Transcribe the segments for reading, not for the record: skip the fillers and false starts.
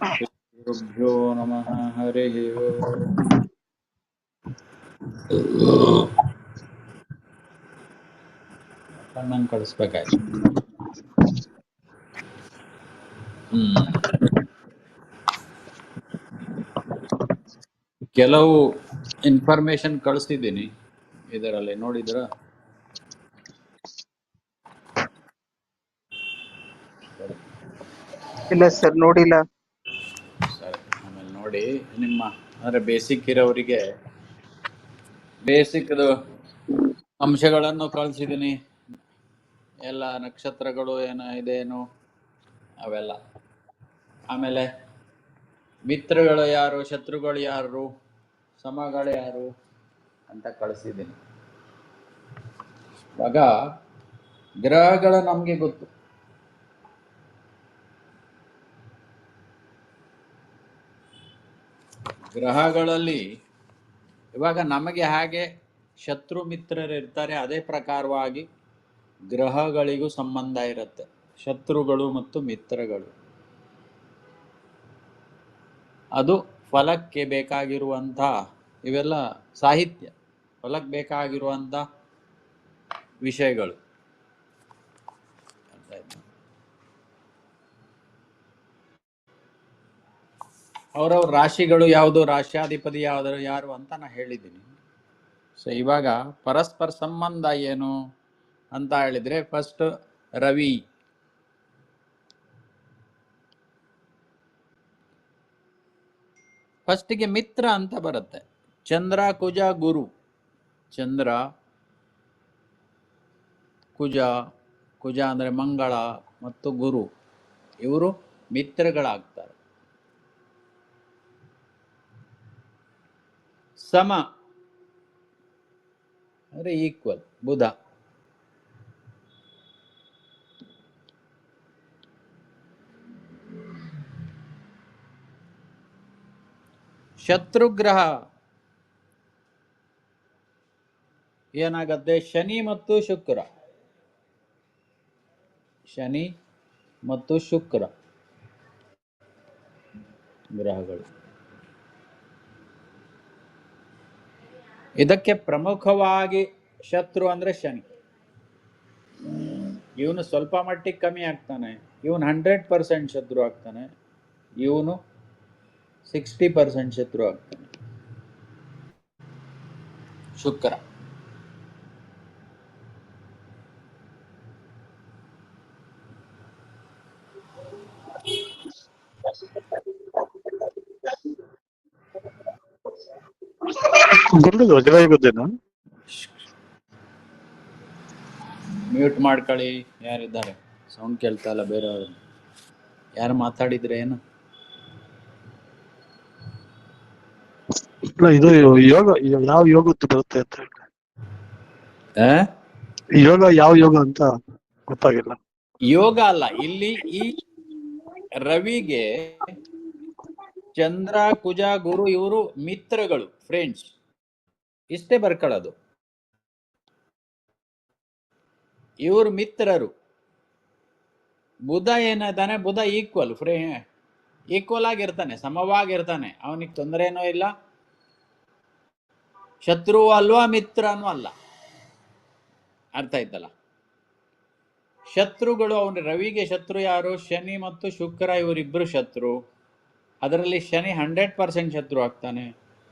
ಗುರುಭ್ಯೋ ನಮಃ ಹರಿ ಓಂ. ಕಣ್ಣನ್ನು ಕಳಿಸ್ಬೇಕಾಯ್ತು. ಕೆಲವು ಇನ್ಫಾರ್ಮೇಶನ್ ಕಳಿಸ್ತಿದ್ದೀನಿ ಇದರಲ್ಲಿ, ನೋಡಿದ್ರ? ಇಲ್ಲ ಸರ್, ನೋಡಿಲ್ಲ. ಸರಿ, ಆಮೇಲೆ ನೋಡಿ. ನಿಮ್ಮ ಅಂದರೆ ಬೇಸಿಕ್ ಇರೋರಿಗೆ ಬೇಸಿಕ್ದು ಅಂಶಗಳನ್ನು ಕಳಿಸಿದ್ದೀನಿ. ಎಲ್ಲ ನಕ್ಷತ್ರಗಳು ಇದೇನು ಅವೆಲ್ಲ. ಆಮೇಲೆ ಮಿತ್ರಗಳು ಯಾರು, ಶತ್ರುಗಳು ಯಾರು, ಸಮಗಳು ಯಾರು ಅಂತ ಕಳಿಸಿದ್ದೀನಿ. ಇವಾಗ ಗ್ರಹಗಳು ನಮಗೆ ಗೊತ್ತು. ಗ್ರಹಗಳಲ್ಲಿ ಇವಾಗ ನಮಗೆ ಹಾಗೆ ಶತ್ರು ಮಿತ್ರರು ಇರ್ತಾರೆ, ಅದೇ ಪ್ರಕಾರವಾಗಿ ಗ್ರಹಗಳಿಗೂ ಸಂಬಂಧ ಇರುತ್ತೆ. ಶತ್ರುಗಳು ಮತ್ತು ಮಿತ್ರಗಳು, ಅದು ಫಲಕ್ಕೆ ಬೇಕಾಗಿರುವಂಥ ಇವೆಲ್ಲ ಸಾಹಿತ್ಯ. ಫಲಕ್ಕೆ ಬೇಕಾಗಿರುವಂಥ ವಿಷಯಗಳು. ಅವರವ್ರ ರಾಶಿಗಳು ಯಾವುದು, ರಾಶ್ಯಾಧಿಪತಿ ಯಾರು ಅಂತ ನಾನು ಹೇಳಿದ್ದೀನಿ. ಸೊ ಇವಾಗ ಪರಸ್ಪರ ಸಂಬಂಧ ಏನು ಅಂತ ಹೇಳಿದ್ರೆ, ಫಸ್ಟ್ ರವಿ. ಫಸ್ಟಿಗೆ ಮಿತ್ರ ಅಂತ ಬರುತ್ತೆ. ಚಂದ್ರ, ಕುಜ, ಗುರು. ಚಂದ್ರ, ಕುಜ, ಕುಜ ಅಂದರೆ ಮಂಗಳ ಮತ್ತು ಗುರು, ಇವರು ಮಿತ್ರಗಳಾಗ್ತಾರೆ. ಸಮ ಅಂದರೆ ಈಕ್ವಲ್, ಬುಧ. ಶತ್ರುಗ್ರಹ ಏನಾಗತ್ತೆ? ಶನಿ ಮತ್ತು ಶುಕ್ರ. ಶನಿ ಮತ್ತು ಶುಕ್ರ ಗ್ರಹಗಳು. ಇದಕ್ಕೆ ಪ್ರಮುಖವಾಗಿ ಶತ್ರು ಅಂದ್ರೆ ಶನಿ. ಇವನು ಸ್ವಲ್ಪ ಮಟ್ಟಿಗೆ ಕಮ್ಮಿ ಆಗ್ತಾನೆ, ಇವನು 100% ಶತ್ರು ಆಗ್ತಾನೆ, ಇವನು 60% ಶತ್ರು ಆಗ್ತಾನೆ. ಶುಕ್ರ. ಮ್ಯೂಟ್ ಮಾಡ್ಕೊಳ್ಳಿ, ಯಾರಿದ್ದಾರೆ? ಸೌಂಡ್ ಕೇಳ್ತಾ ಇಲ್ಲ ಬೇರೆಯವರು. ಯಾರು ಮಾತಾಡಿದ್ರೆ ಏನು? ಇದು ಯೋಗ ಯಾವ ಯೋಗದ್ದು ಬರುತ್ತೆ ಅಂತ ಹೇಳಿ. ಯೋಗ ಯಾವ ಯೋಗ ಅಂತ ಗೊತ್ತಾಗಿಲ್ಲ. ಯೋಗ ಅಲ್ಲ, ಇಲ್ಲಿ ಈ ರವಿಗೆ ಚಂದ್ರ, ಕುಜ, ಗುರು ಇವರು ಮಿತ್ರಗಳು, ಫ್ರೆಂಡ್ಸ್. ಇಷ್ಟೇ ಬರ್ಕೊಳ್ಳೋದು. ಇವರು ಮಿತ್ರರು. ಬುಧ ಏನಿದ್ದಾನೆ, ಬುಧ ಈಕ್ವಲ್, ಈಕ್ವಲ್ ಆಗಿರ್ತಾನೆ, ಸಮವಾಗಿರ್ತಾನೆ. ಅವನಿಗೆ ತೊಂದರೆನೂ ಇಲ್ಲ, ಶತ್ರು ಅಲ್ವಾ ಮಿತ್ರನೂ ಅಲ್ಲ. ಅರ್ಥ ಆಯ್ತಲ್ಲ? ಶತ್ರುಗಳು ಅವನು ರವಿಗೆ ಶತ್ರು ಯಾರು? ಶನಿ ಮತ್ತು ಶುಕ್ರ, ಇವರಿಬ್ರು ಶತ್ರು. ಅದರಲ್ಲಿ ಶನಿ 100% ಶತ್ರು ಆಗ್ತಾನೆ,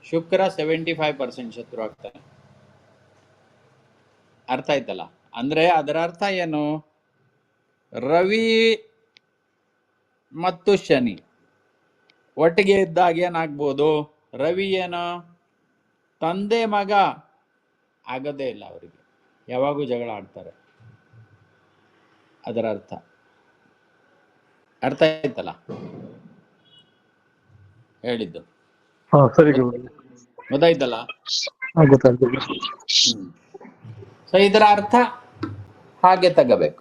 ಶುಕ್ರ 75% ಶತ್ರು ಆಗ್ತಾನೆ. ಅರ್ಥ ಆಯ್ತಲ್ಲ? ಅಂದ್ರೆ ಅದರ ಅರ್ಥ ಏನು? ರವಿ ಮತ್ತು ಶನಿ ಒಟ್ಟಿಗೆ ಇದ್ದಾಗ ಏನಾಗ್ಬೋದು? ರವಿ ಏನು ತಂದೆ ಮಗ ಆಗದೇ ಇಲ್ಲ, ಅವರಿಗೆ ಯಾವಾಗೂ ಜಗಳ ಆಡ್ತಾರೆ. ಅದರ ಅರ್ಥ ಆಯ್ತಲ್ಲ ಹೇಳಿದ್ದು? ಸರಿ, ಗೊತ್ತಾಯ್ತಲ್ಲ? ಗೊತ್ತಾಯ್ತು. ಸೊ ಇದರ ಅರ್ಥ ಹಾಗೆ ತಗಬೇಕು.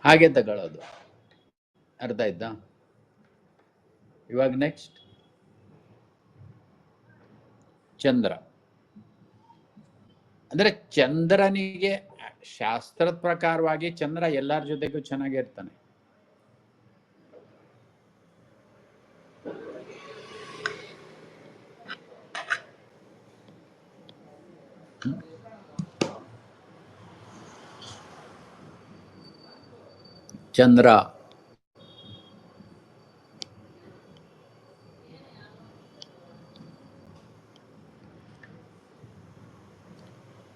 ಹಾಗೆ ತಗೊಳ್ಳೋದು. ಅರ್ಥ ಆಯ್ತಾ? ಇವಾಗ ನೆಕ್ಸ್ಟ್ ಚಂದ್ರ. ಅಂದ್ರೆ ಚಂದ್ರನಿಗೆ ಶಾಸ್ತ್ರದ ಪ್ರಕಾರವಾಗಿ ಚಂದ್ರ ಎಲ್ಲರ ಜೊತೆಗೂ ಚೆನ್ನಾಗಿರ್ತಾನೆ. ಚಂದ್ರ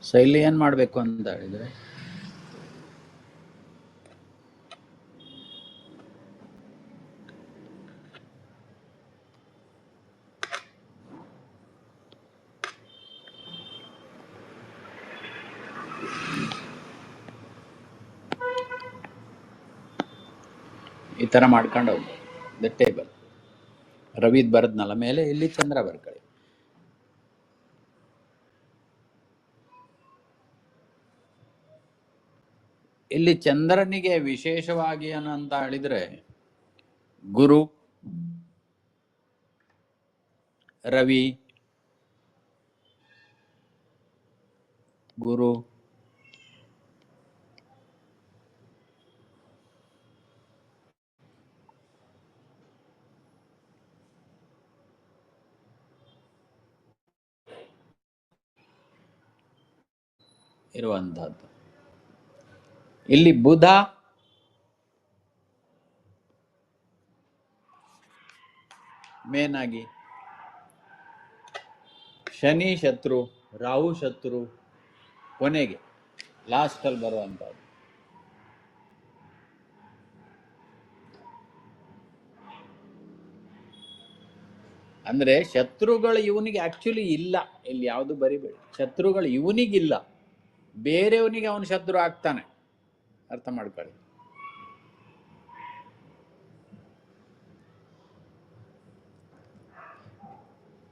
ಶೈಲಿ ಏನ್ ಮಾಡ್ಬೇಕು ಅಂತ ಹೇಳಿದ್ರೆ, ಈ ತರ ಮಾಡ್ಕೊಂಡು ಹೋಗಿ ದ ಟೇಬಲ್. ರವಿದ್ ಬರದ್ನಲ್ಲ ಮೇಲೆ, ಇಲ್ಲಿ ಚಂದ್ರ ಬರ್ಕೊಳ್ಳಿ. ಇಲ್ಲಿ ಚಂದ್ರನಿಗೆ ವಿಶೇಷವಾಗಿ ಏನಂತ ಹೇಳಿದ್ರೆ, ಗುರು, ರವಿ, ಗುರು, ಇರುವಂತಹದ್ದು. ಇಲ್ಲಿ ಬುಧ, ಮೇನ್ ಆಗಿ ಶನಿ ಶತ್ರು, ರಾಹು ಶತ್ರು, ಕೊನೆಗೆ ಲಾಸ್ಟ್ ಅಲ್ಲಿ ಬರುವಂತಹದ್ದು. ಅಂದ್ರೆ ಶತ್ರುಗಳು ಇವನಿಗೆ ಆಕ್ಚುಲಿ ಇಲ್ಲ. ಇಲ್ಲಿ ಯಾವುದು ಬರಿಬೇಡಿ, ಶತ್ರುಗಳು ಇವನಿಗಿಲ್ಲ, ಬೇರೆಯವನಿಗೆ ಅವನು ಶತ್ರು ಆಗ್ತಾನೆ. ಅರ್ಥ ಮಾಡ್ಕೊಳ್ಳಿ.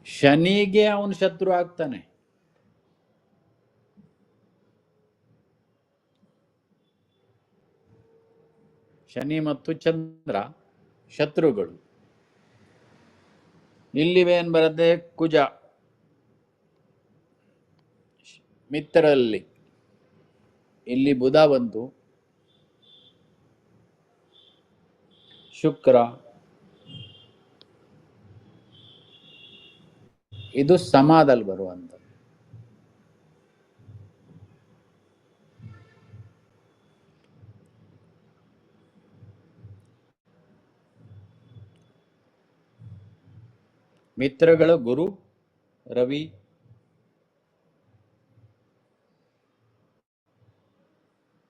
ಶನಿಗೆ ಅವನು ಶತ್ರು ಆಗ್ತಾನೆ. ಶನಿ ಮತ್ತು ಚಂದ್ರ ಶತ್ರುಗಳು. ಇಲ್ಲಿ ಏನ್ ಬರುತ್ತೆ? ಕುಜ ಮಿತ್ರರಲ್ಲಿ. ಇಲ್ಲಿ ಬುಧ ಬಂತು, ಶುಕ್ರ, ಇದು ಸಮಾದಲ್ಲಿ ಬರುವಂತ. ಮಿತ್ರಗಳು ಗುರು, ರವಿ,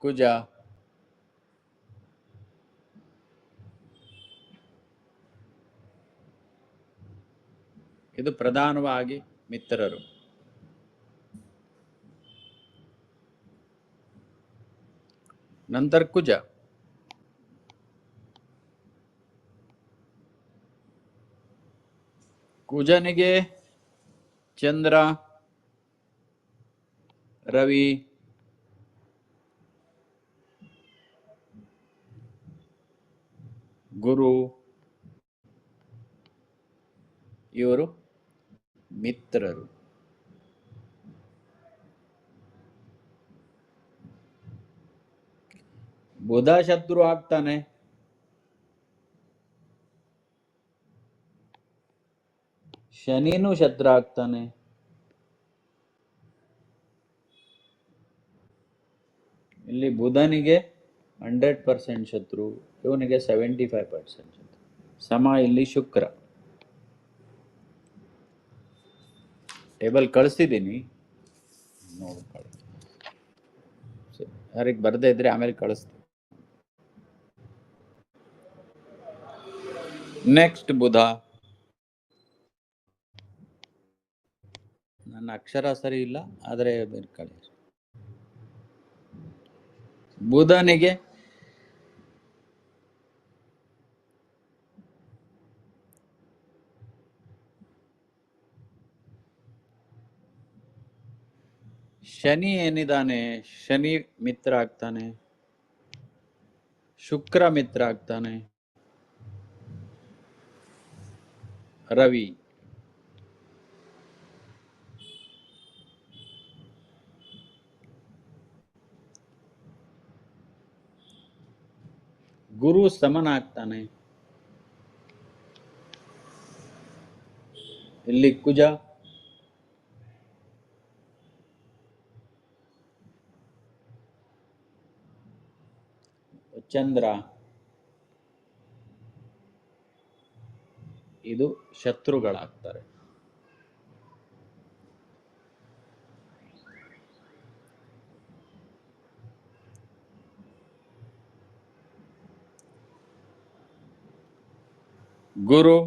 ಕುಜ, ಇದು ಪ್ರಧಾನವಾಗಿ ಮಿತ್ರರು. ನಂತರ ಕುಜ, ಕುಜನಿಗೆ ಚಂದ್ರ, ರವಿ, ಗುರು ಇವರು ಮಿತ್ರರು. ಬುಧ ಶತ್ರು ಆಗ್ತಾನೆ, ಶನಿನೂ ಶತ್ರು ಆಗ್ತಾನೆ, ಇಲ್ಲಿ ಬುಧನಿಗೆ 100% ಶತ್ರು, ಇವನಿಗೆ 75% ಶತ್ರು. ಸಮ ಇಲ್ಲಿ ಶುಕ್ರ. ಟೇಬಲ್ ಕಳಿಸ್ತಿದ್ದೀನಿ, ನೋಡ್ಕೊಳ್ಳಿ. ಯಾರಿಗೆ ಬರದೇ ಇದ್ರೆ ಆಮೇಲೆ ಕಳಿಸ್ತೀನಿ. ನೆಕ್ಸ್ಟ್ ಬುಧ. ನನ್ನ ಅಕ್ಷರ ಸರಿ ಇಲ್ಲ, ಆದರೆ ಬರ್ಕೊಳ್ಳಿ. ಬುಧನಿಗೆ ಶನಿ ಏನಿದ್ದಾನೆ, ಶನಿ ಮಿತ್ರ ಆಗ್ತಾನೆ. ಶುಕ್ರ ಮಿತ್ರ ಆಗ್ತಾನೆ. ರವಿ, ಗುರು ಸಮನಾಗ್ತಾನೆ. ಇಲ್ಲಿ ಕುಜ, ಚಂದ್ರ, ಇದು ಶತ್ರುಗಳಾಗ್ತಾರೆ. ಗುರು,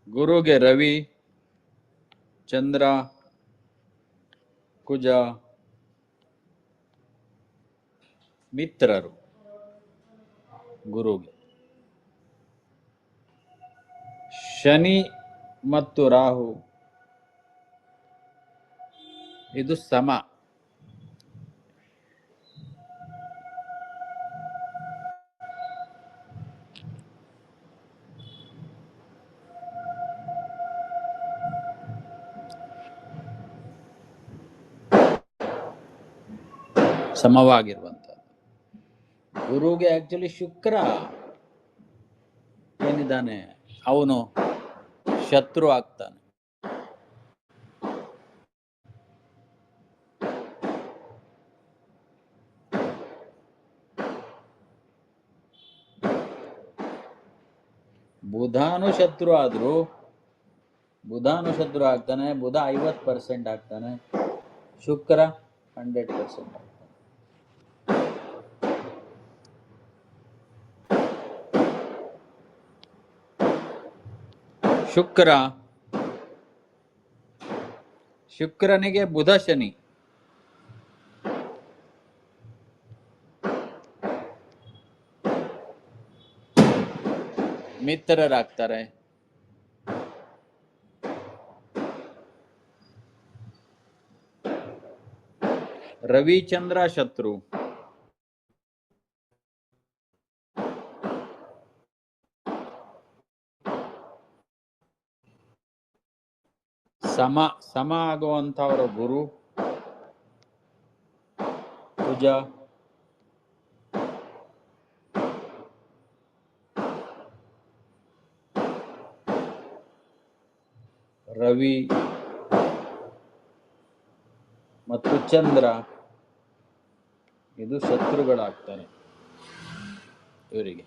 ಗುರುಗೆ ರವಿ, ಚಂದ್ರ, ಕುಜ ಮಿತ್ರರು. ಗುರುಗೆ ಶನಿ ಮತ್ತು ರಾಹು ಇದು ಸಮ. ಸಮವಾಗಿರುವಂಥದ್ದು. ಗುರುಗೆ ಆಕ್ಚುಲಿ ಶುಕ್ರ ಏನಿದ್ದಾನೆ ಅವನು ಶತ್ರು ಆಗ್ತಾನೆ. ಬುಧಾನು ಶತ್ರು ಆದ್ರೂ ಬುಧಾನು ಶತ್ರು ಆಗ್ತಾನೆ. ಬುಧ 50% ಆಗ್ತಾನೆ, ಶುಕ್ರ 100% ಆಗ್ತಾನೆ. ಶುಕ್ರನಿಗೆ ಬುಧ ಶನಿ ಮಿತ್ರರಾಗ್ತಾರೆ. ರವಿಚಂದ್ರ ಶತ್ರು, ಸಮ ಆಗುವಂಥವರು ಗುರು, ಕುಜ, ರವಿ ಮತ್ತು ಚಂದ್ರ ಇದು ಶತ್ರುಗಳಾಗ್ತಾರೆ ಇವರಿಗೆ.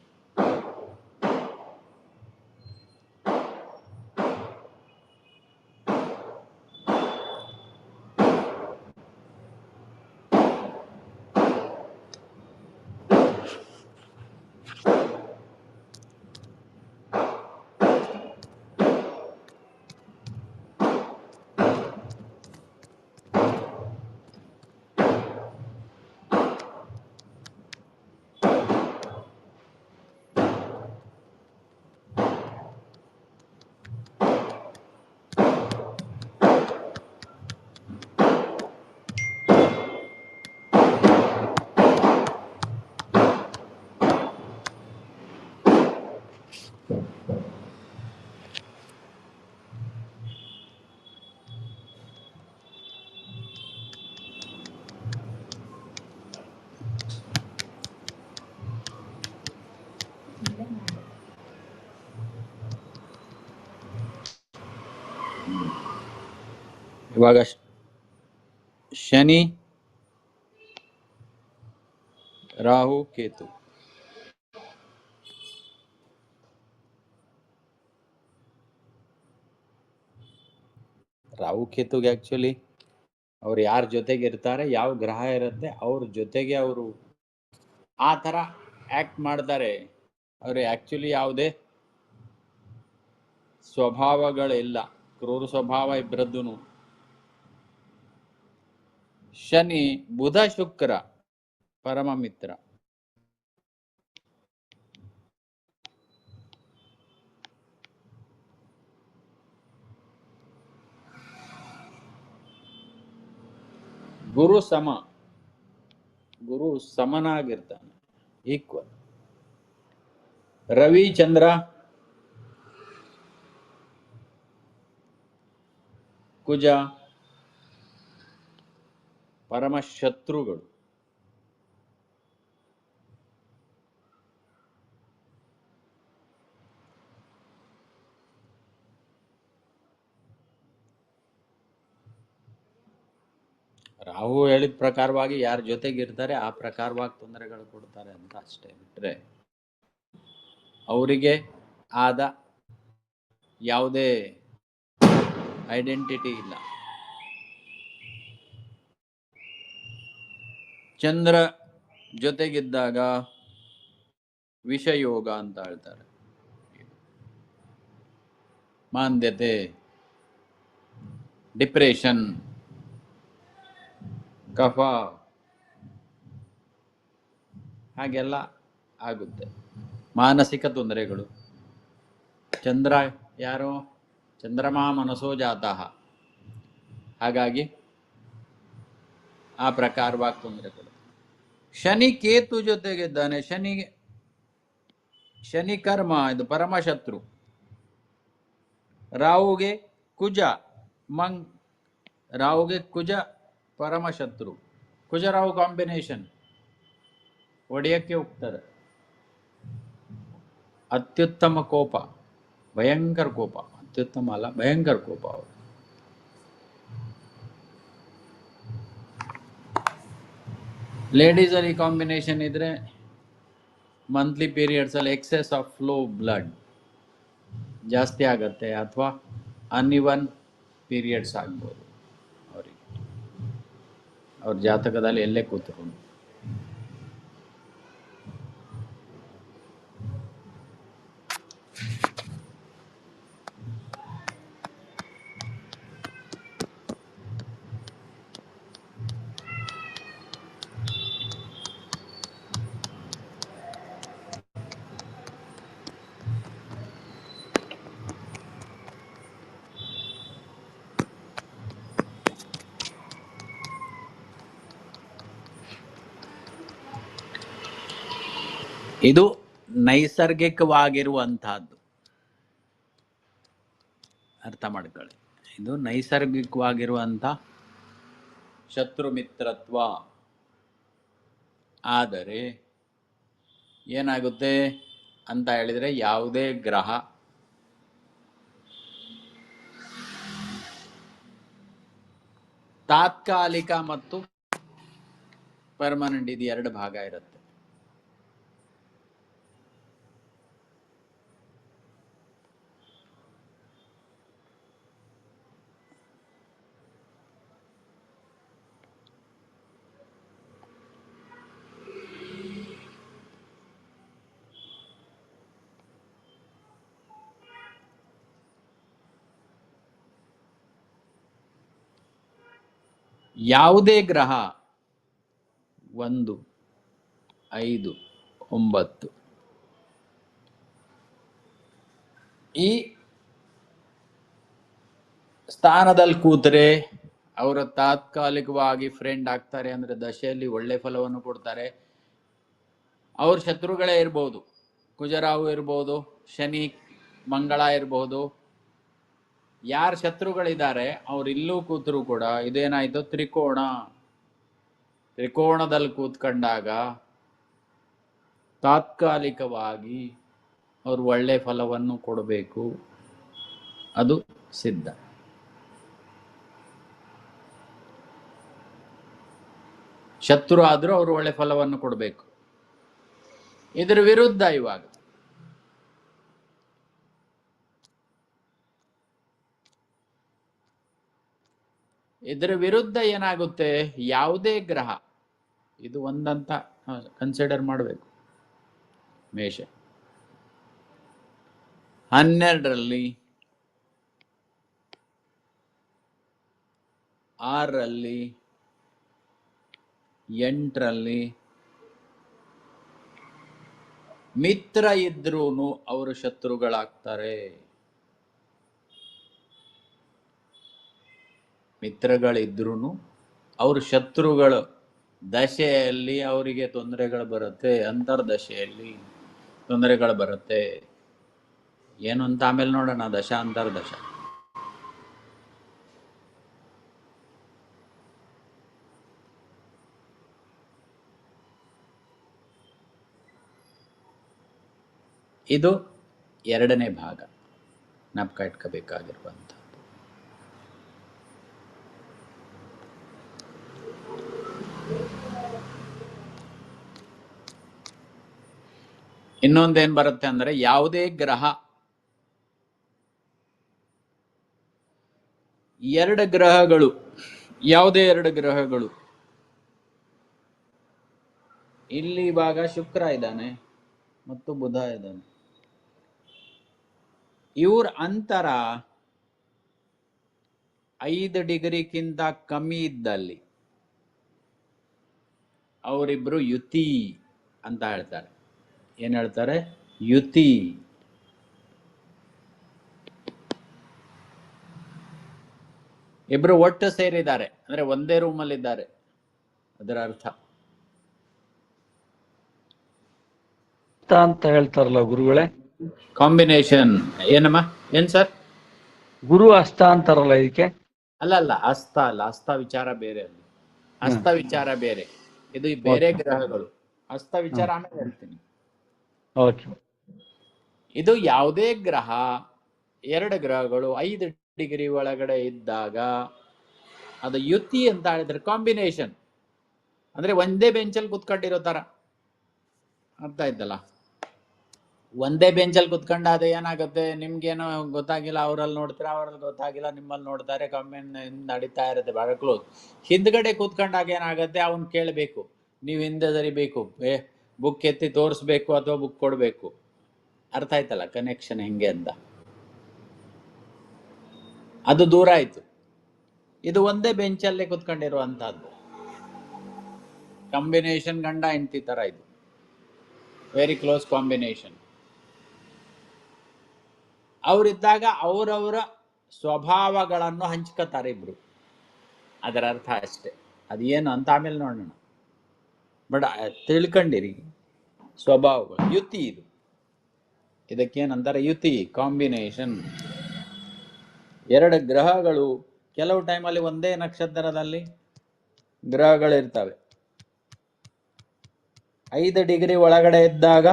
ಇವಾಗ ಶನಿ, ರಾಹು, ಕೇತು. ರಾಹು ಕೇತುಗೆ ಆಕ್ಚುಲಿ ಅವ್ರು ಯಾರ ಜೊತೆಗೆ ಇರ್ತಾರೆ, ಯಾವ ಗ್ರಹ ಇರುತ್ತೆ ಅವ್ರ ಜೊತೆಗೆ ಅವರು ಆ ಥರ ಆಕ್ಟ್ ಮಾಡ್ತಾರೆ. ಅವ್ರು ಆಕ್ಚುಲಿ ಯಾವುದೇ ಸ್ವಭಾವಗಳಿಲ್ಲ, ಕ್ರೂರ ಸ್ವಭಾವ ಇಬ್ಬರದ್ದು. ಶನಿ, ಬುಧ, ಶುಕ್ರ ಪರಮ ಮಿತ್ರ. ಗುರು ಸಮ, ಗುರು ಸಮನಾಗಿರ್ತಾನೆ, ಈಕ್ವಲ್. ರವಿ ಚಂದ್ರ ಕುಜ ಪರಮಶತ್ರುಗಳು. ರಾಹು ಹೇಳಿದ ಪ್ರಕಾರವಾಗಿ ಯಾರ ಜೊತೆಗಿರ್ತಾರೆ ಆ ಪ್ರಕಾರವಾಗಿ ತೊಂದರೆಗಳು ಕೊಡ್ತಾರೆ ಅಂತ ಅಷ್ಟೇ ಬಿಟ್ರೆ ಅವರಿಗೆ ಆದ ಯಾವುದೇ ಐಡೆಂಟಿಟಿ ಇಲ್ಲ. ಚಂದ್ರ ಜೊತೆಗಿದ್ದಾಗ ವಿಷಯೋಗ ಅಂತ ಹೇಳ್ತಾರೆ. ಮಾಂದ್ಯತೆ, ಡಿಪ್ರೆಷನ್, ಕಫ ಹಾಗೆಲ್ಲ ಆಗುತ್ತೆ. ಮಾನಸಿಕ ತೊಂದರೆಗಳು. ಚಂದ್ರ ಯಾರೋ ಚಂದ್ರಮಾ ಮನಸೋ ಜಾತಃ, ಹಾಗಾಗಿ ಆ ಪ್ರಕಾರವಾಗಿ ತೊಂದರೆಗಳು. ಶನಿ ಕೇತು ಜೊತೆಗಿದ್ದಾನೆ. ಶನಿ ಕರ್ಮ, ಇದು ಪರಮಶತ್ರು. ರಾಹುಗೆ ಕುಜ ರಾಹುಗೆ ಕುಜ ಪರಮಶತ್ರು. ಕುಜ ರಾಹು ಕಾಂಬಿನೇಷನ್ ಒಡೆಯಕ್ಕೆ ಹೋಗ್ತಾರೆ. ಅತ್ಯುತ್ತಮ ಕೋಪ, ಭಯಂಕರ ಕೋಪ, ಅತ್ಯುತ್ತಮ ಅಲ್ಲ ಭಯಂಕರ ಕೋಪ ಅವರು. ಲೇಡೀಸ್ ಅಲ್ಲಿ ಕಾಂಬಿನೇಷನ್ ಇದ್ರೆ ಮಂತ್ಲಿ ಪೀರಿಯಡ್ಸ್ ಅಲ್ಲಿ ಎಕ್ಸೆಸ್ ಆಫ್ ಫ್ಲೋ ಬ್ಲಡ್ ಜಾಸ್ತಿ ಆಗತ್ತೆ, ಅಥವಾ ಅನ್ಇವನ್ ಪೀರಿಯಡ್ಸ್ ಆಗ್ಬೋದು ಅವರಿಗೆ, ಅವ್ರ ಜಾತಕದಲ್ಲಿ ಎಲ್ಲೇ ಕೂತ್ಕೊಂಡು. ಇದು ನೈಸರ್ಗಿಕವಾಗಿರುವಂತಹದ್ದು, ಅರ್ಥ ಮಾಡ್ಕೊಳ್ಳಿ. ಇದು ನೈಸರ್ಗಿಕವಾಗಿರುವಂಥ ಶತ್ರು ಮಿತ್ರತ್ವ. ಆದರೆ ಏನಾಗುತ್ತೆ ಅಂತ ಹೇಳಿದರೆ, ಯಾವುದೇ ಗ್ರಹ ತಾತ್ಕಾಲಿಕ ಮತ್ತು ಪರ್ಮನೆಂಟ್, ಇದು ಎರಡು ಭಾಗ ಇರುತ್ತೆ. ಯಾವುದೇ ಗ್ರಹ 1, 5, 9 ಈ ಸ್ಥಾನದಲ್ಲಿ ಕೂತರೆ ಅವರು ತಾತ್ಕಾಲಿಕವಾಗಿ ಫ್ರೆಂಡ್ ಆಗ್ತಾರೆ. ಅಂದ್ರೆ ದಶೆಯಲ್ಲಿ ಒಳ್ಳೆ ಫಲವನ್ನು ಕೊಡ್ತಾರೆ. ಅವ್ರ ಶತ್ರುಗಳೇ ಇರ್ಬೋದು, ಕುಜರಾಹು ಇರ್ಬೋದು, ಶನಿ ಮಂಗಳ ಇರ್ಬೋದು. ಯಾರ ಶತ್ರುಗಳಿದ್ದಾರೆ ಅವ್ರು ಇಲ್ಲೂ ಕೂತರು ಕೂಡ ಇದೇನಾಯ್ತು, ತ್ರಿಕೋಣದಲ್ಲಿ ಕೂತ್ಕೊಂಡಾಗ ತಾತ್ಕಾಲಿಕವಾಗಿ ಅವ್ರು ಒಳ್ಳೆ ಫಲವನ್ನು ಕೊಡಬೇಕು, ಅದು ಸಿದ್ಧ. ಶತ್ರು ಆದರೂ ಅವರು ಒಳ್ಳೆ ಫಲವನ್ನು ಕೊಡಬೇಕು. ಇದರ ವಿರುದ್ಧ ಇವಾಗ ಏನಾಗುತ್ತೆ, ಯಾವುದೇ ಗ್ರಹ ಇದು ಒಂದಂತ ಕನ್ಸಿಡರ್ ಮಾಡಬೇಕು. ಮೇಷ 12ರಲ್ಲಿ 6ರಲ್ಲಿ 8ರಲ್ಲಿ ಮಿತ್ರ ಇದ್ರೂ ಅವರು ಶತ್ರುಗಳಾಗ್ತಾರೆ. ಮಿತ್ರಗಳಿದ್ರೂ ಅವ್ರ ಶತ್ರುಗಳು ದಶೆಯಲ್ಲಿ ಅವರಿಗೆ ತೊಂದರೆಗಳು ಬರುತ್ತೆ, ಅಂತರ್ದಶೆಯಲ್ಲಿ ತೊಂದರೆಗಳು ಬರುತ್ತೆ. ಏನು ಅಂತ ಆಮೇಲೆ ನೋಡೋಣ. ದಶ ಅಂತರ್ದಶ. ಇದು ಎರಡನೇ ಭಾಗ ಜ್ಞಾಪಕ ಇಟ್ಕೋಬೇಕಾಗಿರುವಂಥ. ಇನ್ನೊಂದೇನ್ ಬರುತ್ತೆ ಅಂದ್ರೆ, ಯಾವುದೇ ಗ್ರಹ, ಎರಡು ಗ್ರಹಗಳು, ಯಾವುದೇ ಎರಡು ಗ್ರಹಗಳು, ಇಲ್ಲಿ ಇವಾಗ ಶುಕ್ರ ಇದ್ದಾನೆ ಮತ್ತು ಬುಧ ಇದ್ದಾನೆ, ಇವ್ರ ಅಂತರ 5 ಡಿಗ್ರಿಗಿಂತ ಕಮ್ಮಿ ಇದ್ದಲ್ಲಿ ಅವರಿಬ್ರು ಯುತಿ ಅಂತ ಹೇಳ್ತಾರೆ. ಏನ್ ಹೇಳ್ತಾರೆ? ಯುತಿ. ಇಬ್ರು ಒಟ್ಟು ಸೇರಿದ್ದಾರೆ ಅಂದ್ರೆ ಒಂದೇ ರೂಮಲ್ಲಿ ಇದ್ದಾರೆ, ಅದರ ಅರ್ಥ. ಅಂತ ಹೇಳ್ತಾರಲ್ಲ ಗುರುಗಳೇ, ಕಾಂಬಿನೇಷನ್. ಏನಮ್ಮ? ಏನ್ ಸರ್? ಗುರು ಅಸ್ತ ಅಂತಾರಲ್ಲ ಇದಕ್ಕೆ? ಅಲ್ಲ, ಹಸ್ತ ಅಲ್ಲ. ಹಸ್ತ ವಿಚಾರ ಬೇರೆ. ಅಲ್ಲಿ ಹಸ್ತ ವಿಚಾರ ಬೇರೆ, ಇದು ಬೇರೆ ಗ್ರಹಗಳು. ಹಸ್ತ ವಿಚಾರ ಆಮೇಲೆ ಹೇಳ್ತೀನಿ. ಇದು ಯಾವುದೇ ಗ್ರಹ, ಎರಡು ಗ್ರಹಗಳು 5 ಡಿಗ್ರಿ ಒಳಗಡೆ ಇದ್ದಾಗ ಅದು ಯುತಿ ಅಂತ ಹೇಳಿದ್ರೆ ಕಾಂಬಿನೇಷನ್. ಅಂದ್ರೆ ಒಂದೇ ಬೆಂಚಲ್ಲಿ ಕುತ್ಕೊಂಡಿರೋ ತರ ಅರ್ಥ ಆಯ್ತಲ್ಲ. ಒಂದೇ ಬೆಂಚಲ್ಲಿ ಕುತ್ಕೊಂಡಾದ ಏನಾಗುತ್ತೆ, ನಿಮ್ಗೇನೋ ಗೊತ್ತಾಗಿಲ್ಲ, ಅವರಲ್ಲಿ ನೋಡ್ತೀರಾ, ಅವರಲ್ಲಿ ಗೊತ್ತಾಗಿಲ್ಲ, ನಿಮ್ಮಲ್ಲಿ ನೋಡ್ತಾರೆ, ಕಮೆಂಟ್ ನಡೀತಾ ಇರುತ್ತೆ ಬಹಳ ಕ್ಲೋಸ್. ಹಿಂದ್ಗಡೆ ಕೂತ್ಕೊಂಡಾಗ ಏನಾಗುತ್ತೆ, ಅವನ್ ಕೇಳಬೇಕು, ನೀವು ಹಿಂದೆ ಸರಿಬೇಕು, ಬುಕ್ ಎತ್ತಿ ತೋರಿಸ್ಬೇಕು ಅಥವಾ ಬುಕ್ ಕೊಡಬೇಕು. ಅರ್ಥ ಆಯ್ತಲ್ಲ ಕನೆಕ್ಷನ್ ಹೆಂಗೆ ಅಂತ. ಅದು ದೂರ ಆಯ್ತು. ಇದು ಒಂದೇ ಬೆಂಚಲ್ಲೇ ಕುತ್ಕೊಂಡಿರುವಂತಹದ್ದು ಕಾಂಬಿನೇಷನ್. ಗಂಡ ಹೆಂಡತಿ ತರ ಇದು, ವೆರಿ ಕ್ಲೋಸ್ ಕಾಂಬಿನೇಷನ್. ಅವರಿದ್ದಾಗ ಅವರವರ ಸ್ವಭಾವಗಳನ್ನು ಹಂಚ್ಕೋತಾರೆ ಇಬ್ರು, ಅದರ ಅರ್ಥ ಅಷ್ಟೇ. ಅದೇನು ಅಂತ ಆಮೇಲೆ ನೋಡೋಣ. ಬಟ್ ತಿಳ್ಕೊಂಡಿರಿ ಸ್ವಭಾವಗಳು. ಯುತಿ ಇದು, ಇದಕ್ಕೇನಂತಾರೆ? ಯುತಿ, ಕಾಂಬಿನೇಷನ್. ಎರಡು ಗ್ರಹಗಳು ಕೆಲವು ಟೈಮಲ್ಲಿ ಒಂದೇ ನಕ್ಷತ್ರದಲ್ಲಿ ಗ್ರಹಗಳಿರ್ತವೆ. 5 ಡಿಗ್ರಿ ಒಳಗಡೆ ಇದ್ದಾಗ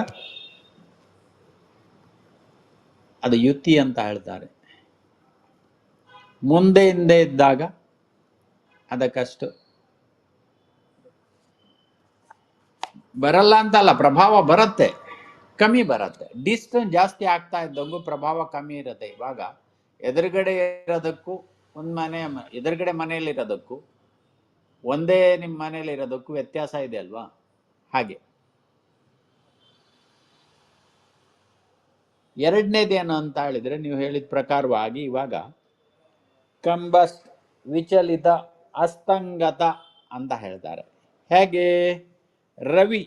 ಅದು ಯುತಿ ಅಂತ ಹೇಳ್ತಾರೆ. ಮುಂದೆ ಹಿಂದೆ ಇದ್ದಾಗ ಅದಕ್ಕಷ್ಟು ಬರಲ್ಲ ಅಂತಲ್ಲ, ಪ್ರಭಾವ ಬರುತ್ತೆ, ಕಮ್ಮಿ ಬರುತ್ತೆ. ಡಿಸ್ಟೆನ್ಸ್ ಜಾಸ್ತಿ ಆಗ್ತಾ ಇದ್ದಂಗೂ ಪ್ರಭಾವ ಕಮ್ಮಿ ಇರುತ್ತೆ. ಇವಾಗ ಎದುರುಗಡೆ ಇರೋದಕ್ಕೂ, ಒಂದು ಮನೆ ಎದುರುಗಡೆ ಮನೆಯಲ್ಲಿ ಇರೋದಕ್ಕೂ ಒಂದೇ ನಿಮ್ಮ ಮನೆಯಲ್ಲಿ ಇರೋದಕ್ಕೂ ವ್ಯತ್ಯಾಸ ಇದೆ ಅಲ್ವಾ? ಹಾಗೆ. ಎರಡನೇದೇನು ಅಂತ ಹೇಳಿದ್ರೆ, ನೀವು ಹೇಳಿದ ಪ್ರಕಾರವಾಗಿ ಇವಾಗ ಕಂಬಸ್ಟ್, ವಿಚಲಿತ, ಅಸ್ತಂಗತ ಅಂತ ಹೇಳ್ತಾರೆ. ಹೇಗೆ? ರವಿ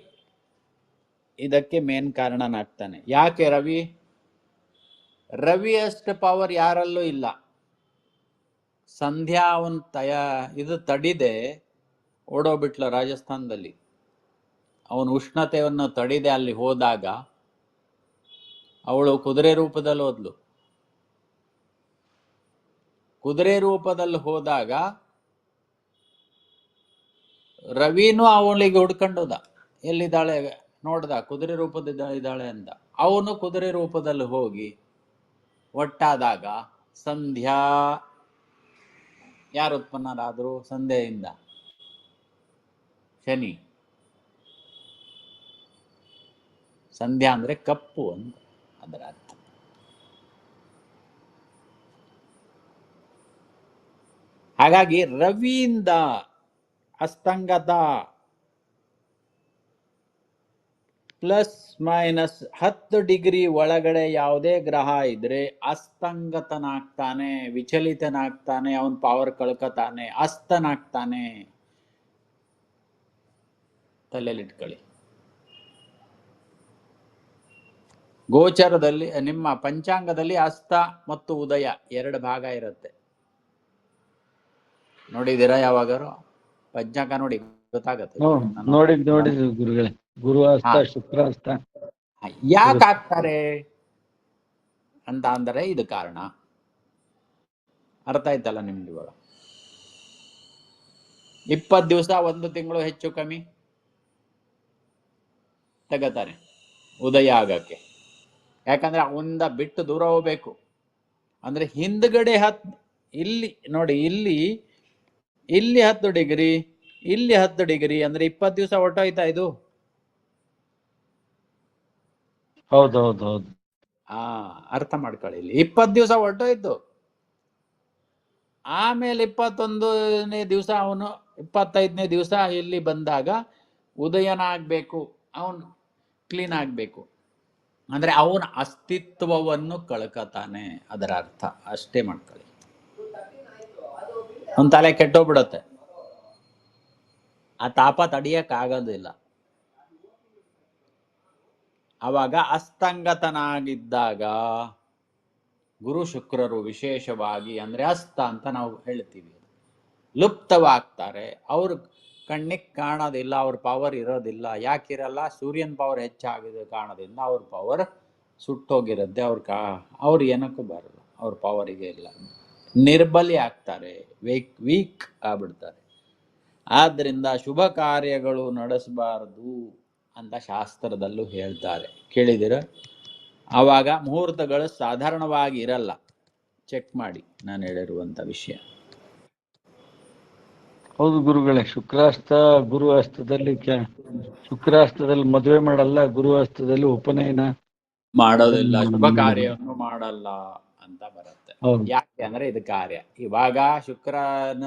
ಇದಕ್ಕೆ ಮೇನ್ ಕಾರಣನಾಗ್ತಾನೆ. ಯಾಕೆ ರವಿ? ರವಿಯಷ್ಟು ಪವರ್ ಯಾರಲ್ಲೂ ಇಲ್ಲ. ಸಂಧ್ಯಾ ಅವನ್ ಇದು ತಡಿದೆ ಓಡೋಗ್ಬಿಟ್ಲ ರಾಜಸ್ಥಾನದಲ್ಲಿ. ಅವನು ಉಷ್ಣತೆಯನ್ನು ತಡಿದೆ ಅಲ್ಲಿ ಹೋದಾಗ ಅವಳು ಕುದುರೆ ರೂಪದಲ್ಲಿ ಹೋದ್ಲು. ಕುದುರೆ ರೂಪದಲ್ಲಿ ಹೋದಾಗ ರವಿನೂ ಅವಳಿಗೆ ಹುಡ್ಕೊಂಡೋದ, ಎಲ್ಲಿದ್ದಾಳೆ ನೋಡ್ದ, ಕುದುರೆ ರೂಪದ ಇದ್ದಾಳೆ ಅಂತ. ಅವನು ಕುದುರೆ ರೂಪದಲ್ಲಿ ಹೋಗಿ ಒಟ್ಟಾದಾಗ ಸಂಧ್ಯಾ ಯಾರು ಉತ್ಪನ್ನರಾದ್ರು? ಸಂಧ್ಯೆಯಿಂದ ಶನಿ. ಸಂಧ್ಯಾ ಅಂದ್ರೆ ಕಪ್ಪು ಅಂತ ಅದರ ಅರ್ಥ. ಹಾಗಾಗಿ ರವಿಯಿಂದ ಅಸ್ತಂಗತ ಪ್ಲಸ್ ಮೈನಸ್ 10 ಡಿಗ್ರಿ ಒಳಗಡೆ ಯಾವುದೇ ಗ್ರಹ ಇದ್ರೆ ಅಸ್ತಂಗತನಾಗ್ತಾನೆ, ವಿಚಲಿತನಾಗ್ತಾನೆ, ಅವನ್ ಪವರ್ ಕಳ್ಕತಾನೆ, ಅಸ್ತನಾಗ್ತಾನೆ. ತಲೆಯಲ್ಲಿಟ್ಕೊಳ್ಳಿ. ಗೋಚರದಲ್ಲಿ, ನಿಮ್ಮ ಪಂಚಾಂಗದಲ್ಲಿ ಅಸ್ತ ಮತ್ತು ಉದಯ 2 ಭಾಗ ಇರುತ್ತೆ. ನೋಡಿದ್ದೀರಾ ಯಾವಾಗಾರು? ಪಂಚಾಂಗ ನೋಡಿ ಗೊತ್ತಾಗತ್ತೆ. ನಾನು ನೋಡಿದ್ವಿ ಗುರುಗಳೇ. ಗುರು ಹಸ್ತ, ಹಾ, ಶುಕ್ರ ಹಸ್ತ. ಯಾಕೆ ಹಾಕ್ತಾರೆ ಅಂತ ಅಂದರೆ ಇದು ಕಾರಣ. ಅರ್ಥ ಆಯ್ತಲ್ಲ ನಿಮ್ಗೆ? ಇವಾಗ 20 ದಿವಸ, 1 ತಿಂಗಳು ಹೆಚ್ಚು ಕಮ್ಮಿ ತಗತಾನೆ ಉದಯ ಆಗಕ್ಕೆ. ಯಾಕಂದ್ರೆ ಅವನಿಂದ ಬಿಟ್ಟು ದೂರ ಹೋಗ್ಬೇಕು. ಅಂದ್ರೆ ಹಿಂದ್ಗಡೆ ಇಲ್ಲಿ ನೋಡಿ, ಇಲ್ಲಿ 10 ಡಿಗ್ರಿ, ಇಲ್ಲಿ 10 ಡಿಗ್ರಿ ಅಂದ್ರೆ 20 ದಿವಸ ಹೊರಟೋಯ್ತಾ ಇದು. ಹೌದೌದು. ಅರ್ಥ ಮಾಡ್ಕೊಳ್ಳಿ. ಇಲ್ಲಿ 20 ದಿವಸ ಹೊರಟೋಯ್ತು. ಆಮೇಲೆ 21ನೇ ದಿವಸ ಅವನು 25ನೇ ದಿವಸ ಇಲ್ಲಿ ಬಂದಾಗ ಉದಯನ ಆಗ್ಬೇಕು, ಅವನು ಕ್ಲೀನ್ ಆಗ್ಬೇಕು. ಅಂದ್ರೆ ಅವನ ಅಸ್ತಿತ್ವವನ್ನು ಕಳ್ಕತಾನೆ, ಅದರ ಅರ್ಥ ಅಷ್ಟೇ ಮಾಡ್ಕೊಳ್ಳಿ. ಅವನ ತಲೆ ಕೆಟ್ಟೋಗ್ಬಿಡತ್ತೆ, ಆ ತಾಪ ತಡಿಯಕ್ ಆಗೋದಿಲ್ಲ. ಅವಾಗ ಅಸ್ತಂಗತನಾಗಿದ್ದಾಗ ಗುರು ಶುಕ್ರರು ವಿಶೇಷವಾಗಿ, ಅಂದ್ರೆ ಅಸ್ತ ಅಂತ ನಾವು ಹೇಳ್ತೀವಿ, ಲುಪ್ತವಾಗ್ತಾರೆ. ಅವ್ರ ಕಣ್ಣಿಗೆ ಕಾಣೋದಿಲ್ಲ, ಅವ್ರ ಪವರ್ ಇರೋದಿಲ್ಲ. ಯಾಕಿರಲ್ಲ? ಸೂರ್ಯನ ಪವರ್ ಹೆಚ್ಚಾಗಿದೆ ಕಾರಣದಿಂದ ಅವ್ರ ಪವರ್ ಸುಟ್ಟೋಗಿರುತ್ತೆ. ಅವ್ರ ಏನಕ್ಕೂ ಬರಲ್ಲ, ಅವ್ರ ಪವರಿಗೆ ಇಲ್ಲ, ನಿರ್ಬಲಿ ಆಗ್ತಾರೆ, ವೀಕ್ ಆಗ್ಬಿಡ್ತಾರೆ. ಆದ್ರಿಂದ ಶುಭ ಕಾರ್ಯಗಳು ನಡೆಸಬಾರದು ಅಂತ ಶಾಸ್ತ್ರದಲ್ಲೂ ಹೇಳ್ತಾರೆ, ಕೇಳಿದಿರ? ಆವಾಗ ಮುಹೂರ್ತಗಳು ಸಾಧಾರಣವಾಗಿ ಇರಲ್ಲ. ಚೆಕ್ ಮಾಡಿ ನಾನು ಹೇಳಿರುವಂತ ವಿಷಯ. ಹೌದು ಗುರುಗಳೇ. ಶುಕ್ರಾಸ್ತ, ಗುರು ಹಸ್ತದಲ್ಲಿ ಶುಕ್ರಾಸ್ತದಲ್ಲಿ ಮದುವೆ ಮಾಡಲ್ಲ, ಗುರು ಹಸ್ತದಲ್ಲಿ ಉಪನಯನ ಮಾಡೋದಿಲ್ಲ, ಶುಭ ಕಾರ್ಯವನ್ನು ಮಾಡಲ್ಲ ಅಂತ ಬರುತ್ತೆ. ಹೌದು. ಯಾಕೆ ಅಂದ್ರೆ ಇದು ಕಾರ್ಯ. ಇವಾಗ ಶುಕ್ರನ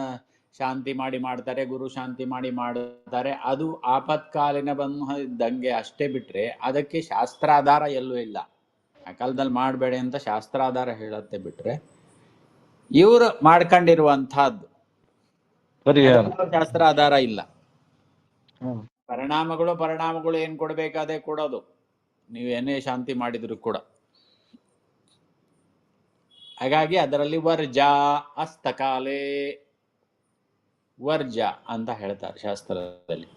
ಶಾಂತಿ ಮಾಡ್ತಾರೆ, ಗುರು ಶಾಂತಿ ಮಾಡ್ತಾರೆ. ಅದು ಆಪತ್ಕಾಲಿನ ಬಂದಂಗೆ ಅಷ್ಟೇ ಬಿಟ್ರೆ ಅದಕ್ಕೆ ಶಾಸ್ತ್ರಾಧಾರ ಎಲ್ಲೂ ಇಲ್ಲ. ಆ ಕಾಲದಲ್ಲಿ ಮಾಡಬೇಡಿ ಅಂತ ಶಾಸ್ತ್ರಾಧಾರ ಹೇಳತ್ತೆ ಬಿಟ್ರೆ ಇವರು ಮಾಡ್ಕೊಂಡಿರುವಂತಹದ್ದು ಶಾಸ್ತ್ರ ಆಧಾರ ಇಲ್ಲ. ಪರಿಣಾಮಗಳು ಏನ್ ಕೊಡ್ಬೇಕಾದೆ ಕೊಡೋದು, ನೀವೇನೇ ಶಾಂತಿ ಮಾಡಿದ್ರು ಕೂಡ. ಹಾಗಾಗಿ ಅದರಲ್ಲಿ ವರ್ಜ, ಅಸ್ತಕಾಲೇ ವರ್ಜ ಅಂತ ಹೇಳ್ತಾರೆ ಶಾಸ್ತ್ರದಲ್ಲಿ.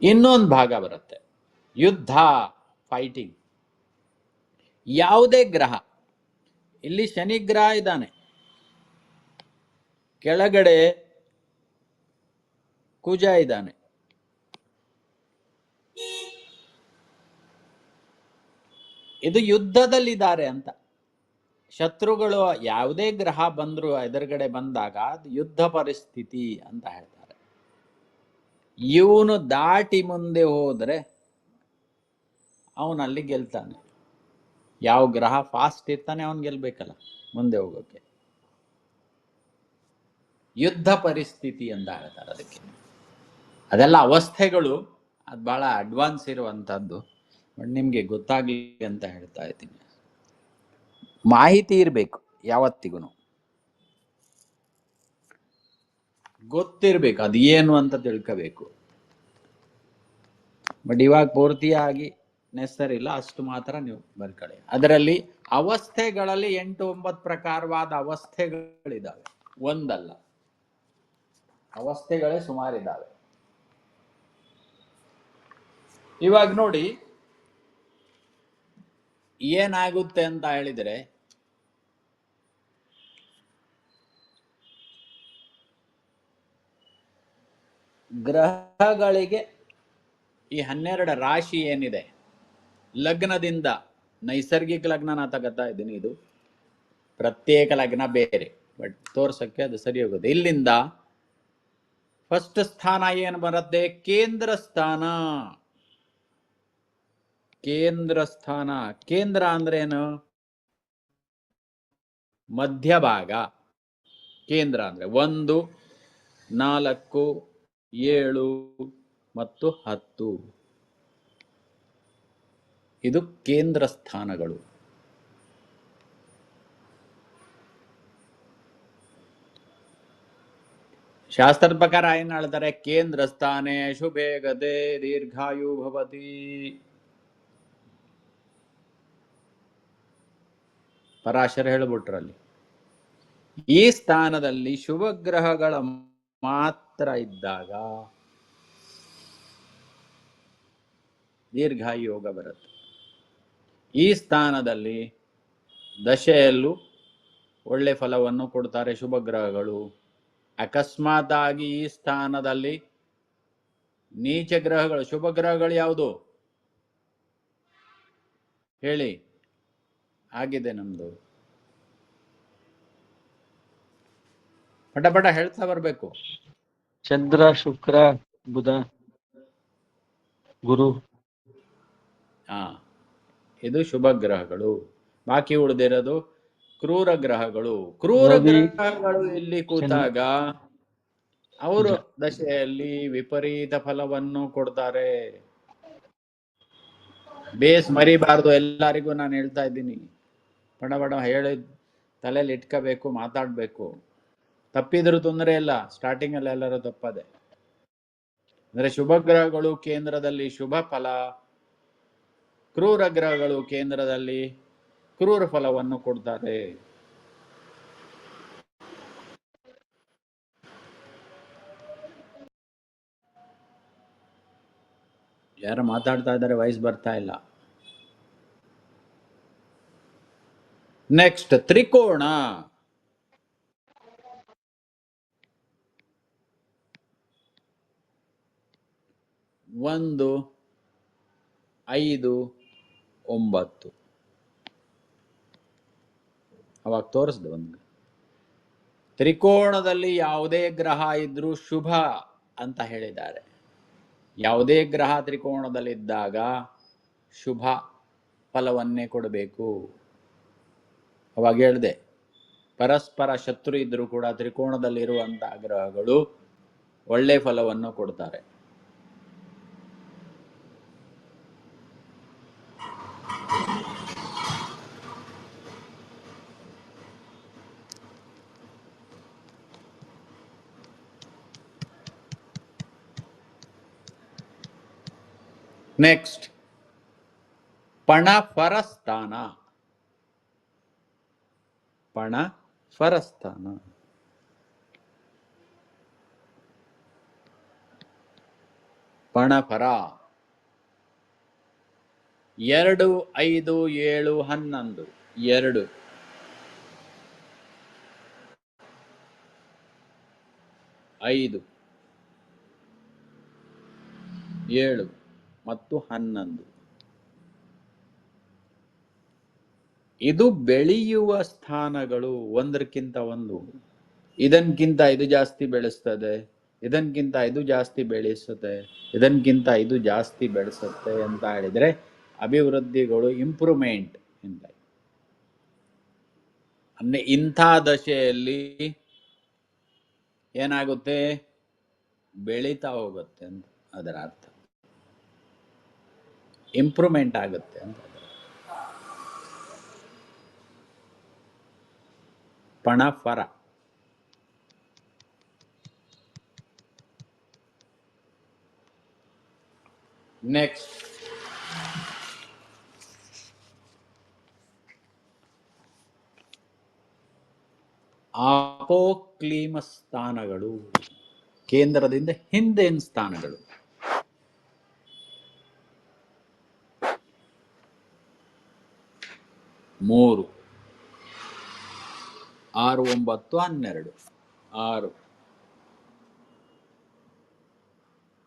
ಇನ್ನೊಂದು ಭಾಗ ಬರುತ್ತೆ, ಯುದ್ಧ, ಫೈಟಿಂಗ್. ಯಾವುದೇ ಗ್ರಹ, ಇಲ್ಲಿ ಶನಿ ಗ್ರಹ ಇದ್ದಾನೆ, ಕೆಳಗಡೆ ಕುಜ ಇದ್ದಾನೆ. ಇದು ಯುದ್ಧದಲ್ಲಿದ್ದಾರೆ ಅಂತ. ಶತ್ರುಗಳು ಯಾವುದೇ ಗ್ರಹ ಬಂದ್ರು ಎದುರುಗಡೆ ಬಂದಾಗ ಅದು ಯುದ್ಧ ಪರಿಸ್ಥಿತಿ ಅಂತ ಹೇಳ್ತಾರೆ. ಇವನು ದಾಟಿ ಮುಂದೆ ಹೋದ್ರೆ ಅವನಲ್ಲಿ ಗೆಲ್ತಾನೆ. ಯಾವ ಗ್ರಹ ಫಾಸ್ಟ್ ಇರ್ತಾನೆ ಅವನ್ ಗೆಲ್ಬೇಕಲ್ಲ ಮುಂದೆ ಹೋಗೋಕೆ. ಯುದ್ಧ ಪರಿಸ್ಥಿತಿ ಅಂತ ಹೇಳ್ತಾರೆ ಅದಕ್ಕೆ. ಅದೆಲ್ಲ ಅವಸ್ಥೆಗಳು, ಅದು ಬಹಳ ಅಡ್ವಾನ್ಸ್ ಇರುವಂತದ್ದು. ಬಟ್ ನಿಮ್ಗೆ ಗೊತ್ತಾಗ್ಲಿ ಅಂತ ಹೇಳ್ತಾ ಇದ್ದೀನಿ. ಮಾಹಿತಿ ಇರಬೇಕು, ಯಾವತ್ತಿಗೂ ಗೊತ್ತಿರ್ಬೇಕು, ಅದು ಏನು ಅಂತ ತಿಳ್ಕೋಬೇಕು. ಬಟ್ ಇವಾಗ ಪೂರ್ತಿಯಾಗಿ ನೆಸರಿಲ್ಲ, ಅಷ್ಟು ಮಾತ್ರ ನೀವು ಬರ್ಕೊಳ್ಳಿ. ಅದರಲ್ಲಿ ಅವಸ್ಥೆಗಳಲ್ಲಿ 8-9 ಪ್ರಕಾರವಾದ ಅವಸ್ಥೆಗಳಿದ್ದಾವೆ, ಒಂದಲ್ಲ, ಅವಸ್ಥೆಗಳೇ ಸುಮಾರಿದ್ದಾವೆ. ಇವಾಗ ನೋಡಿ ಏನಾಗುತ್ತೆ ಅಂತ ಹೇಳಿದ್ರೆ, ಗ್ರಹಗಳಿಗೆ ಈ 12 ರಾಶಿ ಏನಿದೆ, ಲಗ್ನದಿಂದ, ನೈಸರ್ಗಿಕ ಲಗ್ನ ನಾ ತಗೋತಾ ಇದ್ದೀನಿ, ಇದು ಪ್ರತ್ಯೇಕ ಲಗ್ನ ಬೇರೆ, ಬಟ್ ತೋರ್ಸಕ್ಕೆ ಅದು ಸರಿ ಹೋಗುತ್ತೆ. ಇಲ್ಲಿಂದ ಫಸ್ಟ್ ಸ್ಥಾನ ಏನು ಬರುತ್ತೆ? ಕೇಂದ್ರ ಸ್ಥಾನ. ಕೇಂದ್ರ ಸ್ಥಾನ, ಕೇಂದ್ರ ಅಂದ್ರೆ ಏನು? ಮಧ್ಯಭಾಗ. ಕೇಂದ್ರ ಅಂದ್ರೆ 1, 4, 7 ಮತ್ತು 10. ಇದು ಕೇಂದ್ರ ಸ್ಥಾನಗಳು. ಶಾಸ್ತ್ರದ ಪ್ರಕಾರ ಏನ್ ಹೇಳ್ತಾರೆ? ಕೇಂದ್ರ ಸ್ಥಾನೇ ಶುಭೇ ಗದೆ ದೀರ್ಘಾಯು ಭವತಿ. ಪರಾಶರ ಹೇಳ್ಬಿಟ್ರಲ್ಲಿ ಈ ಸ್ಥಾನದಲ್ಲಿ ಶುಭ ಗ್ರಹಗಳ ಮಾತ್ರ ಇದ್ದಾಗ ದೀರ್ಘಾಯು ಯೋಗ ಬರುತ್ತೆ. ಈ ಸ್ಥಾನದಲ್ಲಿ ದಶೆಯಲ್ಲೂ ಒಳ್ಳೆ ಫಲವನ್ನು ಕೊಡ್ತಾರೆ ಶುಭ ಗ್ರಹಗಳು. ಅಕಸ್ಮಾತ್ ಆಗಿ ಈ ಸ್ಥಾನದಲ್ಲಿ ನೀಚ ಗ್ರಹಗಳು, ಶುಭ ಗ್ರಹಗಳು ಯಾವುದು ಹೇಳಿ? ಆಗಿದೆ ನಮ್ದು, ಪಟ ಪಟ ಹೇಳ್ತಾ ಬರಬೇಕು. ಚಂದ್ರ, ಶುಕ್ರ, ಬುಧ, ಗುರು. ಇದು ಶುಭ ಗ್ರಹಗಳು. ಬಾಕಿ ಉಳಿದಿರೋದು ಕ್ರೂರ ಗ್ರಹಗಳು. ಕ್ರೂರ ಗ್ರಹಗಳು ಇಲ್ಲಿ ಕೂತಾಗ ಅವರು ದಶೆಯಲ್ಲಿ ವಿಪರೀತ ಫಲವನ್ನು ಕೊಡ್ತಾರೆ. ಬೇಸ್ ಮರಿಬಾರ್ದು, ಎಲ್ಲರಿಗೂ ನಾನು ಹೇಳ್ತಾ ಇದ್ದೀನಿ. ಬಡ ಬಡ ಹೇಳಿ ತಲೆಯಲ್ಲಿ ಇಟ್ಕೋಬೇಕು, ಮಾತಾಡ್ಬೇಕು. ತಪ್ಪಿದ್ರು ತೊಂದರೆ ಇಲ್ಲ, ಸ್ಟಾರ್ಟಿಂಗ್ ಅಲ್ಲಿ ಎಲ್ಲರೂ ತಪ್ಪದೆ. ಅಂದ್ರೆ ಶುಭ ಗ್ರಹಗಳು ಕೇಂದ್ರದಲ್ಲಿ ಶುಭ ಫಲ, ಕ್ರೂರ ಗ್ರಹಗಳು ಕೇಂದ್ರದಲ್ಲಿ ಕ್ರೂರ ಫಲವನ್ನು ಕೊಡ್ತಾರೆ. ಯಾರು ಮಾತಾಡ್ತಾ ಇದ್ದಾರೆ, ವಾಯ್ಸ್ ಬರ್ತಾ ಇಲ್ಲ. ನೆಕ್ಸ್ಟ್ ತ್ರಿಕೋಣ. 1, 5, 9 ಅವಾಗ ತೋರಿಸ್ದು. ಒಂದು ತ್ರಿಕೋಣದಲ್ಲಿ ಯಾವುದೇ ಗ್ರಹ ಇದ್ರೂ ಶುಭ ಅಂತ ಹೇಳಿದ್ದಾರೆ. ಯಾವುದೇ ಗ್ರಹ ತ್ರಿಕೋಣದಲ್ಲಿದ್ದಾಗ ಶುಭ ಫಲವನ್ನೇ ಕೊಡಬೇಕು. ಅವಾಗ ಹೇಳಿದೆ, ಪರಸ್ಪರ ಶತ್ರು ಇದ್ರೂ ಕೂಡ ತ್ರಿಕೋಣದಲ್ಲಿರುವಂತಹ ಗ್ರಹಗಳು ಒಳ್ಳೆ ಫಲವನ್ನು ಕೊಡ್ತಾರೆ. ನೆಕ್ಸ್ಟ್ ಪಣ ಫರಸ್ಥಾನ. ಪಣ ಫರಸ್ಥಾನ ಪಣಫರ 2, 5, 7, 11. 2, 5, 7 ಮತ್ತು 11. ಇದು ಬೆಳೆಯುವ ಸ್ಥಾನಗಳು. ಒಂದಕ್ಕಿಂತ ಒಂದು, ಇದನ್ಕಿಂತ ಇದು ಜಾಸ್ತಿ ಬೆಳೆಸ್ತದೆ, ಇದನ್ಕಿಂತ ಇದು ಜಾಸ್ತಿ ಬೆಳೆಸುತ್ತೆ, ಇದನ್ಕಿಂತ ಇದು ಜಾಸ್ತಿ ಬೆಳೆಸುತ್ತೆ ಅಂತ ಹೇಳಿದ್ರೆ ಅಭಿವೃದ್ಧಿಗಳು, ಇಂಪ್ರೂವ್ಮೆಂಟ್ ಅಂತ. ಅಂದ್ರೆ ಇಂಥ ದಶೆಯಲ್ಲಿ ಏನಾಗುತ್ತೆ, ಬೆಳೀತಾ ಹೋಗುತ್ತೆ ಅಂತ ಅದರ ಅರ್ಥ. ಇಂಪ್ರೂವ್ಮೆಂಟ್ ಆಗುತ್ತೆ ಅಂತ. ಪಣಫರ. ನೆಕ್ಸ್ಟ್ ಅಪೋಕ್ಲೀಮ ಸ್ಥಾನಗಳು. ಕೇಂದ್ರದಿಂದ ಹಿಂದಿನ ಸ್ಥಾನಗಳು. 3, 6, 9, 12. 6,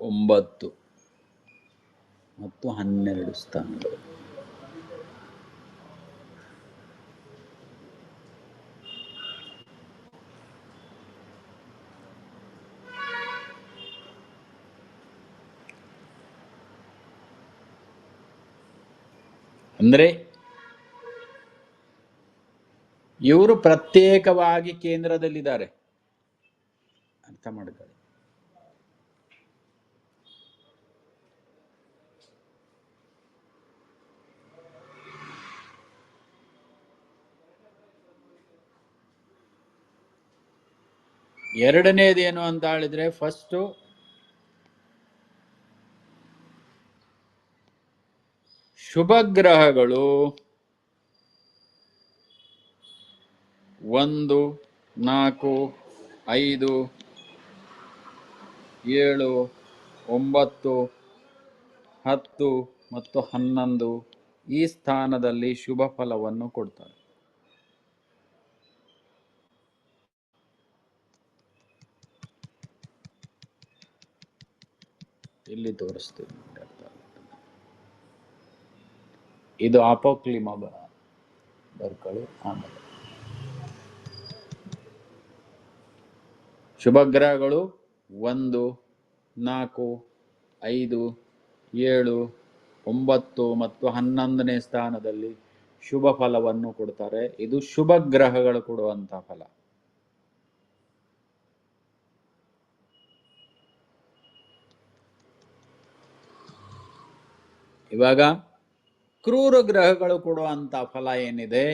9 ಮತ್ತು 12 ಸ್ಥಾನಗಳು. ಅಂದ್ರೆ ಇವರು ಪ್ರತ್ಯೇಕವಾಗಿ ಕೇಂದ್ರದಲ್ಲಿದ್ದಾರೆ, ಅರ್ಥ ಮಾಡ್ಕೊಳ್ಳಿ. ಎರಡನೇದೇನು ಅಂತ ಹೇಳಿದ್ರೆ, ಫಸ್ಟ್ ಶುಭ ಗ್ರಹಗಳು 1, 4, 5, 7, 9, 10 ಮತ್ತು 11 ಈ ಸ್ಥಾನದಲ್ಲಿ ಶುಭ ಫಲವನ್ನು ಕೊಡ್ತಾರೆ. ಇಲ್ಲಿ ತೋರಿಸ್ತೀನಿ. ಇದು ಅಪೋಕ್ಲಿಮ ಬರ್ಕೊಳ್ಳಿ. ಆಮೇಲೆ ಶುಭ ಗ್ರಹಗಳು 1, 4, 5, 7, 9 ಮತ್ತು 11ನೇ ಸ್ಥಾನದಲ್ಲಿ ಶುಭ ಫಲವನ್ನು ಕೊಡ್ತಾರೆ. ಇದು ಶುಭ ಗ್ರಹಗಳು ಕೊಡುವಂತಹ ಫಲ. ಇವಾಗ ಕ್ರೂರ ಗ್ರಹಗಳು ಕೊಡುವಂತ ಫಲ ಏನಿದೆ,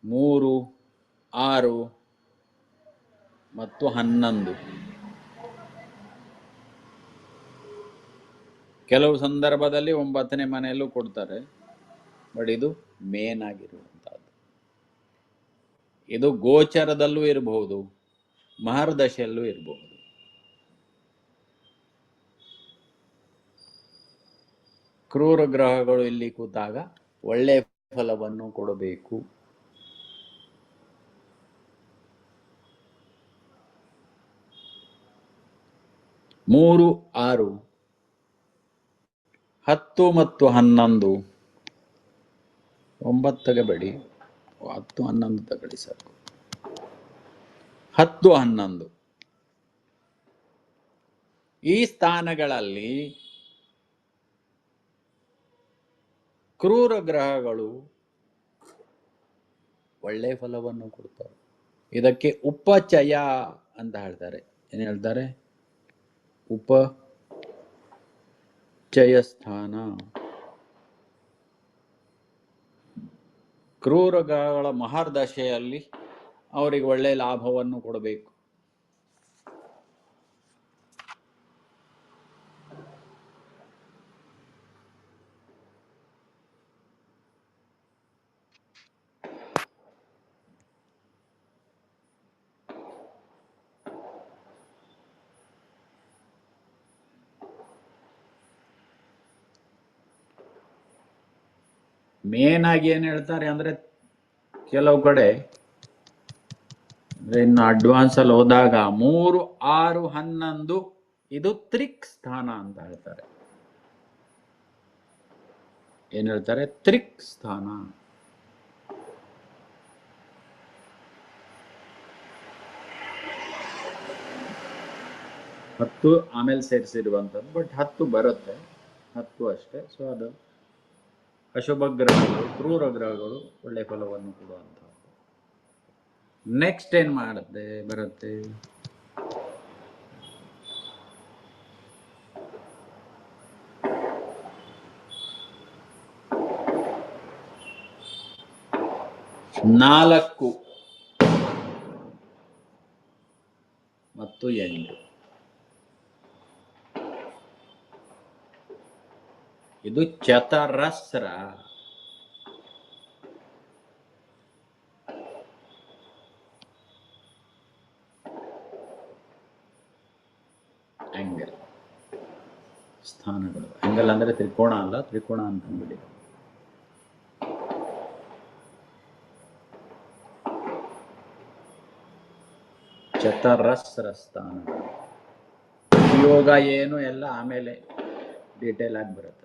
3, 6 ಮತ್ತು 11. ಕೆಲವು ಸಂದರ್ಭದಲ್ಲಿ 9ನೇ ಮನೆಯಲ್ಲೂ ಕೊಡ್ತಾರೆ, ಬಟ್ ಇದು ಮೇನ್ ಆಗಿರುವಂತಹದ್ದು. ಇದು ಗೋಚರದಲ್ಲೂ ಇರಬಹುದು, ಮಹರ್ದಶೆಯಲ್ಲೂ ಇರಬಹುದು. ಕ್ರೂರ ಗ್ರಹಗಳು ಇಲ್ಲಿ ಕೂತಾಗ ಒಳ್ಳೆ ಫಲವನ್ನು ಕೊಡಬೇಕು. ಮೂರು, 6, 10 ಮತ್ತು 11. 9 ತಗಬೇಡಿ, 10, 11 ತಗೊಳ್ಳಿ ಸಾಕು. 10, 11 ಈ ಸ್ಥಾನಗಳಲ್ಲಿ ಕ್ರೂರ ಗ್ರಹಗಳು ಒಳ್ಳೆ ಫಲವನ್ನು ಕೊಡ್ತಾರೆ. ಇದಕ್ಕೆ ಉಪಚಯ ಅಂತ ಹೇಳ್ತಾರೆ. ಏನ್ ಹೇಳ್ತಾರೆ? ಉಪಚಯ ಸ್ಥಾನ. ಕ್ರೂರ ಗ್ರಹಗಳ ಮಹರ್ದಶೆಯಲ್ಲಿ ಅವರಿಗೆ ಒಳ್ಳೆ ಲಾಭವನ್ನು ಕೊಡಬೇಕು. ಮೇನ್ ಆಗಿ ಏನ್ ಹೇಳ್ತಾರೆ ಅಂದ್ರೆ, ಕೆಲವು ಕಡೆ ಇನ್ನು ಅಡ್ವಾನ್ಸ್ ಅಲ್ಲಿ ಹೋದಾಗ 3, 6, 11 ಇದು ತ್ರಿಕ್ ಸ್ಥಾನ ಅಂತ ಹೇಳ್ತಾರೆ. ಏನ್ ಹೇಳ್ತಾರೆ? ತ್ರಿಕ್ ಸ್ಥಾನ. ಹತ್ತು ಆಮೇಲೆ ಸೇರಿಸಿರುವಂಥದ್ದು, ಬಟ್ 10 ಬರುತ್ತೆ, 10 ಅಷ್ಟೇ. ಸೊ ಅದು ಅಶುಭ ಗ್ರಹಗಳು, ಕ್ರೂರ ಗ್ರಹಗಳು ಒಳ್ಳೆ ಫಲವನ್ನು ಕೊಡುವಂಥದ್ದು. ನೆಕ್ಸ್ಟ್ ಏನ್ ಬರುತ್ತೆ? ನಾಲ್ಕು ಮತ್ತು 8. ಇದು ಚತರಸ್ರ. ಆಂಗಲ್ ಸ್ಥಾನಗಳು. ಆಂಗಲ್ ಅಂದ್ರೆ ತ್ರಿಕೋಣ ಅಲ್ಲ, ತ್ರಿಕೋಣ ಅಂತಂದ್ಬಿಡಿ. ಚತರಸ್ರ ಸ್ಥಾನಗಳು. ಯೋಗ ಏನು ಎಲ್ಲ ಆಮೇಲೆ ಡೀಟೇಲ್ ಆಗಿ ಬರುತ್ತೆ.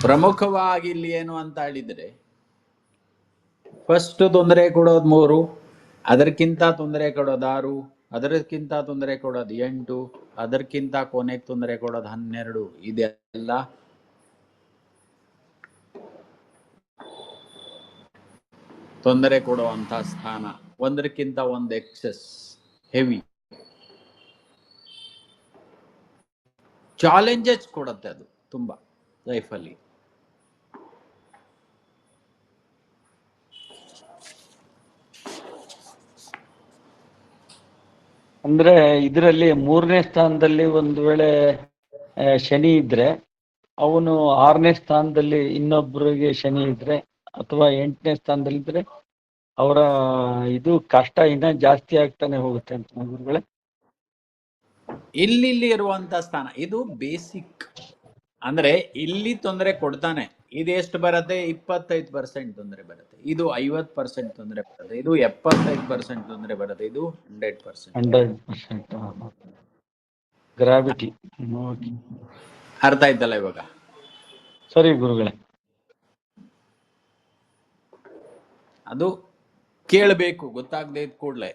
ಪ್ರಮುಖವಾಗಿ ಇಲ್ಲಿ ಏನು ಅಂತ ಹೇಳಿದ್ರೆ, ಫಸ್ಟ್ ತೊಂದರೆ ಕೊಡೋದು 3, ಅದಕ್ಕಿಂತ ತೊಂದರೆ ಕೊಡೋದು 6, ಅದಕ್ಕಿಂತ ತೊಂದರೆ ಕೊಡೋದು 8, ಅದಕ್ಕಿಂತ ಕೊನೆಗೆ ತೊಂದರೆ ಕೊಡೋದು 12. ಇದೆಲ್ಲ ತೊಂದರೆ ಕೊಡುವಂತ ಸ್ಥಾನ. ಒಂದಕ್ಕಿಂತ ಒಂದು ಎಕ್ಸೆಸ್, ಹೆವಿ ಚಾಲೆಂಜಸ್ ಕೊಡುತ್ತೆ ಅದು ತುಂಬಾ ಲೈಫಲ್ಲಿ. ಅಂದ್ರೆ ಇದರಲ್ಲಿ 3ನೇ ಸ್ಥಾನದಲ್ಲಿ ಒಂದು ವೇಳೆ ಶನಿ ಇದ್ರೆ, ಅವನು 6ನೇ ಸ್ಥಾನದಲ್ಲಿ ಇನ್ನೊಬ್ಬರಿಗೆ ಶನಿ ಇದ್ರೆ, ಅಥವಾ 8ನೇ ಸ್ಥಾನದಲ್ಲಿ ಇದ್ರೆ ಅವರ ಇದು ಕಷ್ಟ ಇನ್ನ ಜಾಸ್ತಿ ಆಗ್ತಾನೆ ಹೋಗುತ್ತೆ ಅಂತ ಗುರುಗಳೇ. ಇಲ್ಲಿ ಇರುವಂತ ಸ್ಥಾನ ಇದು ಬೇಸಿಕ್. ಅಂದ್ರೆ ಇಲ್ಲಿ ತೊಂದರೆ ಕೊಡ್ತಾನೆ. ಇದು ಎಷ್ಟು ಬರುತ್ತೆ? 25% ತೊಂದರೆ ಬರುತ್ತೆ. ಇದು 50% ತೊಂದರೆ ಬರುತ್ತೆ. ಇದು 75% ತೊಂದರೆ ಬರುತ್ತೆ. ಇದು 100%. 100%. ಗ್ರಾವಿಟಿ. ಅರ್ಥ ಆಯ್ತಲ್ಲ ಇವಾಗ? ಸರಿ ಗುರುಗಳೇ. ಅದು ಕೇಳಬೇಕು, ಗೊತ್ತಾಗದೆ ಇದ್ದ ಕೂಡಲೇ.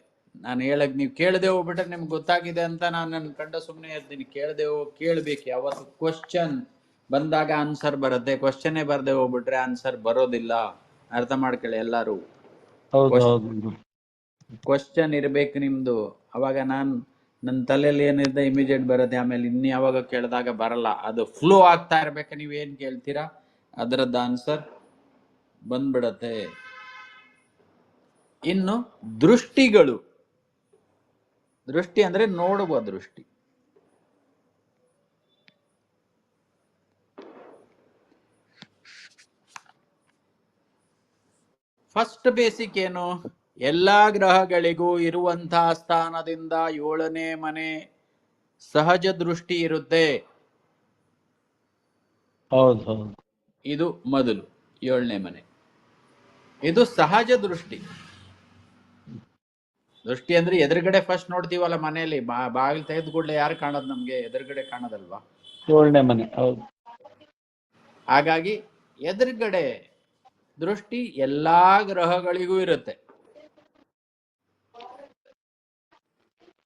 ನಾನು ಹೇಳಕ್ ನೀವು ಕೇಳದೆ ಹೋಗ್ಬಿಟ್ರೆ ನಿಮ್ಗೆ ಗೊತ್ತಾಗಿದೆ ಅಂತ ನಾನು ನನ್ನ ಕಂಡ ಸುಮ್ಮನೆ ಇರ್ತೀನಿ. ಕೇಳಬೇಕು. ಯಾವತ್ತು ಕ್ವಶನ್ ಬಂದಾಗ ಆನ್ಸರ್ ಬರುತ್ತೆ. ಕ್ವಶನ್ನೇ ಬರ್ದೆ ಹೋಗ್ಬಿಟ್ರೆ ಆನ್ಸರ್ ಬರೋದಿಲ್ಲ. ಅರ್ಥ ಮಾಡ್ಕೊಳ್ಳಿ ಎಲ್ಲಾರು. ಕ್ವಶನ್ ಇರ್ಬೇಕು ನಿಮ್ದು. ಅವಾಗ ನನ್ನ ತಲೆಯಲ್ಲಿ ಏನಿದೆ ಇಮಿಡಿಯೇಟ್ ಬರುತ್ತೆ. ಆಮೇಲೆ ಇನ್ನು ಯಾವಾಗ ಕೇಳಿದಾಗ ಬರಲ್ಲ. ಅದು ಫ್ಲೋ ಆಗ್ತಾ ಇರ್ಬೇಕು. ನೀವೇನ್ ಕೇಳ್ತೀರಾ ಅದರದ್ದು ಆನ್ಸರ್ ಬಂದ್ಬಿಡತ್ತೆ. ಇನ್ನು ದೃಷ್ಟಿ ಅಂದ್ರೆ ನೋಡುವ ದೃಷ್ಟಿ. ಫಸ್ಟ್ ಬೇಸಿಕ್ ಏನು? ಎಲ್ಲಾ ಗ್ರಹಗಳಿಗೂ ಇರುವಂತಹ ಸ್ಥಾನದಿಂದ 7ನೇ ಮನೆ ಸಹಜ ದೃಷ್ಟಿ ಇರುತ್ತೆ. ಹೌದು. ಇದು ಮೊದಲು 7ನೇ ಮನೆ. ಇದು ಸಹಜ ದೃಷ್ಟಿ. ದೃಷ್ಟಿ ಅಂದ್ರೆ ಎದುರುಗಡೆ ಫಸ್ಟ್ ನೋಡ್ತೀವಲ್ಲ ಮನೆಯಲ್ಲಿ. ಬಾಗಿಲು ತೆಗೆದು ಕೂಡಲೇ ಯಾರು ಕಾಣೋದು? ನಮ್ಗೆ ಎದುರುಗಡೆ ಕಾಣೋದಲ್ವಾ? 7ನೇ ಮನೆ. ಹೌದು. ಹಾಗಾಗಿ ಎದುರುಗಡೆ ದೃಷ್ಟಿ ಎಲ್ಲಾ ಗ್ರಹಗಳಿಗೂ ಇರುತ್ತೆ.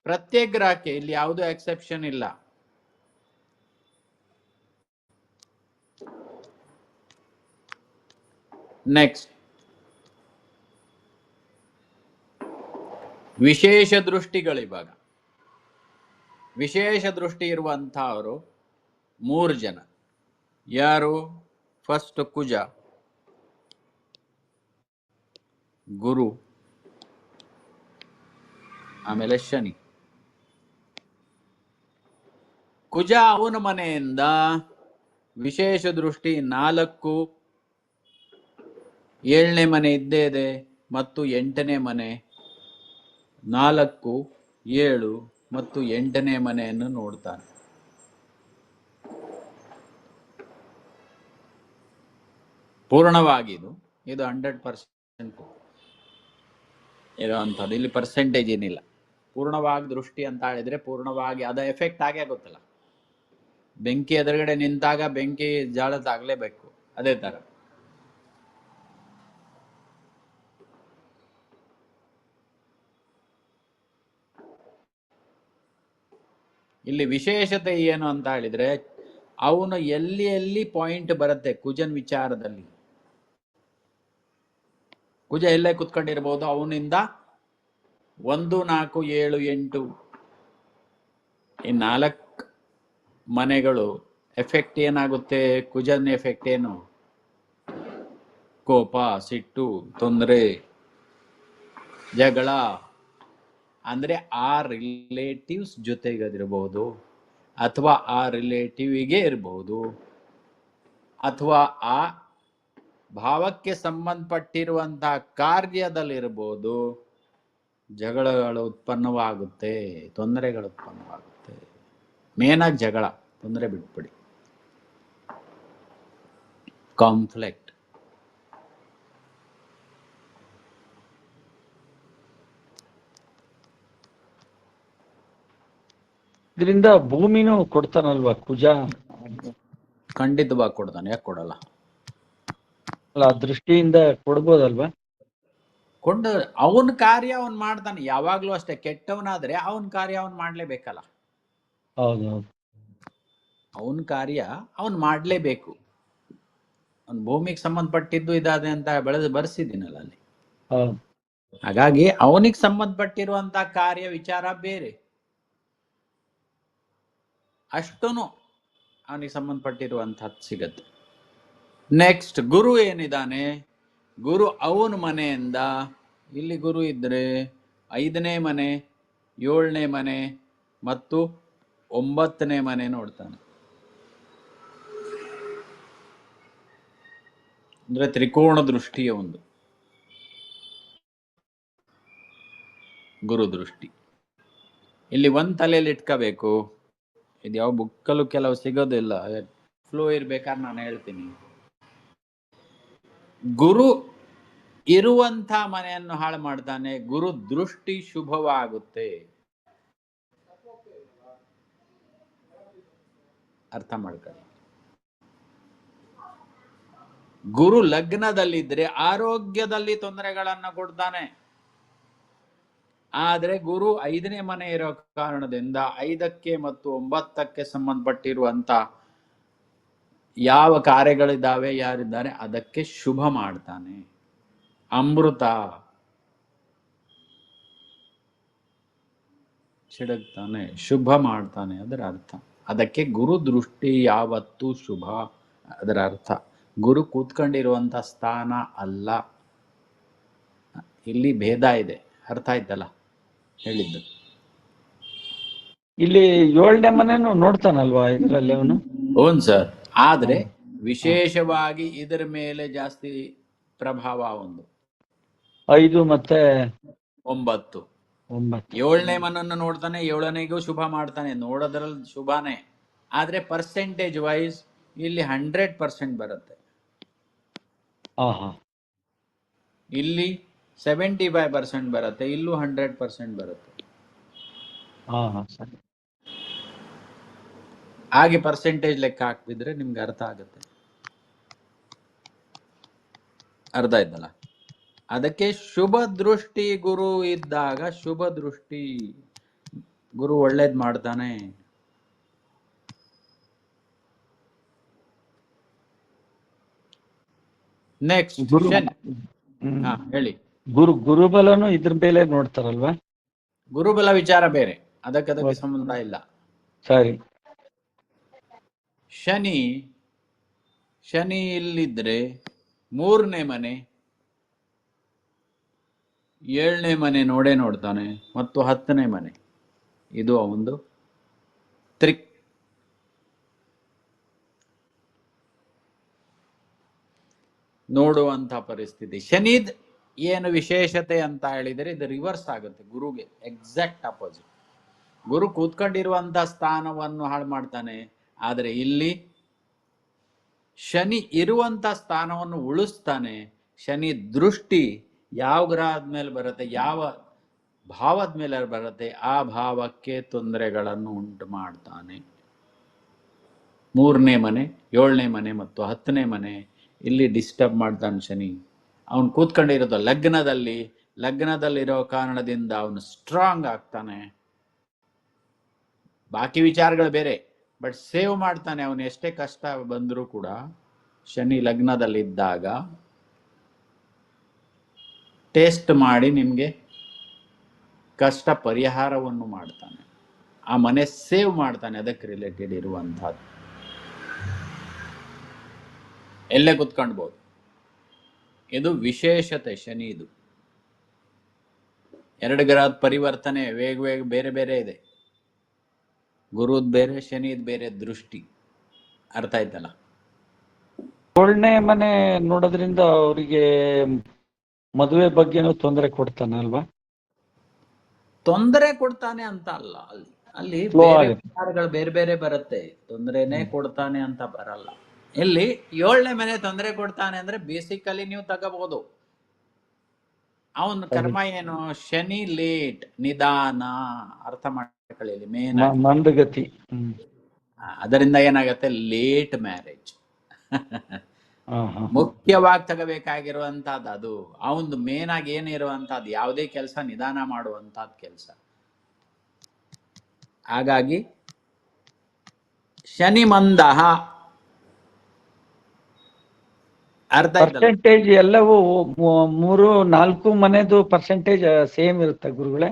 ಪ್ರತ್ಯೇಕ ಗ್ರಹಕ್ಕೆ ಇಲ್ಲಿ ಯಾವುದೂ ಎಕ್ಸೆಪ್ಷನ್ ಇಲ್ಲ. ನೆಕ್ಸ್ಟ್, ವಿಶೇಷ ದೃಷ್ಟಿಗಳಿವಾಗ. ವಿಶೇಷ ದೃಷ್ಟಿ ಇರುವಂತಹವರು 3 ಜನ. ಯಾರು? ಫಸ್ಟ್ ಕುಜ, ಗುರು, ಆಮೇಲೆ ಶನಿ. ಕುಜ ಅವನ ಮನೆಯಿಂದ ವಿಶೇಷ ದೃಷ್ಟಿ 4, 7ನೇ ಮನೆ ಇದ್ದೇ ಇದೆ, ಮತ್ತು 8ನೇ ಮನೆ. 4, 7 ಮತ್ತು 8ನೇ ಮನೆಯನ್ನು ನೋಡ್ತಾನೆ. ಪೂರ್ಣವಾಗಿ ಇದು 100% ಇರುವಂಥದ್ದು. ಇಲ್ಲಿ ಪರ್ಸೆಂಟೇಜ್ ಏನಿಲ್ಲ. ಪೂರ್ಣವಾಗಿ ದೃಷ್ಟಿ ಅಂತ ಹೇಳಿದ್ರೆ ಪೂರ್ಣವಾಗಿ ಅದ ಎಫೆಕ್ಟ್ ಆಗೇ ಆಗುತ್ತಲ್ಲ. ಬೆಂಕಿ ಎದುರುಗಡೆ ನಿಂತಾಗ ಬೆಂಕಿ ಜಾಳತಾಗ್ಲೇಬೇಕು. ಅದೇ ತರ ಇಲ್ಲಿ ವಿಶೇಷತೆ ಏನು ಅಂತ ಹೇಳಿದ್ರೆ, ಅವನು ಎಲ್ಲಿ ಪಾಯಿಂಟ್ ಬರುತ್ತೆ ಕುಜನ್ ವಿಚಾರದಲ್ಲಿ. ಕುಜ ಎಲ್ಲೇ ಕುತ್ಕೊಂಡಿರ್ಬೋದು. ಅವನಿಂದ 1, 4, 7, 8 ಈ 4 ಮನೆಗಳು ಎಫೆಕ್ಟ್ ಏನಾಗುತ್ತೆ? ಕುಜನ್ ಎಫೆಕ್ಟ್ ಏನು? ಕೋಪ, ಸಿಟ್ಟು, ತೊಂದರೆ, ಜಗಳ. ಅಂದ್ರೆ ಆ ರಿಲೇಟಿವ್ಸ್ ಜೊತೆಗದಿರಬಹುದು, ಅಥವಾ ಆ ರಿಲೇಟಿವ್ಗೆ ಇರಬಹುದು, ಅಥವಾ ಆ ಭಾವಕ್ಕೆ ಸಂಬಂಧಪಟ್ಟಿರುವಂತಹ ಕಾರ್ಯದಲ್ಲಿರಬಹುದು. ಜಗಳಗಳು ಉತ್ಪನ್ನವಾಗುತ್ತೆ, ತೊಂದರೆಗಳು ಉತ್ಪನ್ನವಾಗುತ್ತೆ. ಮೇನಾಗಿ ಜಗಳ, ತೊಂದರೆ ಬಿಟ್ಬಿಡಿ, ಕಾನ್ಫ್ಲಿಕ್ಟ್. ಇದರಿಂದ ಭೂಮಿನೂ ಕೊಡ್ತಾನಲ್ವಾ ಕುಜ? ಖಂಡಿತವಾಗಿ ಕೊಡ್ತಾನೆ. ಯಾಕೆ ಕೊಡಲ್ಲ? ಅಲ್ಲ, ದೃಷ್ಟಿಯಿಂದ ಕೊಡ್ಬೋದಲ್ವಾ? ಅವನ ಕಾರ್ಯ ಅವನ್ ಮಾಡ್ತಾನೆ. ಯಾವಾಗ್ಲೂ ಅಷ್ಟೇ. ಕೆಟ್ಟವನಾದ್ರೆ ಅವನ ಕಾರ್ಯ ಅವನ್ ಮಾಡ್ಲೇಬೇಕಲ್ಲ. ಹೌದೌದು. ಅವನ ಕಾರ್ಯ ಅವನ್ ಮಾಡ್ಲೇಬೇಕು. ಅವ್ನ ಭೂಮಿಗೆ ಸಂಬಂಧಪಟ್ಟಿದ್ದು ಇದಾದೆ ಅಂತ ಬರ್ಸಿದ್ದೀನಲ್ಲ ಅಲ್ಲಿ. ಹಾಗಾಗಿ ಅವನಿಗೆ ಸಂಬಂಧಪಟ್ಟಿರುವಂತ ಕಾರ್ಯ ವಿಚಾರ ಬೇರೆ. ಅಷ್ಟೂನು ಅವನಿಗೆ ಸಂಬಂಧಪಟ್ಟಿರುವಂತಹದ್ದು ಸಿಗತ್ತೆ. ನೆಕ್ಸ್ಟ್, ಗುರು ಏನಿದ್ದಾನೆ, ಗುರು ಅವನ ಮನೆಯಿಂದ, ಇಲ್ಲಿ ಗುರು ಇದ್ರೆ 5ನೇ ಮನೆ, 7ನೇ ಮನೆ ಮತ್ತು 9ನೇ ಮನೆ ನೋಡ್ತಾನೆ. ಅಂದ್ರೆ ತ್ರಿಕೋಣ ದೃಷ್ಟಿಯ ಒಂದು. ಗುರು ದೃಷ್ಟಿ. ಇಲ್ಲಿ ಒಂದ್ ತಲೆಯಲ್ಲಿ ಇಟ್ಕೋಬೇಕು, ಇದು ಯಾವ ಬುಕ್ಕಲ್ಲೂ ಕೆಲವು ಸಿಗೋದಿಲ್ಲ, ಫ್ಲೋ ಇರ್ಬೇಕಾದ್ರೆ ನಾನು ಹೇಳ್ತೀನಿ. ಗುರು ಇರುವಂತ ಮನೆಯನ್ನು ಹಾಳು ಮಾಡ್ತಾನೆ, ಗುರು ದೃಷ್ಟಿ ಶುಭವಾಗುತ್ತೆ. ಅರ್ಥ ಮಾಡ್ಕೊಳ್ಳಿ. ಗುರು ಲಗ್ನದಲ್ಲಿದ್ರೆ ಆರೋಗ್ಯದಲ್ಲಿ ತೊಂದರೆಗಳನ್ನ ಕೊಡ್ತಾನೆ. ಆದ್ರೆ ಗುರು 5ನೇ ಮನೆ ಇರೋ ಕಾರಣದಿಂದ 5ಕ್ಕೆ ಮತ್ತು 9ಕ್ಕೆ ಸಂಬಂಧಪಟ್ಟಿರುವಂತ ಯಾವ ಕಾರ್ಯಗಳಿದ್ದಾವೆ, ಯಾರಿದ್ದಾರೆ ಅದಕ್ಕೆ ಶುಭ ಮಾಡ್ತಾನೆ. ಅಮೃತ ಚಿಡಗ್ತಾನೆ, ಶುಭ ಮಾಡ್ತಾನೆ, ಅದರ ಅರ್ಥ. ಅದಕ್ಕೆ ಗುರು ದೃಷ್ಟಿ ಯಾವತ್ತೂ ಶುಭ, ಅದರ ಅರ್ಥ. ಗುರು ಕೂತ್ಕೊಂಡಿರುವಂತ ಸ್ಥಾನ ಅಲ್ಲ. ಇಲ್ಲಿ ಭೇದ ಇದೆ, ಅರ್ಥ ಆಯ್ತಲ್ಲ ಹೇಳಿದ್ದು. ಇಲ್ಲಿ 7ನೇ ಮನೆನೂ ನೋಡ್ತಾನಲ್ವಾ ಇದರಲ್ಲಿ ಅವನು? ಹೌನ್ ಸರ್. ಆದ್ರೆ ವಿಶೇಷವಾಗಿ ಇದರ ಮೇಲೆ ಜಾಸ್ತಿ ಪ್ರಭಾವ ಒಂದು 5 ಮತ್ತೆ 9. 7ನೇ ಮನನ್ನು ನೋಡ್ತಾನೆ, 7ನೇಗೂ ಶುಭ ಮಾಡ್ತಾನೆ, ನೋಡೋದ್ರಲ್ಲಿ ಶುಭನೇ. ಆದ್ರೆ ಪರ್ಸೆಂಟೇಜ್ ವೈಸ್ ಇಲ್ಲಿ 100% ಬರುತ್ತೆ, ಇಲ್ಲಿ 75% ಬರುತ್ತೆ, ಇಲ್ಲೂ 100% ಬರುತ್ತೆ. ಹಾಗೆ ಪರ್ಸೆಂಟೇಜ್ ಲೆಕ್ಕ ಹಾಕ್ಬಿದ್ರೆ ನಿಮ್ಗೆ ಅರ್ಥ ಆಗುತ್ತೆ. ಅರ್ಥ ಆಯ್ತಲ್ಲ? ಅದಕ್ಕೆ ಶುಭ ದೃಷ್ಟಿ ಗುರು ಇದ್ದಾಗ, ಶುಭ ದೃಷ್ಟಿ ಗುರು ಒಳ್ಳೇದ್ ಮಾಡ್ತಾನೆ. ನೆಕ್ಸ್ಟ್ ಹೇಳಿ. ಗುರುಬಲನು ಇದ್ರ ಮೇಲೆ ನೋಡ್ತಾರಲ್ವಾ? ಗುರುಬಲ ವಿಚಾರ ಬೇರೆ, ಅದಕ್ಕೆ ಸಂಬಂಧ ಇಲ್ಲ. ಸರಿ. ಶನಿ ಇಲ್ಲಿದ್ರೆ 3ನೇ ಮನೆ 7ನೇ ಮನೆ ನೋಡ್ತಾನೆ, ಮತ್ತು 10ನೇ ಮನೆ. ಇದು ಒಂದು ಟ್ರಿಕ್. ನೋಡುವಂತ ಪರಿಸ್ಥಿತಿ. ಶನಿದ್ ಏನು ವಿಶೇಷತೆ ಅಂತ ಹೇಳಿದರೆ ಇದು ರಿವರ್ಸ್ ಆಗುತ್ತೆ, ಗುರುಗೆ ಎಕ್ಸಾಕ್ಟ್ ಅಪೋಸಿಟ್. ಗುರು ಕೂತ್ಕೊಂಡಿರುವಂತ ಸ್ಥಾನವನ್ನು ಹಾಳು ಮಾಡ್ತಾನೆ, ಆದರೆ ಇಲ್ಲಿ ಶನಿ ಇರುವಂತ ಸ್ಥಾನವನ್ನು ಉಳಿಸ್ತಾನೆ. ಶನಿ ದೃಷ್ಟಿ ಯಾವ ಗ್ರಹದ ಮೇಲೆ ಬರುತ್ತೆ, ಯಾವ ಭಾವದ ಮೇಲೆ ಬರುತ್ತೆ, ಆ ಭಾವಕ್ಕೆ ತೊಂದರೆಗಳನ್ನು ಉಂಟು ಮಾಡ್ತಾನೆ. 3ನೇ ಮನೆ 7ನೇ ಮನೆ ಮತ್ತು 10ನೇ ಮನೆ ಇಲ್ಲಿ ಡಿಸ್ಟರ್ಬ್ ಮಾಡ್ತಾನೆ ಶನಿ. ಅವನು ಕೂತ್ಕೊಂಡಿರೋದು ಲಗ್ನದಲ್ಲಿರೋ ಕಾರಣದಿಂದ ಅವನು ಸ್ಟ್ರಾಂಗ್ ಆಗ್ತಾನೆ. ಬಾಕಿ ವಿಚಾರಗಳು ಬೇರೆ, ಬಟ್ ಸೇವ್ ಮಾಡ್ತಾನೆ. ಅವನು ಎಷ್ಟೇ ಕಷ್ಟ ಬಂದರೂ ಕೂಡ ಶನಿ ಲಗ್ನದಲ್ಲಿದ್ದಾಗ ಟೇಸ್ಟ್ ಮಾಡಿ ನಿಮಗೆ ಕಷ್ಟ ಪರಿಹಾರವನ್ನು ಮಾಡ್ತಾನೆ, ಆ ಮನೆ ಸೇವ್ ಮಾಡ್ತಾನೆ. ಅದಕ್ಕೆ ರಿಲೇಟೆಡ್ ಇರುವಂತಹದ್ದು ಎಲ್ಲೇ ಕುತ್ಕೊಂಡ್ಬೋದು. ಇದು ವಿಶೇಷತೆ ಶನಿ. ಇದು 2 ಗ್ರಹದ ಪರಿವರ್ತನೆ ವೇಗ ಬೇರೆ ಬೇರೆ ಇದೆ. ಗುರುದ್ ಬೇರೆ, ಶನಿದ್ ಬೇರೆ ದೃಷ್ಟಿ. ಅರ್ಥ ಆಯ್ತಲ್ಲ? 7ನೇ ಮನೆ ನೋಡೋದ್ರಿಂದ ಅವರಿಗೆ ಮದುವೆ ಬಗ್ಗೆನೂ ತೊಂದರೆ ಕೊಡ್ತಾನೆ ಅಲ್ವಾ? ತೊಂದರೆ ಕೊಡ್ತಾನೆ ಅಂತ ಅಲ್ಲ, ಅಲ್ಲಿ ವಿಚಾರಗಳು ಬೇರೆ ಬೇರೆ ಬರುತ್ತೆ. ತೊಂದರೆನೇ ಕೊಡ್ತಾನೆ ಅಂತ ಬರಲ್ಲ. ಇಲ್ಲಿ 7ನೇ ಮನೆ ತೊಂದರೆ ಕೊಡ್ತಾನೆ ಅಂದ್ರೆ ಬೇಸಿಕಲಿ ನೀವು ತಗೋಬಹುದು. ಅವನ ಕರ್ಮ ಏನು? ಶನಿ ಲೇಟ್, ನಿಧಾನ. ಅರ್ಥ ಮಾಡ್ಕೊಳ್ಳಿ, ಮೇನ್ ಮಂದಗತಿ. ಅದರಿಂದ ಏನಾಗತ್ತೆ? Late marriage. ಮುಖ್ಯವಾಗಿ ತಗೋಬೇಕಾಗಿರುವಂತಹದ್ದು ಅದು. ಅವನ್ ಮೇನ್ ಆಗಿ ಏನಿರುವಂತಹದ್ದು, ಯಾವುದೇ ಕೆಲಸ ನಿಧಾನ ಮಾಡುವಂತಹದ್ದು ಕೆಲಸ. ಹಾಗಾಗಿ ಶನಿ ಮಂದಹ. ಅರ್ಥ ಪರ್ಸೆಂಟೇಜ್ ಎಲ್ಲವೂ 3-4 ಮನೆದು ಪರ್ಸೆಂಟೇಜ್ ಸೇಮ್ ಇರುತ್ತೆ ಗುರುಗಳೇ?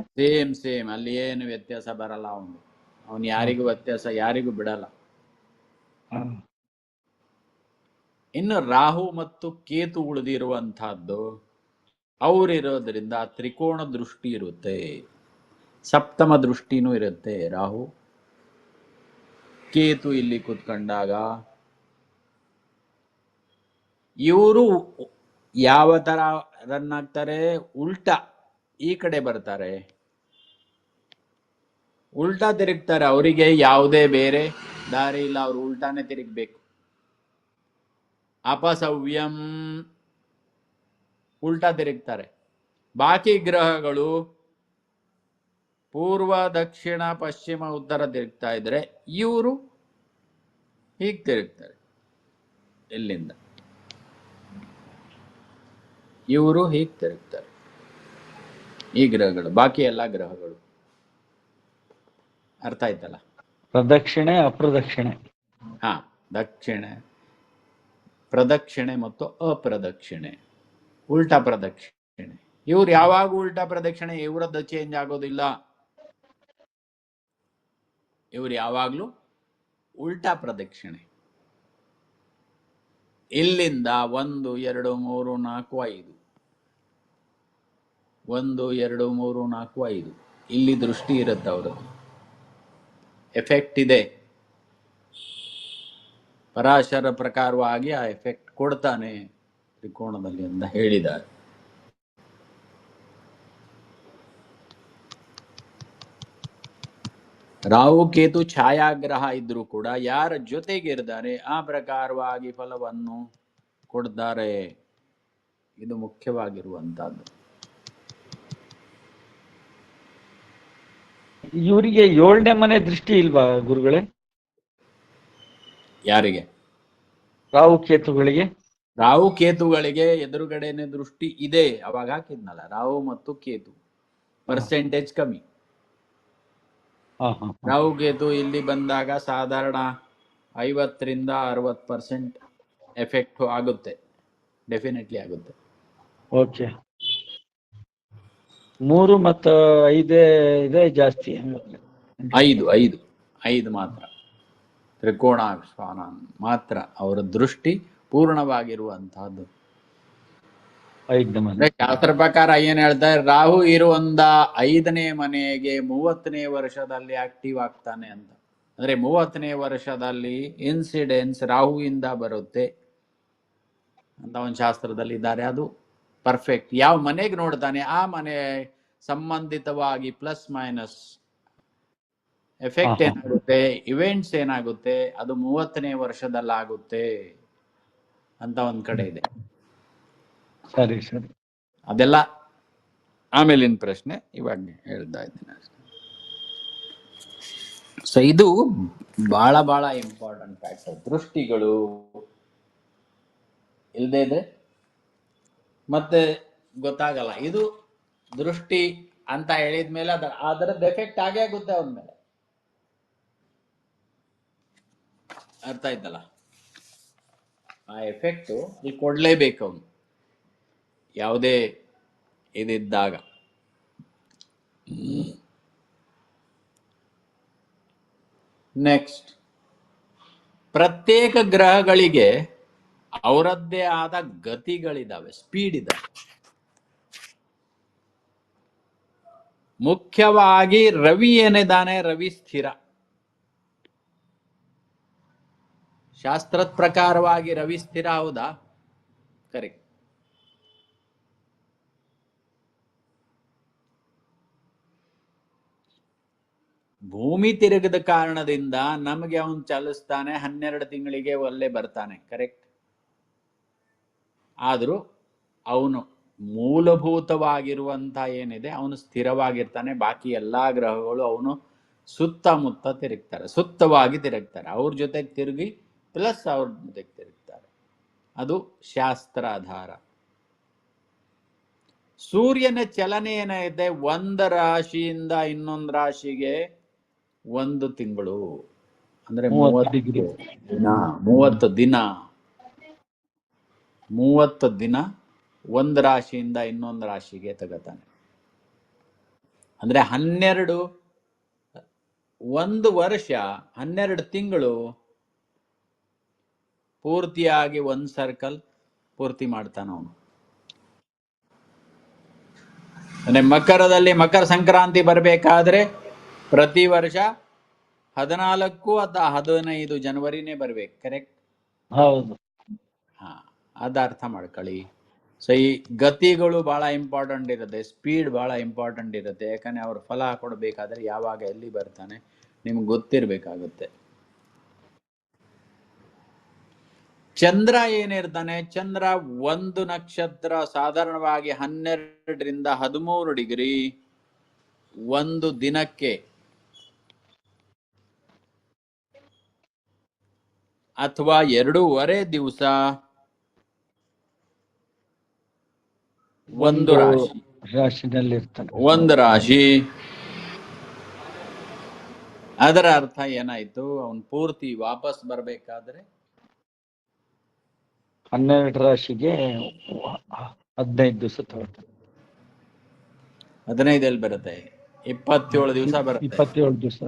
ಸೇಮ್. ಅಲ್ಲಿ ಏನು ವ್ಯತ್ಯಾಸ ಬರಲ್ಲ. ಅವನು ಯಾರಿಗೂ ವ್ಯತ್ಯಾಸ, ಯಾರಿಗೂ ಬಿಡಲ್ಲ. ಇನ್ನು ರಾಹು ಮತ್ತು ಕೇತು ಉಳಿದಿರುವಂತಹದ್ದು, ಅವರಿರೋದ್ರಿಂದ ತ್ರಿಕೋಣ ದೃಷ್ಟಿ ಇರುತ್ತೆ, ಸಪ್ತಮ ದೃಷ್ಟಿನೂ ಇರುತ್ತೆ. ರಾಹು ಕೇತು ಇಲ್ಲಿ ಕೂತ್ಕೊಂಡಾಗ ಇವರು ಯಾವ ತರ ರನ್ ಆಗ್ತಾರೆ? ಉಲ್ಟಾ ಈ ಕಡೆ ಬರ್ತಾರೆ. ಉಲ್ಟಾ ತಿರುಗ್ತಾರೆ. ಅವರಿಗೆ ಯಾವುದೇ ಬೇರೆ ದಾರಿ ಇಲ್ಲ, ಅವ್ರು ಉಲ್ಟಾನೇ ತಿರುಗಬೇಕು. ಅಪಸವ್ಯಂ ಉಲ್ಟಾ ತಿರುಗ್ತಾರೆ. ಬಾಕಿ ಗ್ರಹಗಳು ಪೂರ್ವ ದಕ್ಷಿಣ ಪಶ್ಚಿಮ ಉತ್ತರ ತಿರುಗ್ತಾ ಇದ್ರೆ ಇವರು ಹೀಗೆ ತಿರುಗ್ತಾರೆ. ಎಲ್ಲಿಂದ ಇವರು ಹೀಗೆ ತಿರುಗ್ತಾರೆ. ಈ ಗ್ರಹಗಳು, ಬಾಕಿ ಎಲ್ಲ ಗ್ರಹಗಳು. ಅರ್ಥ ಆಯ್ತಲ್ಲ? ಪ್ರದಕ್ಷಿಣೆ ಅಪ್ರದಕ್ಷಿಣೆ. ಹಾ, ದಕ್ಷಿಣೆ, ಪ್ರದಕ್ಷಿಣೆ ಮತ್ತು ಅಪ್ರದಕ್ಷಿಣೆ, ಉಲ್ಟಾ ಪ್ರದಕ್ಷಿಣೆ. ಇವ್ರು ಯಾವಾಗ ಉಲ್ಟಾ ಪ್ರದಕ್ಷಿಣೆ, ಇವರದ್ದು ಚೇಂಜ್ ಆಗೋದಿಲ್ಲ. ಇವ್ರು ಯಾವಾಗ್ಲೂ ಉಲ್ಟಾ ಪ್ರದಕ್ಷಿಣೆ. ಇಲ್ಲಿಂದ 1 2 3 4 5, 1 2 3 4 5 ಇಲ್ಲಿ ದೃಷ್ಟಿ ಇರುತ್ತೆ. ಅವರದ್ದು ಎಫೆಕ್ಟ್ ಇದೆ. ಪರಾಶರ ಪ್ರಕಾರವಾಗಿ ಆ ಎಫೆಕ್ಟ್ ಕೊಡ್ತಾನೆ ತ್ರಿಕೋಣದಲ್ಲಿ ಅಂತ ಹೇಳಿದ್ದಾರೆ. ರಾಹು ಕೇತು ಛಾಯಾಗ್ರಹ ಇದ್ರೂ ಕೂಡ ಯಾರ ಜೊತೆಗಿರ್ತಾರೆ ಆ ಪ್ರಕಾರವಾಗಿ ಫಲವನ್ನು ಕೊಡ್ತಾರೆ. ಇದು ಮುಖ್ಯವಾಗಿರುವಂತಹದ್ದು. ಇವರಿಗೆ 7ನೇ ಮನೆ ದೃಷ್ಟಿ ಇಲ್ವಾ ಗುರುಗಳೇ? ಯಾರಿಗೆ? ರಾಹು ಕೇತುಗಳಿಗೆ. ರಾಹು ಕೇತುಗಳಿಗೆ ಎದುರುಗಡೆನೆ ದೃಷ್ಟಿ ಇದೆ. ಅವಾಗ ಹಾಕಿದ್ನಲ್ಲ, ರಾಹು ಮತ್ತು ಕೇತು ಪರ್ಸೆಂಟೇಜ್ ಕಮ್ಮಿ. ರಾಹು ಕೇತು ಇಲ್ಲಿ ಬಂದಾಗ ಸಾಧಾರಣ 50 ರಿಂದ 60% ಎಫೆಕ್ಟ್ ಆಗುತ್ತೆ, ಡೆಫಿನೆಟ್ಲಿ ಆಗುತ್ತೆ. ಓಕೆ, 3 ಮತ್ತು 5 ಇದೆ ಜಾಸ್ತಿ. 5 ಮಾತ್ರ ತ್ರಿಕೋಣ ಮಾತ್ರ ಅವರ ದೃಷ್ಟಿ ಪೂರ್ಣವಾಗಿರುವಂತಹದ್ದು. ಶಾಸ್ತ್ರ ಪ್ರಕಾರ ಏನ್ ಹೇಳ್ತಾರೆ, ರಾಹು ಇರುವಂತ 5ನೇ ಮನೆಗೆ 30ನೇ ವರ್ಷದಲ್ಲಿ ಆಕ್ಟಿವ್ ಆಗ್ತಾನೆ ಅಂತ. ಅಂದ್ರೆ 30ನೇ ವರ್ಷದಲ್ಲಿ ಇನ್ಸಿಡೆನ್ಸ್ ರಾಹುವಿಂದ ಬರುತ್ತೆ ಅಂತ ಒಂದು ಶಾಸ್ತ್ರದಲ್ಲಿ ಇದ್ದಾರೆ. ಅದು ಪರ್ಫೆಕ್ಟ್. ಯಾವ ಮನೆಗೆ ನೋಡ್ತಾನೆ ಆ ಮನೆ ಸಂಬಂಧಿತವಾಗಿ ಪ್ಲಸ್ ಮೈನಸ್ ಎಫೆಕ್ಟ್ ಏನಾಗುತ್ತೆ, ಇವೆಂಟ್ಸ್ ಏನಾಗುತ್ತೆ, ಅದು 30ನೇ ವರ್ಷದಲ್ಲಾಗುತ್ತೆ ಅಂತ ಒಂದ್ ಕಡೆ ಇದೆ. ಸರಿ ಸರಿ, ಅದೆಲ್ಲ ಆಮೇಲಿನ ಪ್ರಶ್ನೆ, ಇವಾಗ ಹೇಳ್ತಾ ಇದ್ದೀನಿ ಅಷ್ಟೇ. ಸೊ ಇದು ಬಹಳ ಬಹಳ ಇಂಪಾರ್ಟೆಂಟ್ ಫ್ಯಾಕ್ಟರ್. ದೃಷ್ಟಿಗಳು ಇಲ್ಲದೆ ಇದ್ರೆ ಮತ್ತೆ ಗೊತ್ತಾಗಲ್ಲ. ಇದು ದೃಷ್ಟಿ ಅಂತ ಹೇಳಿದ್ಮೇಲೆ ಅದರದ್ದು ಎಫೆಕ್ಟ್ ಆಗೇ ಆಗುತ್ತೆ ಅವನ ಮೇಲೆ. ಅರ್ಥ ಆಯ್ತಲ್ಲ? ಆ ಎಫೆಕ್ಟ್ ಇಲ್ಲಿ ಕೊಡ್ಲೇಬೇಕು ಅವನು ಯಾವುದೇ ಇದಿದ್ದಾಗ. ನೆಕ್ಸ್ಟ್, ಪ್ರತ್ಯೇಕ ಗ್ರಹಗಳಿಗೆ ಅವರದ್ದೇ ಆದ ಗತಿಗಳಿದಾವೆ, ಸ್ಪೀಡ್ ಇದೆ. ಮುಖ್ಯವಾಗಿ ರವಿ ಏನಿದ್ದಾನೆ, ರವಿ ಸ್ಥಿರ. ಶಾಸ್ತ್ರದ ಪ್ರಕಾರವಾಗಿ ರವಿ ಸ್ಥಿರ, ಹೌದಾ? ಕರೆಕ್ಟ್. ಭೂಮಿ ತಿರುಗದ ಕಾರಣದಿಂದ ನಮಗೆ ಅವನು ಚಲಿಸ್ತಾನೆ, 12 ತಿಂಗಳಿಗೆ ಒಳ್ಳೆ ಬರ್ತಾನೆ, ಕರೆಕ್ಟ್. ಆದ್ರೂ ಅವನು ಮೂಲಭೂತವಾಗಿರುವಂತ ಏನಿದೆ ಅವನು ಸ್ಥಿರವಾಗಿರ್ತಾನೆ. ಬಾಕಿ ಎಲ್ಲಾ ಗ್ರಹಗಳು ಅವನು ಸುತ್ತಮುತ್ತ ತಿರುಗ್ತಾರೆ, ಸುತ್ತವಾಗಿ ತಿರುಗ್ತಾರೆ. ಅವ್ರ ಜೊತೆಗೆ ತಿರುಗಿ ಪ್ಲಸ್ ಅವ್ರ ಜೊತೆಗೆ ತಿರುಗ್ತಾರೆ. ಅದು ಶಾಸ್ತ್ರಾಧಾರ. ಸೂರ್ಯನ ಚಲನೆ ಏನಿದೆ, ಒಂದು ರಾಶಿಯಿಂದ ಇನ್ನೊಂದು ರಾಶಿಗೆ 1 ತಿಂಗಳು, ಅಂದ್ರೆ 30 ದಿನ. 30 ದಿನ ಒಂದು ರಾಶಿಯಿಂದ ಇನ್ನೊಂದು ರಾಶಿಗೆ ತಗತಾನೆ. ಅಂದ್ರೆ 1 ವರ್ಷ 12 ತಿಂಗಳು ಪೂರ್ತಿಯಾಗಿ ಒಂದು ಸರ್ಕಲ್ ಪೂರ್ತಿ ಮಾಡ್ತಾನ ಅವನು. ಅಂದ್ರೆ ಮಕರದಲ್ಲಿ ಮಕರ ಸಂಕ್ರಾಂತಿ ಬರಬೇಕಾದ್ರೆ ಪ್ರತಿ ವರ್ಷ 14 ಅಥವಾ 15 ಜನವರಿನೇ ಬರ್ಬೇಕು, ಕರೆಕ್ಟ್? ಹೌದು. ಹಾ, ಅದ ಅರ್ಥ ಮಾಡ್ಕೊಳ್ಳಿ. ಸೊ ಈ ಗತಿಗಳು ಬಹಳ ಇಂಪಾರ್ಟೆಂಟ್ ಇರುತ್ತೆ, ಸ್ಪೀಡ್ ಬಹಳ ಇಂಪಾರ್ಟೆಂಟ್ ಇರುತ್ತೆ. ಯಾಕಂದ್ರೆ ಅವ್ರು ಫಲ ಕೊಡಬೇಕಾದ್ರೆ ಯಾವಾಗ ಎಲ್ಲಿ ಬರ್ತಾನೆ ನಿಮ್ಗೆ ಗೊತ್ತಿರಬೇಕಾಗುತ್ತೆ. ಚಂದ್ರ ಏನಿರ್ತಾನೆ, ಚಂದ್ರ ಒಂದು ನಕ್ಷತ್ರ ಸಾಧಾರಣವಾಗಿ 12ರಿಂದ 13 ಡಿಗ್ರಿ ಒಂದು ದಿನಕ್ಕೆ, ಅಥವಾ 2.5 ದಿವಸ ಒಂದು ರಾಶಿ, ರಾಶಿನಲ್ಲಿ ಇರ್ತಾನೆ. ಒಂದು ರಾಶಿ. ಅದರ ಅರ್ಥ ಏನಾಯ್ತು, ಅವನ್ ಪೂರ್ತಿ ವಾಪಸ್ ಬರ್ಬೇಕಾದ್ರೆ 12 ರಾಶಿಗೆ 15 ದಿವಸ ತಗೊಳ್ತಾನೆ. 15 ಎಲ್ಲಿ ಬರುತ್ತೆ, 27 ದಿವಸ ಬರುತ್ತೆ. 27 ದಿವಸ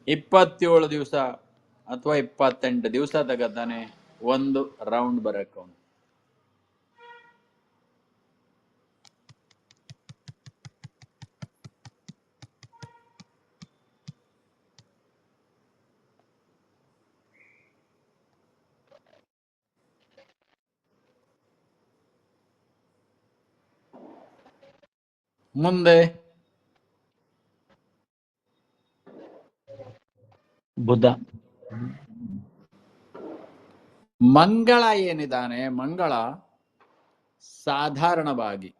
27 ದಿವಸ ಅಥವಾ 28 ದಿವಸ ತಗತಾನೆ ಒಂದು ರೌಂಡ್ ಬರಕ್ಕೆ ಅವನು. ಮುಂದೆ ಬುಧ, ಮಂಗಳ ಏನಿದ್ದಾನೆ, ಮಂಗಳ ಸಾಧಾರಣವಾಗಿ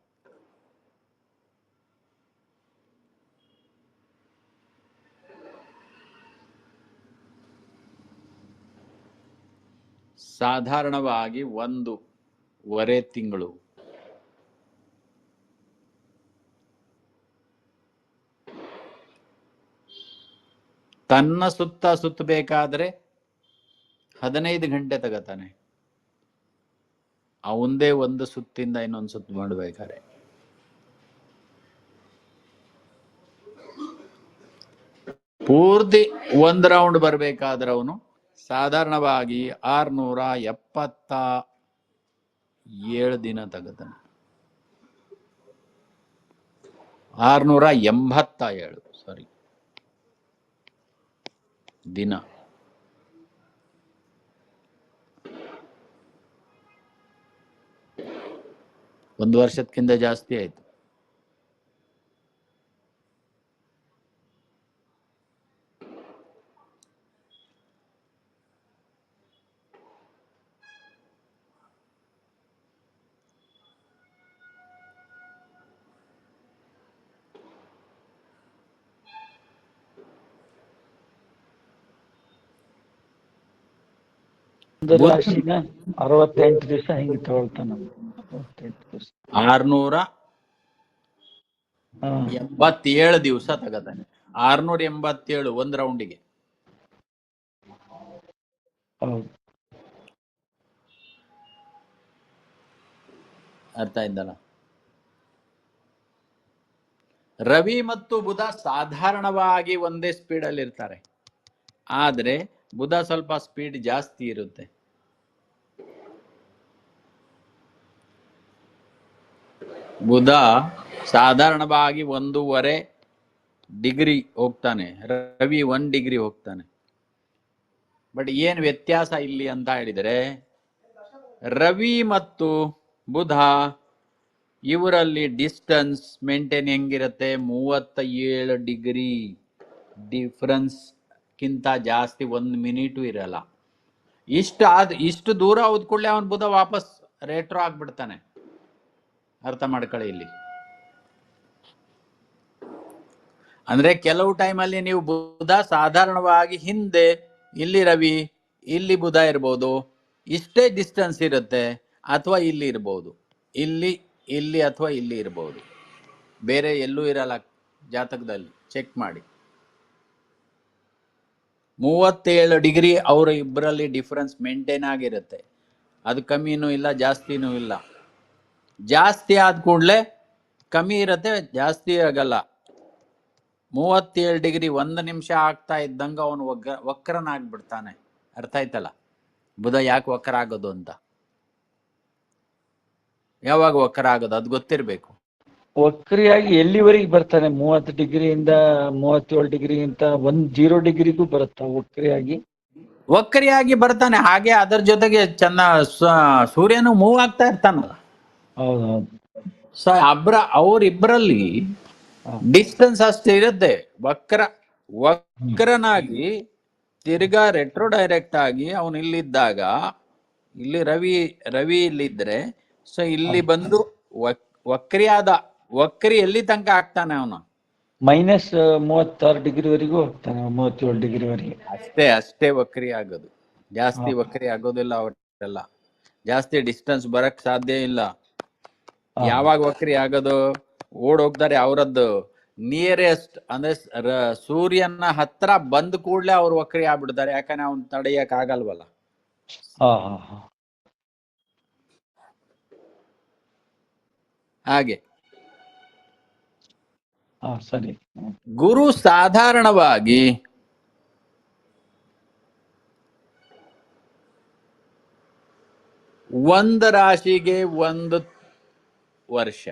ಸಾಧಾರಣವಾಗಿ 1.5 ತಿಂಗಳು ತನ್ನ ಸುತ್ತ ಸುತ್ತಬೇಕಾದ್ರೆ 15 ಗಂಟೆ ತಗತಾನೆ. ಅವಂದೇ ಒಂದು ಸುತ್ತಿಂದ ಇನ್ನೊಂದು ಸುತ್ತು ಮಾಡಬೇಕಾದ್ರೆ. ಪೂರ್ತಿ ಒಂದು ರೌಂಡ್ ಬರ್ಬೇಕಾದ್ರೆ ಅವನು ಸಾಧಾರಣವಾಗಿ 677 ದಿನ ತಗತಾನೆ. 687 ದಿನ. ಒಂದು ವರ್ಷಕ್ಕಿಂತ ಜಾಸ್ತಿ ಆಯ್ತು. ಒಂದು ರಾಶಿನ 68 ದಿವಸ ಹಿಂಗೆ ತಗೊಳ್ತಾನ. 687 ದಿವಸ ತಗತಾನೆ. 687 ಒಂದು ರೌಂಡಿಗೆ. ಅರ್ಥ ಆಯ್ತಲ್ಲ. ರವಿ ಮತ್ತು ಬುಧ ಸಾಧಾರಣವಾಗಿ ಒಂದೇ ಸ್ಪೀಡಲ್ಲಿ ಇರ್ತಾರೆ, ಆದ್ರೆ ಬುಧ ಸ್ವಲ್ಪ ಸ್ಪೀಡ್ ಜಾಸ್ತಿ ಇರುತ್ತೆ. ಬುಧ ಸಾಧಾರಣವಾಗಿ 1.5 ಡಿಗ್ರಿ ಹೋಗ್ತಾನೆ, ರವಿ 1 ಡಿಗ್ರಿ ಹೋಗ್ತಾನೆ. ಬಟ್ ಏನ್ ವ್ಯತ್ಯಾಸ ಇಲ್ಲಿ ಅಂತ ಹೇಳಿದರೆ, ರವಿ ಮತ್ತು ಬುಧ ಇವರಲ್ಲಿ ಡಿಸ್ಟೆನ್ಸ್ ಮೇಂಟೈನ್ ಹೆಂಗಿರುತ್ತೆ, 37 ಡಿಗ್ರಿ ಡಿಫ್ರೆನ್ಸ್ ಕಿಂತ ಜಾಸ್ತಿ 1 ಮಿನಿಟು ಇರಲ್ಲ. ಇಷ್ಟು ದೂರ ಹೋದ್ಕೊಳ್ಳೆ ಅವನ್ ಬುಧ ವಾಪಸ್ ರೇಟ್ರೋ ಆಗ್ಬಿಡ್ತಾನೆ. ಅರ್ಥ ಮಾಡ್ಕೊಳ್ಳಿ ಇಲ್ಲಿ. ಅಂದ್ರೆ ಕೆಲವು ಟೈಮಲ್ಲಿ ನೀವು ಬುಧ ಸಾಧಾರಣವಾಗಿ ಹಿಂದೆ ಇಲ್ಲಿ ರವಿ ಇಲ್ಲಿ ಬುಧ ಇರ್ಬೋದು, ಇಷ್ಟೇ ಡಿಸ್ಟೆನ್ಸ್ ಇರುತ್ತೆ, ಅಥವಾ ಇಲ್ಲಿ ಇರ್ಬೋದು, ಇಲ್ಲಿ ಅಥವಾ ಇಲ್ಲಿ ಇರ್ಬೋದು, ಬೇರೆ ಎಲ್ಲೂ ಇರಲ್ಲ ಜಾತಕದಲ್ಲಿ. ಚೆಕ್ ಮಾಡಿ. 37 ಡಿಗ್ರಿ ಅವರ ಇಬ್ಬರಲ್ಲಿ ಡಿಫರೆನ್ಸ್ ಮೇಂಟೈನ್ ಆಗಿರುತ್ತೆ. ಅದು ಕಮ್ಮಿನೂ ಇಲ್ಲ ಜಾಸ್ತಿನೂ ಇಲ್ಲ. ಜಾಸ್ತಿ ಆದ ಕೂಡಲೇ ಕಮ್ಮಿ ಇರುತ್ತೆ, ಜಾಸ್ತಿ ಆಗಲ್ಲ. 37 ಡಿಗ್ರಿ 1 ನಿಮಿಷ ಆಗ್ತಾ ಇದ್ದಂಗ ಅವನು ವಕ್ರನಾಗ್ಬಿಡ್ತಾನೆ. ಅರ್ಥ ಆಯ್ತಲ್ಲ ಬುಧ ಯಾಕೆ ವಕ್ರ ಆಗೋದು ಅಂತ. ಯಾವಾಗ ವಕ್ರ ಆಗೋದು ಅದು ಗೊತ್ತಿರ್ಬೇಕು. ವಕ್ರಿಯಾಗಿ ಎಲ್ಲಿವರೆಗೆ ಬರ್ತಾನೆ? 30 ಡಿಗ್ರಿಯಿಂದ 37 ಡಿಗ್ರಿಗಿಂತ 0 ಡಿಗ್ರಿಗೂ ಬರುತ್ತಾ ವಕ್ರಿಯಾಗಿ ಬರ್ತಾನೆ. ಹಾಗೆ ಅದರ ಜೊತೆಗೆ ಸೂರ್ಯನು ಮೂವ್ ಆಗ್ತಾ ಇರ್ತಾನಲ್ಲ. ಹೌದೌದು. ಸೊ ಅವರಿಬ್ಬರಲ್ಲಿ ಹಾ. ಡಿಸ್ಟೆನ್ಸ್ ಅಷ್ಟೇ ಇರುತ್ತೆ. ಹ್ಮ್. ವಕ್ರನಾಗಿ ತಿರ್ಗಾ ರೆಟ್ರೋ ಡೈರೆಕ್ಟ್ ಆಗಿ ಅವನು ಇಲ್ಲಿದ್ದಾಗ, ಇಲ್ಲಿ ರವಿ ಇಲ್ಲಿದ್ರೆ, ಸೊ ಇಲ್ಲಿ ಬಂದು ವಕ್ರಿ ಎಲ್ಲಿ ತನಕ ಆಗ್ತಾನೆ ಅವನು? -36 ಡಿಗ್ರಿವರೆಗೂ ಹೋಗ್ತಾನೆ, 37 ಡಿಗ್ರಿವರೆಗೆ. ಅಷ್ಟೇ ವಕ್ರಿ ಆಗೋದು. ಜಾಸ್ತಿ ವಕ್ರಿ ಆಗೋದಿಲ್ಲ ಅವರೆಲ್ಲ. ಜಾಸ್ತಿ ಡಿಸ್ಟೆನ್ಸ್ ಬರಕ್ ಸಾಧ್ಯ ಇಲ್ಲ. ಯಾವಾಗ ವಕ್ರಿ ಆಗೋದು? ಹೋಗ್ತಾರೆ ಅವರದ್ದು ನಿಯರೆಸ್ಟ್, ಅಂದ್ರೆ ಸೂರ್ಯನ ಹತ್ರ ಬಂದ ಕೂಡಲೇ ಅವ್ರು ವಕ್ರಿ ಆಗ್ಬಿಡ್ತಾರೆ. ಯಾಕಂದ್ರೆ ಅವ್ನು ತಡೆಯಕ್ ಆಗಲ್ವಲ್ಲ. ಹಾಗೆ ಸರಿ. ಗುರು ಸಾಧಾರಣವಾಗಿ ಒಂದು ರಾಶಿಗೆ 1 ವರ್ಷ,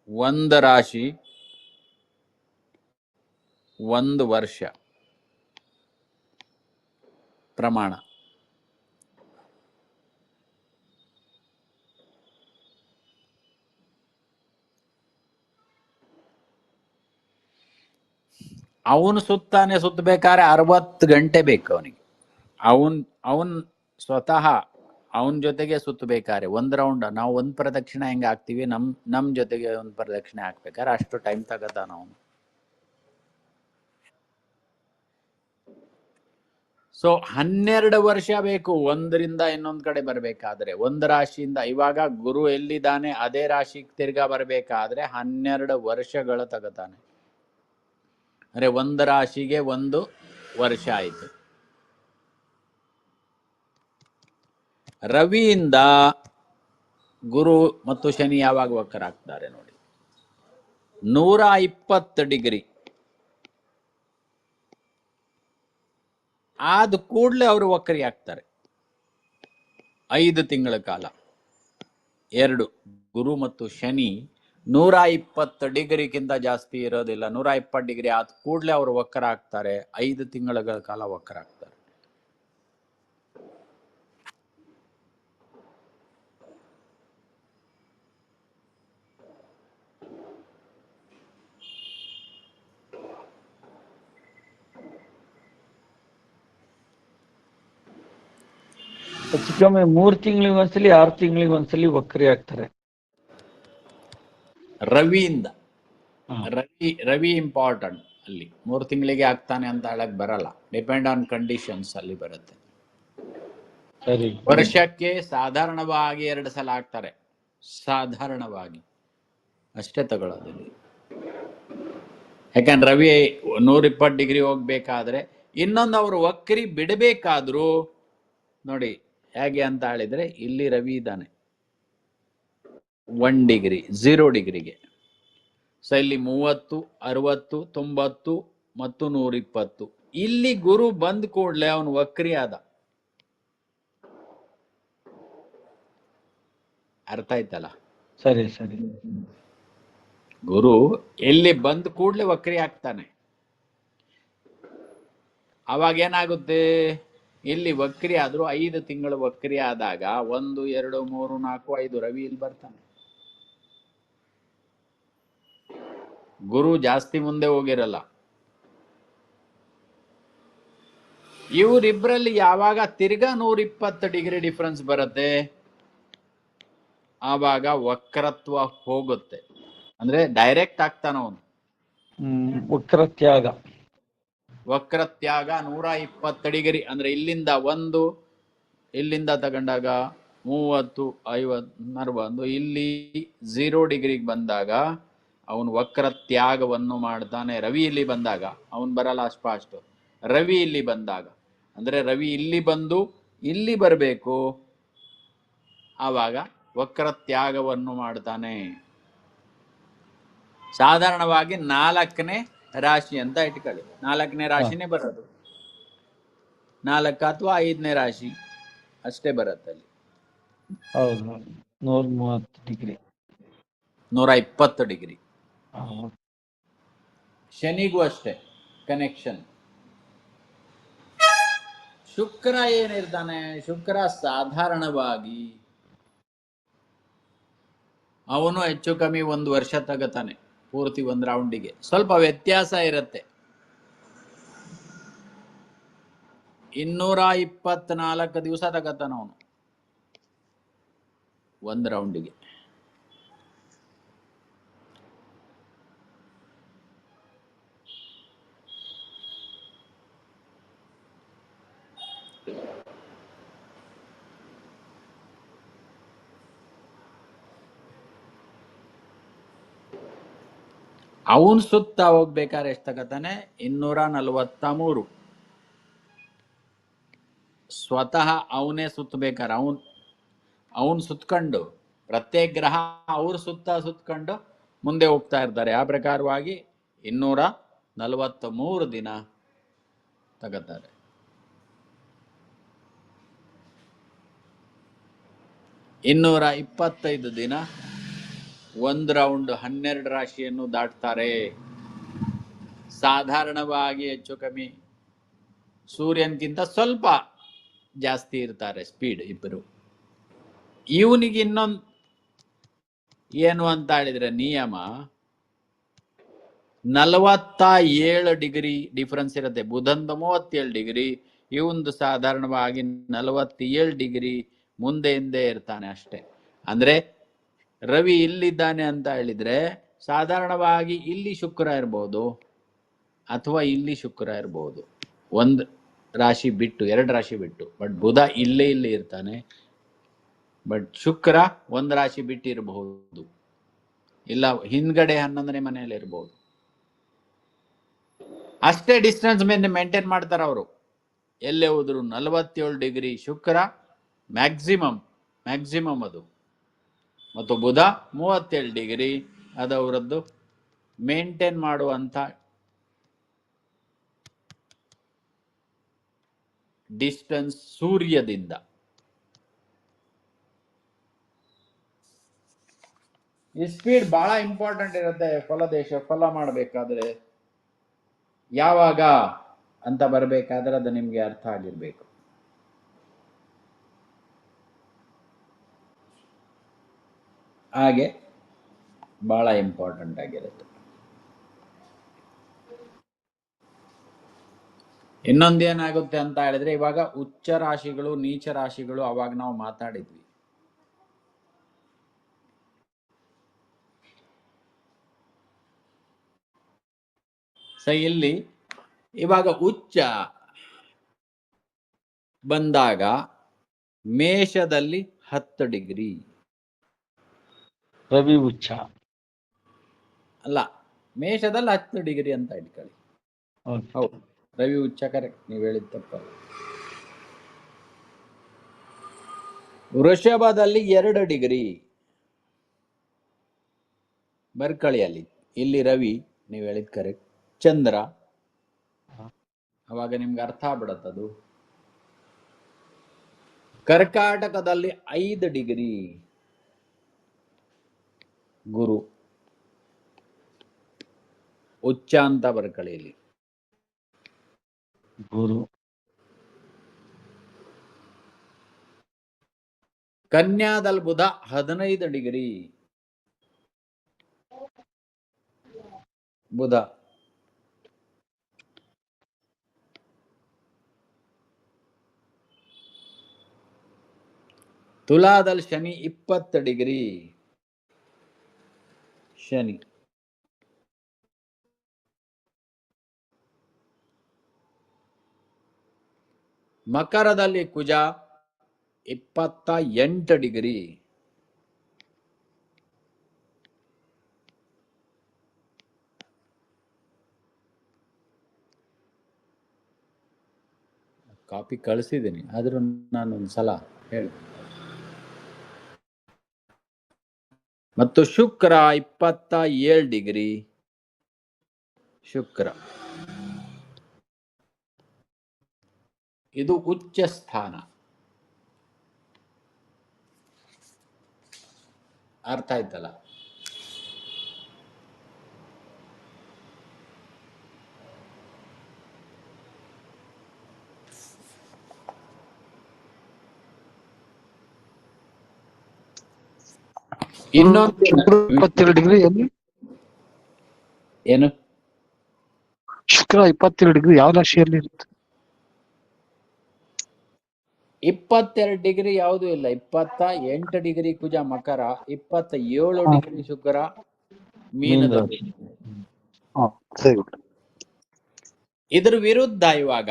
ಒಂದು ರಾಶಿ 1 ವರ್ಷ ಪ್ರಮಾಣ. ಅವನು ಸುತ್ತಬೇಕಾದ್ರೆ 60 ಗಂಟೆ ಬೇಕು ಅವನಿಗೆ. ಅವನ್ ಸ್ವತಃ ಅವನ ಜೊತೆಗೆ ಸುತ್ತಬೇಕಾದ್ರೆ 1 ರೌಂಡ್, ನಾವು 1 ಪ್ರದಕ್ಷಿಣೆ ಹೆಂಗೆ ಹಾಕ್ತಿವಿ, ನಮ್ ಜೊತೆಗೆ 1 ಪ್ರದಕ್ಷಿಣೆ ಹಾಕ್ಬೇಕಾದ್ರೆ ಅಷ್ಟು ಟೈಮ್ ತಗತಾನ ಅವನು. ಸೊ 12 ವರ್ಷ ಬೇಕು ಒಂದರಿಂದ ಇನ್ನೊಂದ್ ಕಡೆ ಬರ್ಬೇಕಾದ್ರೆ. ಒಂದು ರಾಶಿಯಿಂದ, ಇವಾಗ ಗುರು ಎಲ್ಲಿದ್ದಾನೆ ಅದೇ ರಾಶಿಗೆ ತಿರ್ಗಾ ಬರ್ಬೇಕಾದ್ರೆ 12 ವರ್ಷಗಳ ತಗತಾನೆ. ಅಂದ್ರೆ 1 ರಾಶಿಗೆ 1 ವರ್ಷ ಆಯ್ತು. ರವಿಯಿಂದ ಗುರು ಮತ್ತು ಶನಿ ಯಾವಾಗ ವಕ್ರಾಗ್ತಾರೆ ನೋಡಿ, 120 ಡಿಗ್ರಿ ಆದ ಕೂಡಲೇ ಅವರು ವಕ್ರಿ ಆಗ್ತಾರೆ. 5 ತಿಂಗಳ ಕಾಲ. 2 ಗುರು ಮತ್ತು ಶನಿ 120 ಡಿಗ್ರಿಗಿಂತ ಜಾಸ್ತಿ ಇರೋದಿಲ್ಲ. 120 ಡಿಗ್ರಿ ಆದ ಕೂಡಲೇ ಅವರು ವಕ್ರ ಆಗ್ತಾರೆ. 5 ತಿಂಗಳ ಕಾಲ ವಕ್ರ ಆಗ್ತಾರೆ. ಹೆಚ್ಚು ಕಮ್ಮಿ 3 ತಿಂಗಳಿಗೊಂದ್ಸಲಿ 6 ತಿಂಗಳಿಗೊಂದ್ಸಲಿ ವಕ್ರಿ ಆಗ್ತಾರೆ ರವಿಯಿಂದ. ರವಿ ಇಂಪಾರ್ಟೆಂಟ್ ಅಲ್ಲಿ. 3 ತಿಂಗಳಿಗೆ ಆಗ್ತಾನೆ ಅಂತ ಹೇಳಕ್ ಬರಲ್ಲ. ಡಿಪೆಂಡ್ ಆನ್ ಕಂಡೀಷನ್ಸ್ ಅಲ್ಲಿ ಬರುತ್ತೆ. ಸರಿ. ವರ್ಷಕ್ಕೆ ಸಾಧಾರಣವಾಗಿ 2 ಸಲ ಆಗ್ತಾರೆ. ಸಾಧಾರಣವಾಗಿ ಅಷ್ಟೇ ತಗೊಳ್ಳೋದಿಲ್ಲ. ಯಾಕಂದ್ರೆ ರವಿ 120 ಡಿಗ್ರಿ ಹೋಗ್ಬೇಕಾದ್ರೆ, ಇನ್ನೊಂದು ಅವರು ವಕ್ರಿ ಬಿಡಬೇಕಾದ್ರೂ ನೋಡಿ ಹೇಗೆ ಅಂತ ಹೇಳಿದ್ರೆ, ಇಲ್ಲಿ ರವಿ ಇದ್ದಾನೆ 1 ಡಿಗ್ರಿ 0 ಡಿಗ್ರಿಗೆ. ಸೊ ಇಲ್ಲಿ 30, 60, 90 ಮತ್ತು 120. ಇಲ್ಲಿ ಗುರು ಬಂದ್ ಕೂಡಲೇ ಅವನು ವಕ್ರಿ ಆದ. ಅರ್ಥ ಆಯ್ತಲ್ಲ? ಸರಿ ಸರಿ. ಗುರು ಎಲ್ಲಿ ಬಂದ್ ಕೂಡಲೇ ವಕ್ರಿ ಆಗ್ತಾನೆ. ಅವಾಗ ಏನಾಗುತ್ತೆ, ಇಲ್ಲಿ ವಕ್ರಿ ಆದ್ರೂ 5 ತಿಂಗಳು ವಕ್ರಿ ಆದಾಗ 1, 2, 3, 4, 5 ರವಿ ಇಲ್ಲಿ ಬರ್ತಾನೆ. ಗುರು ಜಾಸ್ತಿ ಮುಂದೆ ಹೋಗಿರಲ್ಲ. ಇವರಿಬ್ಬರಲ್ಲಿ ಯಾವಾಗ ತಿರ್ಗಾ 120 ಡಿಗ್ರಿ ಡಿಫ್ರೆನ್ಸ್ ಬರುತ್ತೆ, ಆವಾಗ ವಕ್ರತ್ವ ಹೋಗುತ್ತೆ. ಅಂದ್ರೆ ಡೈರೆಕ್ಟ್ ಆಗ್ತಾನ ಅವನು. ವಕ್ರತ್ಯಾಗ 120 ಡಿಗ್ರಿ ಅಂದ್ರೆ ಇಲ್ಲಿಂದ ತಗೊಂಡಾಗ 30, 50, 40, ಇಲ್ಲಿ 0 ಡಿಗ್ರಿಗೆ ಬಂದಾಗ ಅವನು ವಕ್ರ ತ್ಯಾಗವನ್ನು ಮಾಡ್ತಾನೆ. ರವಿ ಇಲ್ಲಿ ಬಂದಾಗ ಅವನು ಬರಲ್ಲ ಅಷ್ಟು. ರವಿ ಇಲ್ಲಿ ಬಂದಾಗ, ಅಂದ್ರೆ ರವಿ ಇಲ್ಲಿ ಬಂದು ಇಲ್ಲಿ ಬರಬೇಕು, ಆವಾಗ ವಕ್ರ ತ್ಯಾಗವನ್ನು ಮಾಡ್ತಾನೆ. ಸಾಧಾರಣವಾಗಿ 4ನೇ ರಾಶಿ ಅಂತ ಇಟ್ಕೊಳ್ಳಿ. 4ನೇ ರಾಶಿನೇ ಬರೋದು. 4 ಅಥವಾ 5ನೇ ರಾಶಿ ಅಷ್ಟೇ ಬರುತ್ತಲ್ಲಿ. ಹೌದು. 130 ಡಿಗ್ರಿ 120 ಡಿಗ್ರಿ. ಶನಿಗೂ ಅಷ್ಟೇ ಕನೆಕ್ಷನ್. ಶುಕ್ರ ಏನಿರ್ತಾನೆ, ಶುಕ್ರ ಸಾಧಾರಣವಾಗಿ ಅವನು ಹೆಚ್ಚು ಕಮ್ಮಿ 1 ವರ್ಷ ತಗತಾನೆ ಪೂರ್ತಿ ಒಂದು ರೌಂಡಿಗೆ. ಸ್ವಲ್ಪ ವ್ಯತ್ಯಾಸ ಇರುತ್ತೆ. 224 ದಿವಸ ತಗತಾನ ಅವನು ಒಂದು ರೌಂಡಿಗೆ. ಅವನ್ ಸುತ್ತ ಹೋಗ್ಬೇಕಾದ್ರೆ ಎಷ್ಟು ತಗತಾನೆ? 243. ಸ್ವತಃ ಅವನೇ ಸುತ್ತಬೇಕಾರೆ ಅವನ್ ಸುತ್ಕೊಂಡು, ಪ್ರತ್ಯೇಕ ಗ್ರಹ ಅವ್ರ ಸುತ್ಕೊಂಡು ಮುಂದೆ ಹೋಗ್ತಾ ಇರ್ತಾರೆ. ಆ ಪ್ರಕಾರವಾಗಿ 243 ದಿನ ತಗತಾರೆ. 225 ದಿನ ಒಂದು ರೌಂಡ್ 12 ರಾಶಿಯನ್ನು ದಾಟ್ತಾರೆ. ಸಾಧಾರಣವಾಗಿ ಹೆಚ್ಚು ಕಮ್ಮಿ ಸೂರ್ಯನ್ಗಿಂತ ಸ್ವಲ್ಪ ಜಾಸ್ತಿ ಇರ್ತಾರೆ ಸ್ಪೀಡ್ ಇಬ್ಬರು. ಇವನಿಗೆ ಇನ್ನೊಂದು ಏನು ಅಂತ ಹೇಳಿದ್ರೆ ನಿಯಮ, 47 ಡಿಗ್ರಿ ಡಿಫರೆನ್ಸ್ ಇರುತ್ತೆ. ಬುಧಂದು 37 ಡಿಗ್ರಿ, ಇವಂದು ಸಾಧಾರಣವಾಗಿ 47 ಡಿಗ್ರಿ ಮುಂದೆ ಹಿಂದೆ ಇರ್ತಾನೆ ಅಷ್ಟೇ. ಅಂದ್ರೆ ರವಿ ಇಲ್ಲಿದ್ದಾನೆ ಅಂತ ಹೇಳಿದ್ರೆ ಸಾಧಾರಣವಾಗಿ ಇಲ್ಲಿ ಶುಕ್ರ ಇರ್ಬೋದು ಅಥವಾ ಇಲ್ಲಿ ಶುಕ್ರ ಇರ್ಬೋದು, ಒಂದು ರಾಶಿ ಬಿಟ್ಟು, 2 ರಾಶಿ ಬಿಟ್ಟು. ಬಟ್ ಬುಧ ಇಲ್ಲಿ ಇರ್ತಾನೆ. ಬಟ್ ಶುಕ್ರ ಒಂದು ರಾಶಿ ಬಿಟ್ಟಿರಬಹುದು, ಇಲ್ಲ ಹಿಂದ್ಗಡೆ 11ನೇ ಮನೆಯಲ್ಲಿ ಇರಬಹುದು. ಅಷ್ಟೇ ಡಿಸ್ಟೆನ್ಸ್ ಮೇಲೆ ಮೇಂಟೈನ್ ಮಾಡ್ತಾರೆ ಅವರು. ಎಲ್ಲೇ ಹೋದ್ರು 47 ಡಿಗ್ರಿ ಶುಕ್ರ ಮ್ಯಾಕ್ಸಿಮಮ್ ಅದು, ಮತ್ತು ಬುಧ 37 ಡಿಗ್ರಿ ಅದು ಅವರದ್ದು ಮೇಂಟೈನ್ ಮಾಡುವಂತ ಡಿಸ್ಟೆನ್ಸ್ ಸೂರ್ಯದಿಂದ. ಈ ಸ್ಪೀಡ್ ಬಹಳ ಇಂಪಾರ್ಟೆಂಟ್ ಇರುತ್ತೆ. ಫಲ ಮಾಡಬೇಕಾದ್ರೆ ಯಾವಾಗ ಅಂತ ಬರಬೇಕಾದ್ರೆ ಅದು ನಿಮ್ಗೆ ಅರ್ಥ ಆಗಿರ್ಬೇಕು. ಹಾಗೆ ಬಹಳ ಇಂಪಾರ್ಟೆಂಟ್ ಆಗಿರುತ್ತೆ. ಇನ್ನೊಂದೇನಾಗುತ್ತೆ ಅಂತ ಹೇಳಿದ್ರೆ, ಇವಾಗ ಉಚ್ಚ ರಾಶಿಗಳು ನೀಚ ರಾಶಿಗಳು ಅವಾಗ ನಾವು ಮಾತಾಡಿದ್ವಿ. ಇಲ್ಲಿ ಇವಾಗ ಉಚ್ಚ ಬಂದಾಗ ಮೇಷದಲ್ಲಿ 10 ಡಿಗ್ರಿ ರವಿ ಉಚ್ಚ ಅಲ್ಲ, ಮೇಷದಲ್ಲಿ 10 ಡಿಗ್ರಿ ಅಂತ ಇಟ್ಕೊಳ್ಳಿ. ಹೌದು, ರವಿ ಉಚ್ಚ ಕರೆಕ್ಟ್, ನೀವು ಹೇಳಿದ ತಪ್ಪಲ್ಲ. ವೃಷಭದಲ್ಲಿ 2 ಡಿಗ್ರಿ ಬರ್ಕಳಿ. ಇಲ್ಲಿ ರವಿ, ನೀವು ಹೇಳಿದ ಕರೆಕ್ಟ್. ಚಂದ್ರ, ಅವಾಗ ನಿಮ್ಗೆ ಅರ್ಥ ಆಗ್ಬಿಡತ್ತದು. ಕರ್ಕಾಟಕದಲ್ಲಿ 5 ಡಿಗ್ರಿ ಗುರು ಉಚ್ಚ ಅಂತ ಬರ್ಕಳಿ ಇಲ್ಲಿ. ಗುರು ಕನ್ಯಾದಲ್ಲಿ ಬುಧ 15 ಡಿಗ್ರಿ ಬುಧ. ತುಲಾದಲ್ಲಿ ಶನಿ 20 ಡಿಗ್ರಿ ಶನಿ. ಮಕರದಲ್ಲಿ ಕುಜ 28 ಡಿಗ್ರಿ. ಕಾಪಿ ಕಳಿಸಿದ್ದೀನಿ, ಆದ್ರೂ ನಾನು ಒಂದ್ಸಲ ಹೇಳಿ. ಮತ್ತು ಶುಕ್ರ 27 ಡಿಗ್ರಿ ಶುಕ್ರ. ಇದು ಉಚ್ಚ ಸ್ಥಾನ. ಅರ್ಥ ಆಯ್ತಲ್ಲ? ಇನ್ನೊಂದು ಶುಕ್ರ 22 ಡಿಗ್ರಿ ಎಲ್ಲಿ? ಏನು ಶುಕ್ರ 22 ಡಿಗ್ರಿ ಯಾವ ರಾಶಿಯಲ್ಲಿ ಇರುತ್ತೆ? 22 ಡಿಗ್ರಿ ಯಾವುದು ಇಲ್ಲ. 28 ಡಿಗ್ರಿ ಕುಜ ಮಕರ, 27 ಹಾ. ಡಿಗ್ರಿ ಶುಕ್ರ ಮೀನ ಮೀನದಲ್ಲಿ. ರಾಶಿ. ಹಾ, ಸರಿ ಗುಡ್. ಇದ್ರ ವಿರುದ್ಧ ಇವಾಗ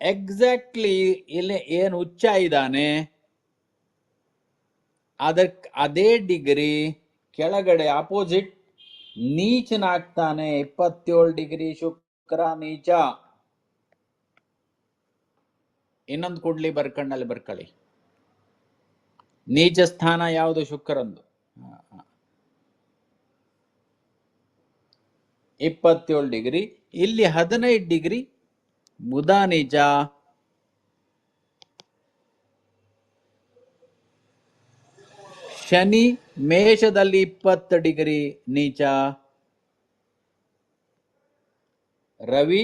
ಎಕ್ಸಾಕ್ಟ್ಲಿ ಇಲ್ಲಿ ಏನು ಉಚ್ಚ ಇದ್ದಾನೆ ಅದೇ ಡಿಗ್ರಿ ಕೆಳಗಡೆ ಅಪೋಸಿಟ್ ನೀಚನಾಗ್ತಾನೆ. 27 ಡಿಗ್ರಿ ಶುಕ್ರ ನೀಚ. ಇನ್ನೊಂದು ಕುಡ್ಲಿ ಬರ್ಕಣ್ಣಲ್ಲಿ ಬರ್ಕೊಳ್ಳಿ. ನೀಚ ಸ್ಥಾನ ಯಾವುದು? ಶುಕ್ರಂದು. 27 ಡಿಗ್ರಿ. ಇಲ್ಲಿ 15 ಡಿಗ್ರಿ ಬುಧ ನೀಚ. ಶನಿ ಮೇಷದಲ್ಲಿ 20 ಡಿಗ್ರಿ ನೀಚ. ರವಿ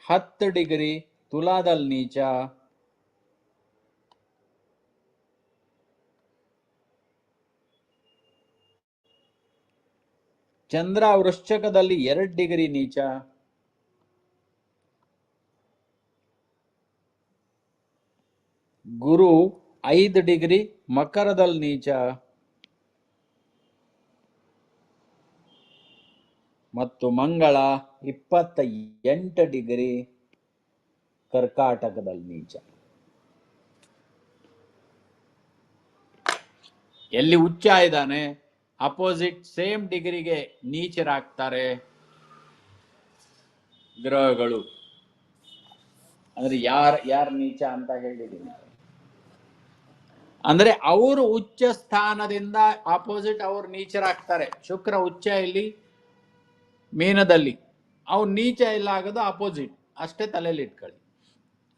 10 ಡಿಗ್ರಿ ತುಲಾದಲ್ಲಿ ನೀಚ. ಚಂದ್ರ ವೃಶ್ಚಿಕದಲ್ಲಿ 2 ಡಿಗ್ರಿ ನೀಚ. ಗುರು 5 ಡಿಗ್ರಿ ಮಕರದಲ್ಲಿ ನೀಚ. ಮತ್ತು ಮಂಗಳ 28 ಡಿಗ್ರಿ ಕರ್ಕಾಟಕದಲ್ಲಿ ನೀಚ. ಎಲ್ಲಿ ಉಚ್ಚ ಇದ್ದಾನೆ ಅಪೋಸಿಟ್ ಸೇಮ್ ಡಿಗ್ರಿಗೆ ನೀಚರಾಗ್ತಾರೆ ಗ್ರಹಗಳು. ಅಂದ್ರೆ ಯಾರ ನೀಚ ಅಂತ ಹೇಳಿದ್ದೀನಿ ಅಂದ್ರೆ ಅವರು ಉಚ್ಚ ಸ್ಥಾನದಿಂದ ಆಪೋಸಿಟ್ ಅವರು ನೀಚರಾಗ್ತಾರೆ. ಶುಕ್ರ ಉಚ್ಚ ಇಲ್ಲಿ ಮೀನದಲ್ಲಿ, ಅವ್ರು ನೀಚ ಇಲ್ಲ ಆಗೋದು ಆಪೋಸಿಟ್. ಅಷ್ಟೇ ತಲೆಯಲ್ಲಿ ಇಟ್ಕೊಳ್ಳಿ.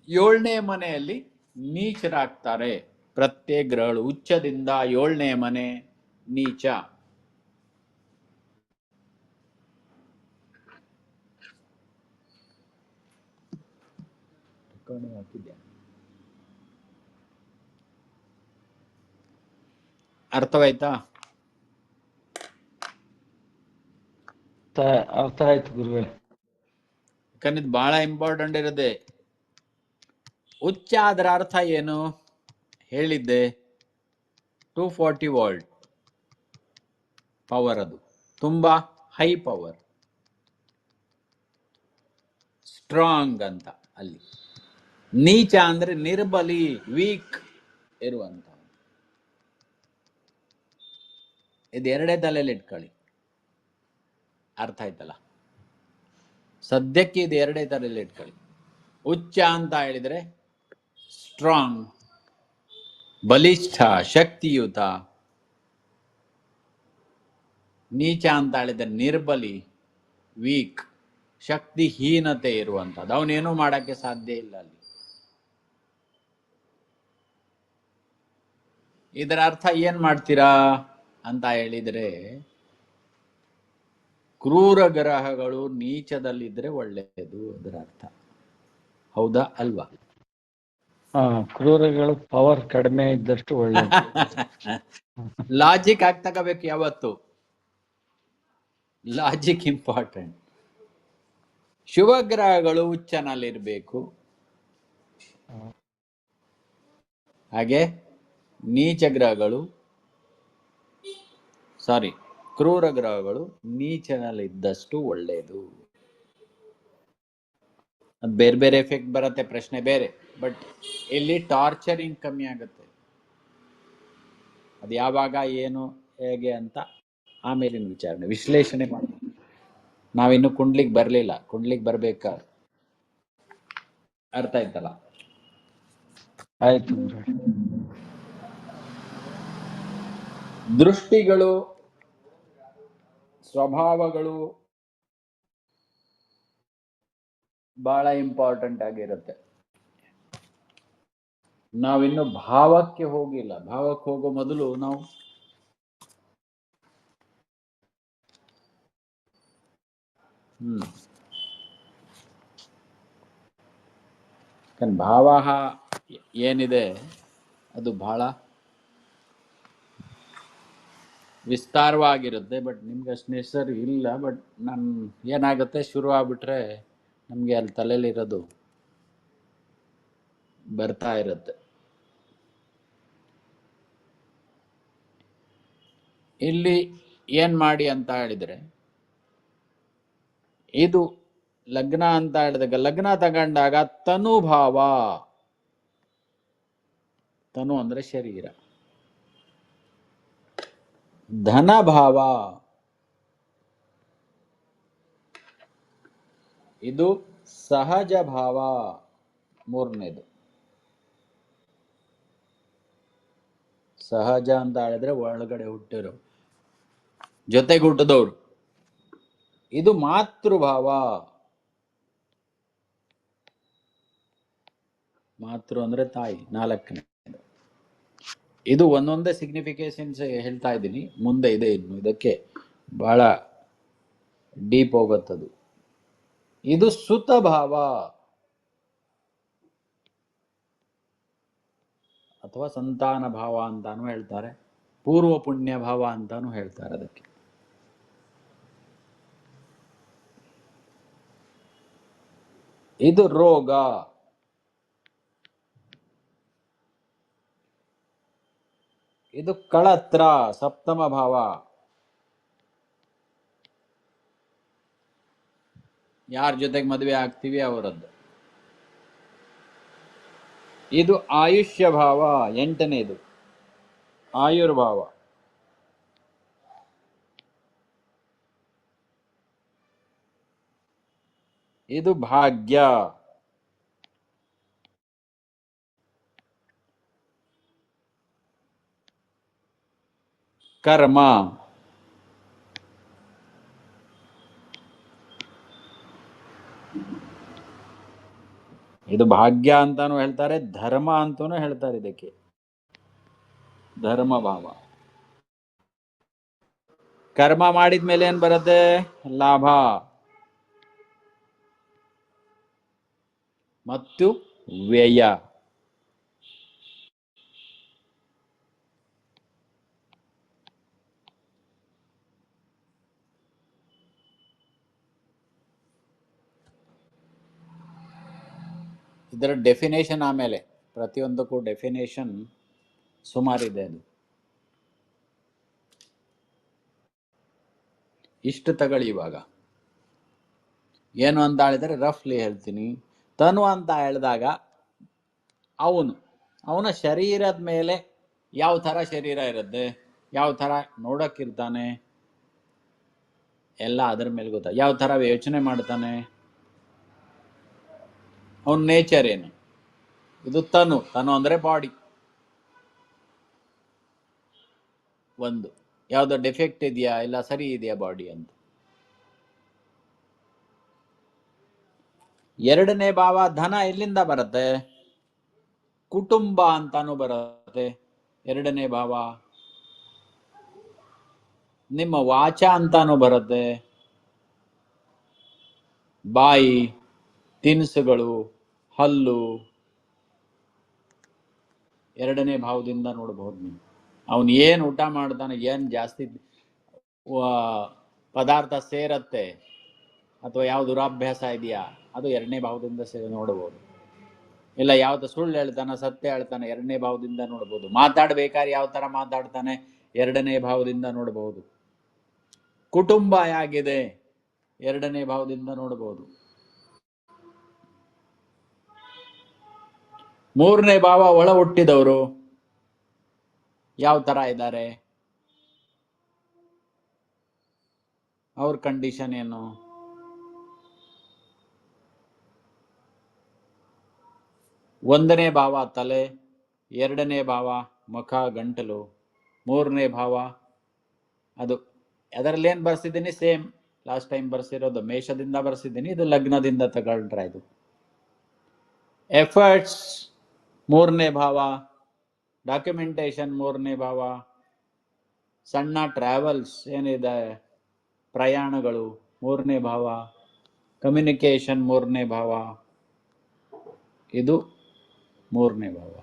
7ನೇ ಮನೆಯಲ್ಲಿ ನೀಚರಾಗ್ತಾರೆ ಪ್ರತ್ಯೇಕ ಗ್ರಹಗಳು. ಉಚ್ಚದಿಂದ 7ನೇ ಮನೆ ನೀಚ. ಅರ್ಥವಾಯ್ತಾ? ಅರ್ಥ ಆಯ್ತು ಗುರುಗಳೇ. ಯಾಕಂದ್ರೆ ಇದು ಬಹಳ ಇಂಪಾರ್ಟೆಂಟ್ ಇರುತ್ತೆ. ಉಚ್ಚ ಅದರ ಅರ್ಥ ಏನು ಹೇಳಿದ್ದೆ? 240 ವೋಲ್ಟ್ ಪವರ್. ಅದು ತುಂಬಾ ಹೈ ಪವರ್, ಸ್ಟ್ರಾಂಗ್ ಅಂತ. ಅಲ್ಲಿ ನೀಚ ಅಂದ್ರೆ ನಿರ್ಬಲಿ, ವೀಕ್ ಇರುವಂತ. ಇದು ಎರಡೇ ತಲೆಯಲ್ಲಿ ಇಟ್ಕೊಳ್ಳಿ. ಅರ್ಥ ಆಯ್ತಲ್ಲ? ಸದ್ಯಕ್ಕೆ ಇದು ಎರಡೇ ತಲೆಯಲ್ಲಿ ಇಟ್ಕೊಳ್ಳಿ. ಉಚ್ಚ ಅಂತ ಹೇಳಿದ್ರೆ ಸ್ಟ್ರಾಂಗ್, ಬಲಿಷ್ಠ, ಶಕ್ತಿಯುತ. ನೀಚ ಅಂತ ಹೇಳಿದ್ರೆ ನಿರ್ಬಲಿ, ವೀಕ್, ಶಕ್ತಿಹೀನತೆ ಇರುವಂಥದ್ದು. ಅವನೇನೂ ಮಾಡಕ್ಕೆ ಸಾಧ್ಯ ಇಲ್ಲ ಅಲ್ಲಿ. ಇದರ ಅರ್ಥ ಏನ್ ಮಾಡ್ತೀರಾ ಅಂತ ಹೇಳಿದ್ರೆ, ಕ್ರೂರ ಗ್ರಹಗಳು ನೀಚದಲ್ಲಿದ್ರೆ ಒಳ್ಳೆಯದು ಅದರ ಅರ್ಥ. ಹೌದಾ ಅಲ್ವಾ? ಕ್ರೂರಗಳು ಪವರ್ ಕಡಿಮೆ ಇದ್ದಷ್ಟು ಒಳ್ಳೆಯದು. ಲಾಜಿಕ್ ಆಗಿ ತಗೋಬೇಕು ಯಾವತ್ತು. Logic important. ಶುಭ ಗ್ರಹಗಳು ಉಚ್ಚನಲ್ಲಿರ್ಬೇಕು. ಹಾಗೆ ನೀಚ ಗ್ರಹಗಳು, ಕ್ರೂರ ಗ್ರಹಗಳು ನೀಚನಲ್ಲಿದ್ದಷ್ಟು ಒಳ್ಳೆಯದು. ಅದು ಬೇರೆ ಬೇರೆ ಎಫೆಕ್ಟ್ ಬರುತ್ತೆ, ಪ್ರಶ್ನೆ ಬೇರೆ. ಬಟ್ ಇಲ್ಲಿ ಟಾರ್ಚರಿಂಗ್ ಕಮ್ಮಿ ಆಗುತ್ತೆ. ಅದು ಯಾವಾಗ, ಏನು, ಹೇಗೆ ಅಂತ ಆಮೇಲಿನ ವಿಚಾರಣೆ, ವಿಶ್ಲೇಷಣೆ ಮಾಡಿ. ನಾವಿನ್ನು ಕುಂಡ್ಲಿಗೆ ಬರಲಿಲ್ಲ, ಕುಂಡ್ಲಿಗೆ ಬರ್ಬೇಕ. ಅರ್ಥ ಆಯ್ತಲ್ಲ? ಆಯ್ತು. ದೃಷ್ಟಿಗಳು, ಸ್ವಭಾವಗಳು ಬಹಳ ಇಂಪಾರ್ಟೆಂಟ್ ಆಗಿರುತ್ತೆ. ನಾವಿನ್ನು ಭಾವಕ್ಕೆ ಹೋಗಿಲ್ಲ. ಭಾವಕ್ಕೆ ಹೋಗೋ ಮೊದಲು ನಾವು ಭಾವ ಏನಿದೆ ಅದು ಬಹಳ ವಿಸ್ತಾರವಾಗಿರುತ್ತೆ, ಬಟ್ ನಿಮ್ಗೆ ಅಷ್ಟು ನೆಸರಿ ಇಲ್ಲ. ಬಟ್ ನಾನು ಏನಾಗುತ್ತೆ, ಶುರು ಆಗ್ಬಿಟ್ರೆ ನಮಗೆ ಅಲ್ಲಿ ತಲೆಯಲ್ಲಿರೋದು ಬರ್ತಾ ಇರುತ್ತೆ. ಇಲ್ಲಿ ಏನ್ ಮಾಡಿ ಅಂತ ಹೇಳಿದ್ರೆ, ಇದು ಲಗ್ನ ಅಂತ ಹೇಳಿದಾಗ, ಲಗ್ನ ತಗೊಂಡಾಗ ತನುಭಾವ, ತನು ಅಂದ್ರೆ ಶರೀರ, ಧನಭಾವ, ಇದು ಸಹಜ ಭಾವ, ಮೂರನೇದು. ಸಹಜ ಅಂತ ಹೇಳಿದ್ರೆ ಒಳಗಡೆ ಹುಟ್ಟಿರೋ, ಜೊತೆಗೆ ಹುಟ್ಟಿದವರು. ಇದು ಮಾತೃಭಾವ, ಮಾತೃ ಅಂದ್ರೆ ತಾಯಿ, ನಾಲ್ಕನೇ. ಇದು ಒಂದೊಂದೇ ಸಿಗ್ನಿಫಿಕೇಶನ್ಸ್ ಹೇಳ್ತಾ ಇದ್ದೀನಿ, ಮುಂದೆ ಇದೆ ಇನ್ನು, ಇದಕ್ಕೆ ಬಹಳ ಡೀಪ್ ಹೋಗುತ್ತದು. ಇದು ಸುತ ಭಾವ ಅಥವಾ ಸಂತಾನ ಭಾವ ಅಂತಾನು ಹೇಳ್ತಾರೆ, ಪೂರ್ವ ಪುಣ್ಯ ಭಾವ ಅಂತಾನು ಹೇಳ್ತಾರೆ ಅದಕ್ಕೆ. ಇದು ರೋಗ, ಇದು ಕಳತ್ರ, ಸಪ್ತಮ ಭಾವ. ಯಾರ ಜೊತೆಗೆ ಮದುವೆ ಆಗ್ತೀವಿ ಅವರದ್ದು. ಇದು ಆಯುಷ್ಯ ಭಾವ, ಎಂಟನೇದು ಆಯುರ್ಭಾವ. ಇದು ಭಾಗ್ಯ, ಕರ್ಮ, ಇದು ಭಾಗ್ಯ ಅಂತಾನು ಹೇಳ್ತಾರೆ, ಧರ್ಮ ಅಂತಾನು ಹೇಳ್ತಾರೆ ಇದಕ್ಕೆ, ಧರ್ಮ ಭಾವ. ಕರ್ಮ ಮಾಡಿದ್ಮೇಲೆ ಏನ್ ಬರುತ್ತೆ? ಲಾಭ ಮತ್ತು ವ್ಯಯ. ಇದರ ಡೆಫಿನೇಷನ್ ಆಮೇಲೆ, ಪ್ರತಿಯೊಂದಕ್ಕೂ ಡೆಫಿನೇಷನ್ ಸುಮಾರಿದೆ. ಅದು ಇಷ್ಟು ತಗೊಳ್ಳಿ. ಇವಾಗ ಏನು ಅಂತ ಹೇಳಿದ್ರೆ ರಫ್ಲಿ ಹೇಳ್ತೀನಿ. ತನು ಅಂತ ಹೇಳಿದಾಗ ಅವನ ಶರೀರದ ಮೇಲೆ ಯಾವ ಥರ ಶರೀರ ಇರುತ್ತೆ, ಯಾವ ಥರ ನೋಡೋಕ್ಕಿರ್ತಾನೆ, ಎಲ್ಲ ಅದರ ಮೇಲೆ ಗೊತ್ತಾ. ಯಾವ ಥರ ಯೋಚನೆ ಮಾಡ್ತಾನೆ, ಅವನ ನೇಚರ್ ಏನು. ಇದು ತನು. ತನು ಅಂದರೆ ಬಾಡಿ. ಒಂದು ಯಾವುದೋ ಡಿಫೆಕ್ಟ್ ಇದೆಯಾ, ಇಲ್ಲ ಸರಿ ಇದೆಯಾ ಬಾಡಿ ಅಂತ. ಎರಡನೇ ಭಾವ ಧನ ಎಲ್ಲಿಂದ ಬರುತ್ತೆ? ಕುಟುಂಬ ಅಂತಾನು ಬರುತ್ತೆ ಎರಡನೇ ಭಾವ. ನಿಮ್ಮ ವಾಚ ಅಂತಾನು ಬರುತ್ತೆ, ಬಾಯಿ, ತಿನಿಸುಗಳು, ಹಲ್ಲು, ಎರಡನೇ ಭಾವದಿಂದ ನೋಡಬಹುದು ನೀವು. ಅವನು ಏನು ಊಟ ಮಾಡ್ತಾನೆ, ಏನು ಜಾಸ್ತಿ ಪದಾರ್ಥ ಸೇರತ್ತೆ ಅಥವಾ ಯಾವ ದುರಾಭ್ಯಾಸ ಇದೆಯಾ, ಅದು ಎರಡನೇ ಭಾವದಿಂದ ನೋಡಬಹುದು. ಇಲ್ಲ ಯಾವ್ದು ಸುಳ್ಳು ಹೇಳ್ತಾನೆ, ಸತ್ಯ ಹೇಳ್ತಾನೆ, ಎರಡನೇ ಭಾವದಿಂದ ನೋಡಬಹುದು. ಮಾತಾಡ್ಬೇಕಾದ್ರೆ ಯಾವ ತರ ಮಾತಾಡ್ತಾನೆ, ಎರಡನೇ ಭಾವದಿಂದ ನೋಡಬಹುದು. ಕುಟುಂಬ ಹೇಗಿದೆ, ಎರಡನೇ ಭಾವದಿಂದ ನೋಡಬಹುದು. ಮೂರನೇ ಭಾವ ಒಳ ಹುಟ್ಟಿದವರು ಯಾವ ತರ ಇದ್ದಾರೆ, ಅವ್ರ ಕಂಡೀಷನ್ ಏನು. ಒಂದನೇ ಭಾವ ತಲೆ, ಎರಡನೇ ಭಾವ ಮುಖ ಗಂಟಲು, ಮೂರನೇ ಭಾವ ಅದು ಅದರಲ್ಲಿ ಏನು ಬರ್ಸಿದ್ದೀನಿ, ಸೇಮ್ ಲಾಸ್ಟ್ ಟೈಮ್ ಬರ್ಸಿರೋದು ಮೇಷದಿಂದ ಬರ್ಸಿದ್ದೀನಿ. ಇದು ಲಗ್ನದಿಂದ ತಗೊಂಡ್ರೆ ಇದು ಎಫರ್ಟ್ಸ್ ಮೂರನೇ ಭಾವ, ಡಾಕ್ಯುಮೆಂಟೇಶನ್ ಮೂರನೇ ಭಾವ, ಸಣ್ಣ ಟ್ರಾವೆಲ್ಸ್ ಏನಿದೆ ಪ್ರಯಾಣಗಳು ಮೂರನೇ ಭಾವ, ಕಮ್ಯುನಿಕೇಶನ್ ಮೂರನೇ ಭಾವ, ಇದು ಮೂರನೇ ಭಾವ.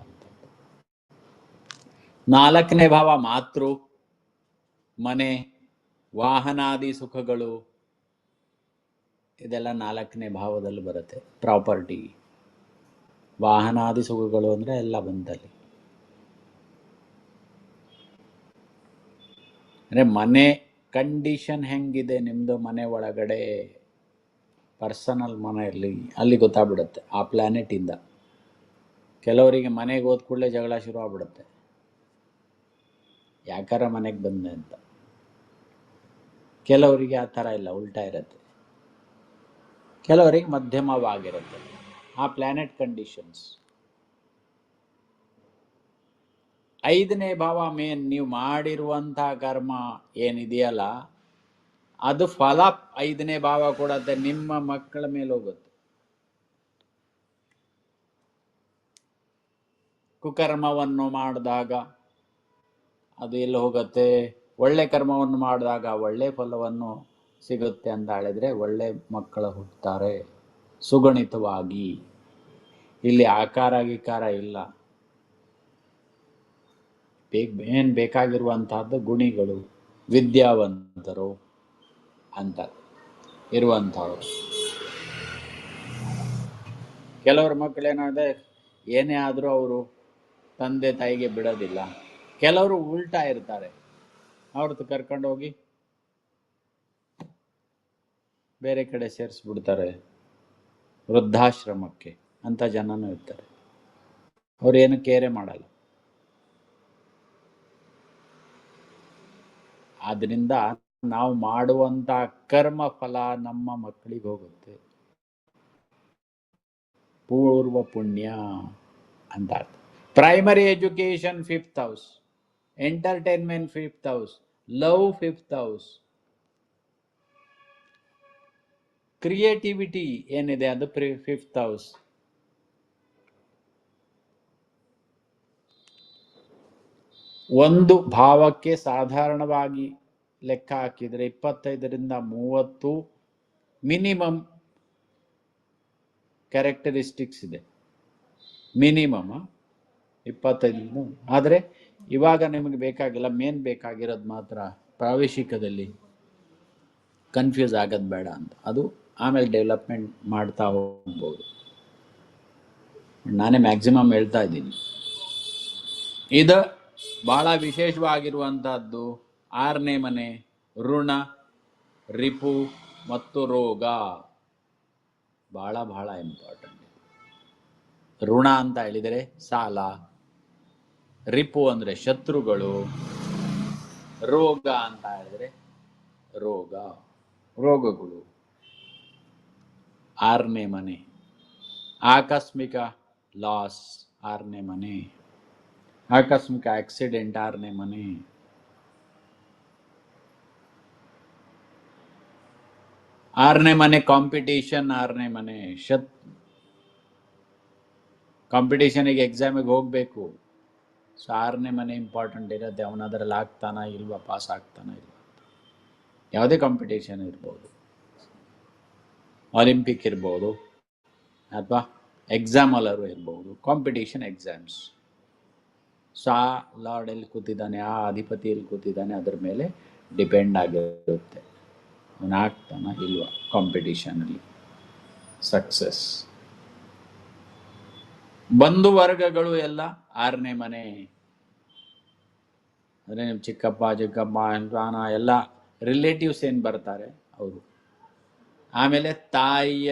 ನಾಲ್ಕನೇ ಭಾವ ಮಾತೃ, ಮನೆ, ವಾಹನಾದಿ ಸುಖಗಳು, ಇದೆಲ್ಲ 4ನೇ ಭಾವದಲ್ಲಿ ಬರುತ್ತೆ. ಪ್ರಾಪರ್ಟಿ, ವಾಹನಾದಿ ಸುಖಗಳು ಅಂದರೆ ಎಲ್ಲ ಬಂದಲ್ಲಿ. ಅಂದರೆ ಮನೆ ಕಂಡೀಷನ್ ಹೆಂಗಿದೆ ನಿಮ್ಮದು, ಮನೆ ಒಳಗಡೆ ಪರ್ಸನಲ್ ಮನೆಯಲ್ಲಿ, ಅಲ್ಲಿ ಗೊತ್ತಾಗ್ಬಿಡುತ್ತೆ ಆ ಪ್ಲ್ಯಾನೆಟಿಂದ. ಕೆಲವರಿಗೆ ಮನೆಗೆ ಹೋದ ಕೂಡಲೇ ಜಗಳ ಶುರು ಆಗ್ಬಿಡುತ್ತೆ, ಯಾಕಾರ ಮನೆಗೆ ಬಂದೆ ಅಂತ. ಕೆಲವರಿಗೆ ಆ ಥರ ಇಲ್ಲ, ಉಲ್ಟಾ ಇರುತ್ತೆ. ಕೆಲವರಿಗೆ ಮಧ್ಯಮವಾಗಿರುತ್ತೆ ಆ ಪ್ಲ್ಯಾನೆಟ್ ಕಂಡೀಷನ್ಸ್. 5ನೇ ಭಾವ ಮೇನ್, ನೀವು ಮಾಡಿರುವಂಥ ಕರ್ಮ ಏನಿದೆಯಲ್ಲ ಅದು ಫಲ 5ನೇ ಭಾವ ಕೊಡತ್ತೆ, ನಿಮ್ಮ ಮಕ್ಕಳ ಮೇಲೆ ಹೋಗುತ್ತೆ. ಕುಕರ್ಮವನ್ನು ಮಾಡಿದಾಗ ಅದು ಎಲ್ಲಿ ಹೋಗುತ್ತೆ, ಒಳ್ಳೆ ಕರ್ಮವನ್ನು ಮಾಡಿದಾಗ ಒಳ್ಳೆ ಫಲವನ್ನು ಸಿಗುತ್ತೆ ಅಂತ ಹೇಳಿದ್ರೆ ಒಳ್ಳೆ ಮಕ್ಕಳು ಹುಟ್ಟುತ್ತಾರೆ ಸುಗಣಿತವಾಗಿ. ಇಲ್ಲಿ ಆಕಾರ ಗೀಕಾರ ಇಲ್ಲ. ಏನು ಬೇಕಾಗಿರುವಂತಹದ್ದು ಗುಣಿಗಳು, ವಿದ್ಯಾವಂತರು ಅಂತ ಇರುವಂಥವ್ರು. ಕೆಲವ್ರ ಮಕ್ಕಳೇನಾದ್ರೆ ಏನೇ ಆದರೂ ಅವರು ತಂದೆ ತಾಯಿಗೆ ಬಿಡೋದಿಲ್ಲ. ಕೆಲವರು ಉಲ್ಟಾ ಇರ್ತಾರೆ, ಅವ್ರದ್ದು ಕರ್ಕೊಂಡೋಗಿ ಬೇರೆ ಕಡೆ ಸೇರಿಸ್ಬಿಡ್ತಾರೆ, ವೃದ್ಧಾಶ್ರಮಕ್ಕೆ. ಅಂತ ಜನನೂ ಇರ್ತಾರೆ, ಅವ್ರೇನು ಕೇರೆ ಮಾಡಲ್ಲ. ಆದ್ರಿಂದ ನಾವು ಮಾಡುವಂತ ಕರ್ಮ ಫಲ ನಮ್ಮ ಮಕ್ಕಳಿಗೆ ಹೋಗುತ್ತೆ, ಪೂರ್ವ ಪುಣ್ಯ ಅಂತ. Primary education 5th house, entertainment 5th house, love 5th house, creativity ಏನಿದೆ ಅದು 5th ಹೌಸ್. ಒಂದು ಭಾವಕ್ಕೆ ಸಾಧಾರಣವಾಗಿ ಲೆಕ್ಕ ಹಾಕಿದರೆ 25ರಿಂದ 30 ಮಿನಿಮಮ್ ಕ್ಯಾರೆಕ್ಟರಿಸ್ಟಿಕ್ಸ್ ಇದೆ. ಮಿನಿಮಮ್ 25. ಆದರೆ ಇವಾಗ ನಿಮಗೆ ಬೇಕಾಗಿಲ್ಲ, ಮೇನ್ ಬೇಕಾಗಿರೋದು ಮಾತ್ರ ಪ್ರಾವೇಶಿಕದಲ್ಲಿ ಕನ್ಫ್ಯೂಸ್ ಆಗೋದು ಬೇಡ ಅಂತ. ಅದು ಆಮೇಲೆ ಡೆವಲಪ್ಮೆಂಟ್ ಮಾಡ್ತಾ ಹೋಗ್ಬೋದು. ನಾನೇ ಮ್ಯಾಕ್ಸಿಮಮ್ ಹೇಳ್ತಾ ಇದ್ದೀನಿ. ಇದು ಬಹಳ ವಿಶೇಷವಾಗಿರುವಂಥದ್ದು 6ನೇ ಮನೆ, ಋಣ, ರಿಪು ಮತ್ತು ರೋಗ. ಬಹಳ ಇಂಪಾರ್ಟೆಂಟ್. ಋಣ ಅಂತ ಹೇಳಿದರೆ ಸಾಲ, ರಿಪು ಅಂದರೆ ಶತ್ರುಗಳು, ರೋಗ ಅಂತ ಹೇಳಿದರೆ ರೋಗಗಳು. 6ನೇ ಮನೆ, ಆಕಸ್ಮಿಕ ಲಾಸ್ 6ನೇ ಮನೆ, ಆಕಸ್ಮಿಕ ಆಕ್ಸಿಡೆಂಟ್ 6ನೇ ಮನೆ. ಆರನೇ ಮನೆ ಕಾಂಪಿಟೇಷನ್, 6ನೇ ಮನೆ ಕಾಂಪಿಟೇಷನಿಗೆ ಎಕ್ಸಾಮಿಗೆ ಹೋಗಬೇಕು. ಸೊ 6ನೇ ಮನೆ ಇಂಪಾರ್ಟೆಂಟ್ ಇರುತ್ತೆ. ಅವನದ್ರಲ್ಲಿ ಆಗ್ತಾನ ಇಲ್ವಾ, ಪಾಸ್ ಆಗ್ತಾನ ಇಲ್ವಾ, ಯಾವುದೇ ಕಾಂಪಿಟೇಷನ್ ಇರ್ಬೋದು, ಒಲಿಂಪಿಕ್ ಇರ್ಬೋದು ಅಥವಾ ಎಕ್ಸಾಮ್ ಅಲ್ಲರೂ ಇರ್ಬೋದು, ಕಾಂಪಿಟೇಷನ್ ಎಕ್ಸಾಮ್ಸ್. ಸೊ ಆ ಲಾರ್ಡ್ ಎಲ್ಲಿ ಕೂತಿದ್ದಾನೆ, ಆ ಅಧಿಪತಿ ಎಲ್ಲಿ ಕೂತಿದ್ದಾನೆ, ಅದರ ಮೇಲೆ ಡಿಪೆಂಡ್ ಆಗಿರುತ್ತೆ ಅವನು ಆಗ್ತಾನ ಇಲ್ವಾ ಕಾಂಪಿಟೇಷನಲ್ಲಿ ಸಕ್ಸಸ್. ಬಂಧು ವರ್ಗಗಳು ಎಲ್ಲ 6ನೇ ಮನೆ. ಅಂದರೆ ನಿಮ್ಮ ಚಿಕ್ಕಪ್ಪ ಅಣ್ಣ ಎಲ್ಲ ರಿಲೇಟಿವ್ಸ್ ಏನು ಬರ್ತಾರೆ ಅವರು. ಆಮೇಲೆ ತಾಯಿಯ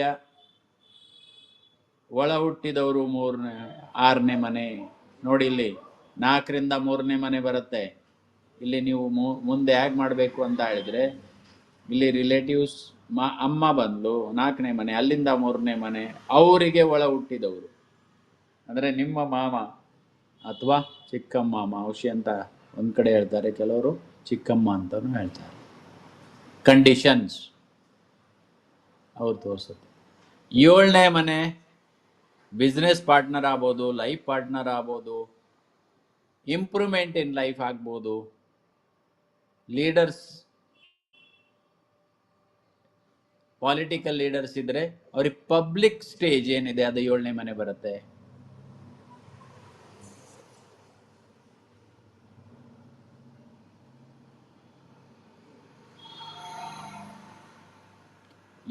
ಒಳ ಹುಟ್ಟಿದವರು 6ನೇ ಮನೆ. ನೋಡಿ ಇಲ್ಲಿ 4ರಿಂದ 3ನೇ ಮನೆ ಬರುತ್ತೆ. ಇಲ್ಲಿ ನೀವು ಮುಂದೆ ಹೇಗೆ ಮಾಡಬೇಕು ಅಂತ ಹೇಳಿದ್ರೆ, ಇಲ್ಲಿ ರಿಲೇಟಿವ್ಸ್ ಅಮ್ಮ ಬಂದು 4ನೇ ಮನೆ, ಅಲ್ಲಿಂದ 3ನೇ ಮನೆ, ಅವರಿಗೆ ಒಳ ಹುಟ್ಟಿದವರು ಅಂದರೆ ನಿಮ್ಮ ಮಾಮ ಅಥವಾ ಚಿಕ್ಕಮ್ಮ, ಮಾವಶಿ ಅಂತ ಒಂದು ಕಡೆ ಹೇಳ್ತಾರೆ, ಕೆಲವರು ಚಿಕ್ಕಮ್ಮ ಅಂತಲೂ ಹೇಳ್ತಾರೆ. ಕಂಡೀಷನ್ಸ್ ಅವ್ರು ತೋರಿಸುತ್ತೆ. 7ನೇ ಮನೆ ಬಿಸ್ನೆಸ್ ಪಾರ್ಟ್ನರ್ ಆಗ್ಬೋದು, ಲೈಫ್ ಪಾರ್ಟ್ನರ್ ಆಗ್ಬೋದು, ಇಂಪ್ರೂವ್ಮೆಂಟ್ ಇನ್ ಲೈಫ್ ಆಗ್ಬೋದು, ಲೀಡರ್ಸ್, ಪಾಲಿಟಿಕಲ್ ಲೀಡರ್ಸ್ ಇದ್ರೆ ಅವ್ರಿಗೆ ಪಬ್ಲಿಕ್ ಸ್ಟೇಜ್ ಏನಿದೆ ಅದು 7ನೇ ಮನೆ ಬರುತ್ತೆ.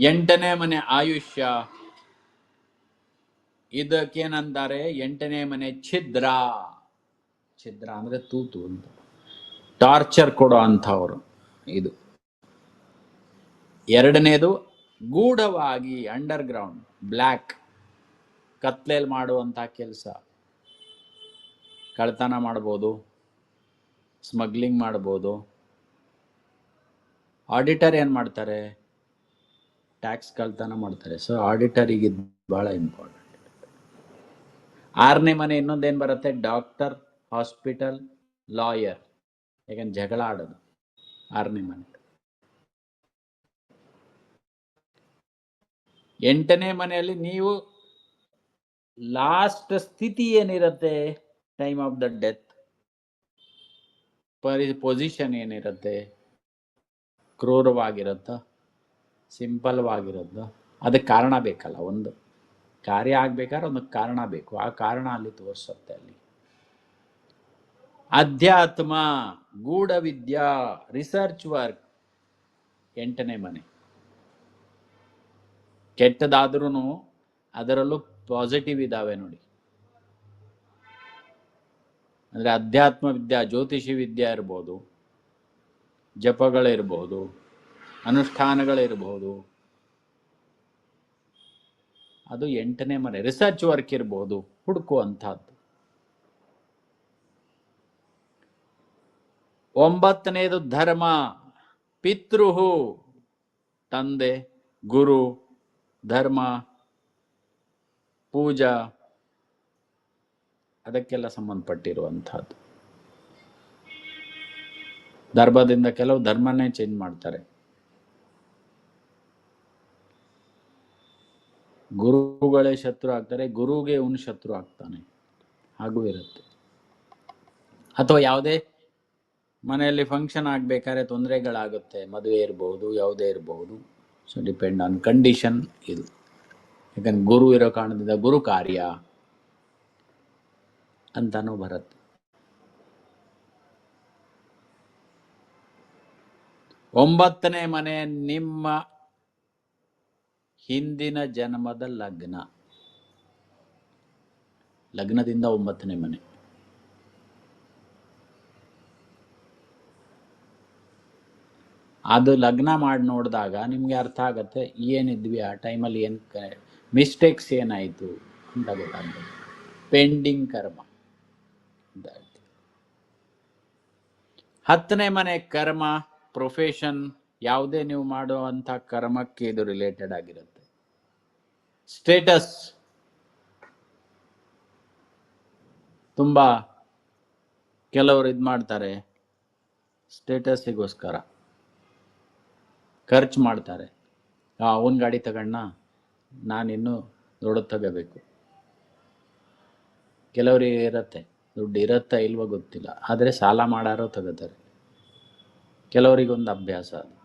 ಎಂಟನೇ ಮನೆ ಆಯುಷ್ಯ, ಇದಕ್ಕೇನಂತಾರೆ? ಎಂಟನೇ ಮನೆ ಛಿದ್ರ. ಛಿದ್ರ ಅಂದ್ರೆ ತೂತು ಅಂತ, ಟಾರ್ಚರ್ ಕೊಡೋ ಅಂಥವ್ರು ಇದು. ಎರಡನೇದು ಗೂಢವಾಗಿ, ಅಂಡರ್ ಗ್ರೌಂಡ್, ಬ್ಲ್ಯಾಕ್, ಕತ್ಲೇಲಿ ಮಾಡುವಂಥ ಕೆಲಸ. ಕಳ್ತನ ಮಾಡ್ಬೋದು, ಸ್ಮಗ್ಲಿಂಗ್ ಮಾಡ್ಬೋದು. ಆಡಿಟರ್ ಏನು ಮಾಡ್ತಾರೆ? ಟ್ಯಾಕ್ಸ್ ಕಳ್ತನ ಮಾಡ್ತಾರೆ. ಸೊ ಆಡಿಟರಿಗೆ ಬಹಳ ಇಂಪಾರ್ಟೆಂಟ್. ಆರನೇ ಮನೆ ಇನ್ನೊಂದೇನು ಬರುತ್ತೆ? Doctor, hospital, lawyer. ಯಾಕಂದ್ರೆ ಜಗಳ ಆಡೋದು ಆರನೇ ಮನೆ. ಎಂಟನೇ ಮನೆಯಲ್ಲಿ ನೀವು ಲಾಸ್ಟ್ ಸ್ಥಿತಿ ಏನಿರುತ್ತೆ? Time of the death, position ಏನಿರುತ್ತೆ? ಕ್ರೂರವಾಗಿರುತ್ತ, ಸಿಂಪಲ್ವಾಗಿರುತ್ತ? ಅದಕ್ಕೆ ಕಾರಣ ಬೇಕಲ್ಲ. ಒಂದು ಕಾರ್ಯ ಆಗ್ಬೇಕಾದ್ರೆ ಒಂದು ಕಾರಣ ಬೇಕು. ಆ ಕಾರಣ ಅಲ್ಲಿ ತೋರಿಸುತ್ತೆ. ಅಲ್ಲಿ ಅಧ್ಯಾತ್ಮ, ಗೂಢ ವಿದ್ಯಾ, ರಿಸರ್ಚ್ ವರ್ಕ್, ಎಂಟನೇ ಮನೆ. ಕೆಟ್ಟದಾದ್ರೂ ಅದರಲ್ಲೂ ಪಾಸಿಟಿವ್ ಇದಾವೆ ನೋಡಿ. ಅಂದ್ರೆ ಅಧ್ಯಾತ್ಮ ವಿದ್ಯಾ, ಜ್ಯೋತಿಷಿ ವಿದ್ಯಾ ಇರ್ಬೋದು, ಜಪಗಳಿರ್ಬೋದು, ಅನುಷ್ಠಾನಗಳಿರ್ಬೋದು, ಅದು ಎಂಟನೇ ಮನೆ. ರಿಸರ್ಚ್ ವರ್ಕ್ ಇರ್ಬೋದು, ಹುಡುಕುವಂಥದ್ದು. ಒಂಬತ್ತನೇದು ಧರ್ಮ, ಪಿತೃಹು, ತಂದೆ, ಗುರು, ಧರ್ಮ, ಪೂಜಾ, ಅದಕ್ಕೆಲ್ಲ ಸಂಬಂಧಪಟ್ಟಿರುವಂಥದ್ದು. ಧರ್ಮದಿಂದ ಕೆಲವು ಧರ್ಮನೇ ಚೇಂಜ್ ಮಾಡ್ತಾರೆ. ಗುರುಗಳೇ ಶತ್ರು ಆಗ್ತಾರೆ, ಗುರುಗೆ ಅವನು ಶತ್ರು ಆಗ್ತಾನೆ, ಹಾಗೂ ಇರುತ್ತೆ. ಅಥವಾ ಯಾವುದೇ ಮನೆಯಲ್ಲಿ ಫಂಕ್ಷನ್ ಆಗಬೇಕಾದ್ರೆ ತೊಂದರೆಗಳಾಗುತ್ತೆ, ಮದುವೆ ಇರಬಹುದು, ಯಾವುದೇ ಇರಬಹುದು. ಸೊ ಡಿಪೆಂಡ್ ಆನ್ ಕಂಡೀಷನ್ ಇದು. ಯಾಕಂದ್ರೆ ಗುರು ಇರೋ ಕಾರಣದಿಂದ ಗುರು ಕಾರ್ಯ ಅಂತಾನೂ ಬರುತ್ತೆ. ಒಂಬತ್ತನೇ ಮನೆ ನಿಮ್ಮ ಹಿಂದಿನ ಜನ್ಮದ ಲಗ್ನ. ಲಗ್ನದಿಂದ ಒಂಬತ್ತನೇ ಮನೆ. ಅದು ಲಗ್ನ ಮಾಡಿ ನೋಡಿದಾಗ ನಿಮ್ಗೆ ಅರ್ಥ ಆಗತ್ತೆ ಏನಿದ್ವಿ ಆ ಟೈಮಲ್ಲಿ, ಏನು ಮಿಸ್ಟೇಕ್ಸ್ ಏನಾಯಿತು ಅಂತ ಗೊತ್ತಾಗ್ತದೆ. ಪೆಂಡಿಂಗ್ ಕರ್ಮ ಅಂತ ಹೇಳ್ತೀವಿ. ಹತ್ತನೇ ಮನೆ ಕರ್ಮ, ಪ್ರೊಫೆಷನ್, ಯಾವುದೇ ನೀವು ಮಾಡುವಂಥ ಕರ್ಮಕ್ಕೆ ಇದು ರಿಲೇಟೆಡ್ ಆಗಿರುತ್ತೆ. ಸ್ಟೇಟಸ್, ತುಂಬ ಕೆಲವರು ಇದು ಮಾಡ್ತಾರೆ, ಸ್ಟೇಟಸ್ಸಿಗೋಸ್ಕರ ಖರ್ಚು ಮಾಡ್ತಾರೆ. ಅವನ ಗಾಡಿ ತಗೊಂಡ ನಾನಿನ್ನೂ ದೊಡ್ಡದು ತಗೋಬೇಕು. ಕೆಲವರಿಗೆ ಇರುತ್ತೆ, ದುಡ್ಡು ಇರುತ್ತಾ ಇಲ್ವೋ ಗೊತ್ತಿಲ್ಲ, ಆದರೆ ಸಾಲ ಮಾಡಾರೋ ತಗೋತಾರೆ. ಕೆಲವರಿಗೊಂದು ಅಭ್ಯಾಸ ಅದು.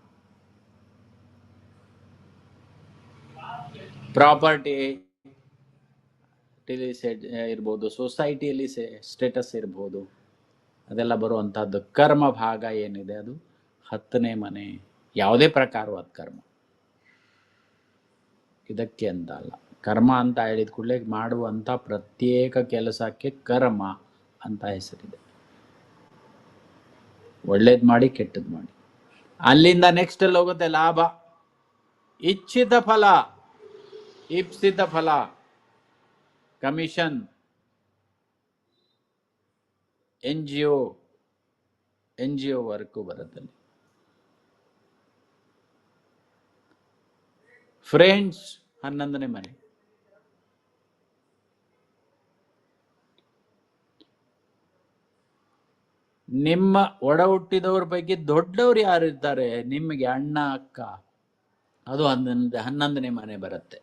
ಪ್ರಾಪರ್ಟಿ ಇರ್ಬೋದು, ಸೊಸೈಟಿಯಲ್ಲಿ ಸ್ಟೇಟಸ್ ಇರ್ಬೋದು, ಅದೆಲ್ಲ ಬರುವಂಥದ್ದು. ಕರ್ಮ ಭಾಗ ಏನಿದೆ ಅದು ಹತ್ತನೇ ಮನೆ. ಯಾವುದೇ ಪ್ರಕಾರವಾದ ಕರ್ಮ, ಇದಕ್ಕೆ ಅಂತ ಅಲ್ಲ. ಕರ್ಮ ಅಂತ ಹೇಳಿದ ಕೂಡಲೇ ಮಾಡುವಂಥ ಪ್ರತ್ಯೇಕ ಕೆಲಸಕ್ಕೆ ಕರ್ಮ ಅಂತ ಹೆಸರಿದೆ. ಒಳ್ಳೇದು ಮಾಡಿ, ಕೆಟ್ಟದ್ದು ಮಾಡಿ. ಅಲ್ಲಿಂದ ನೆಕ್ಸ್ಟ್ ಅಲ್ಲಿ ಹೋಗುತ್ತೆ ಲಾಭ, ಇಚ್ಛಿತ ಫಲ, ಇಪ್ಸಿತ ಫಲ, commission, N G O work ಬರುತ್ತಲ್ಲಿ. ಫ್ರೆಂಡ್ಸ್, 11ನೇ ಮನೆ. ನಿಮ್ಮ ಒಡ ಹುಟ್ಟಿದವ್ರ ಪೈಕಿ ದೊಡ್ಡವ್ರು ಯಾರಿರ್ತಾರೆ ನಿಮಗೆ, ಅಣ್ಣ ಅಕ್ಕ, ಅದು 11ನೇ ಮನೆ ಬರುತ್ತೆ.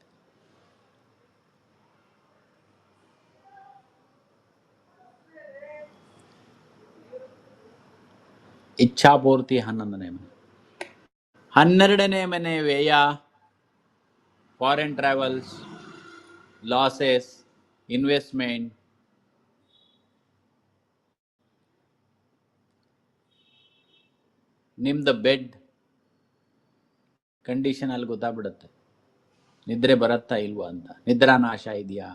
ಇಚ್ಛಾಪೂರ್ತಿ 11ನೇ ಮನೆ. 12ನೇ ಮನೆ ವ್ಯಯ, ಫಾರಿನ್ ಟ್ರಾವೆಲ್ಸ್, ಲಾಸಸ್, ಇನ್ವೆಸ್ಟ್ಮೆಂಟ್. ನಿಮ್ದು ಬೆಡ್ ಕಂಡೀಷನ್ ಅಲ್ಲಿ ಗೊತ್ತಾಗ್ಬಿಡುತ್ತೆ. ನಿದ್ರೆ ಬರುತ್ತಾ ಇಲ್ವಾ ಅಂತ. ನಿದ್ರಾನಾಶ ಇದೆಯಾ,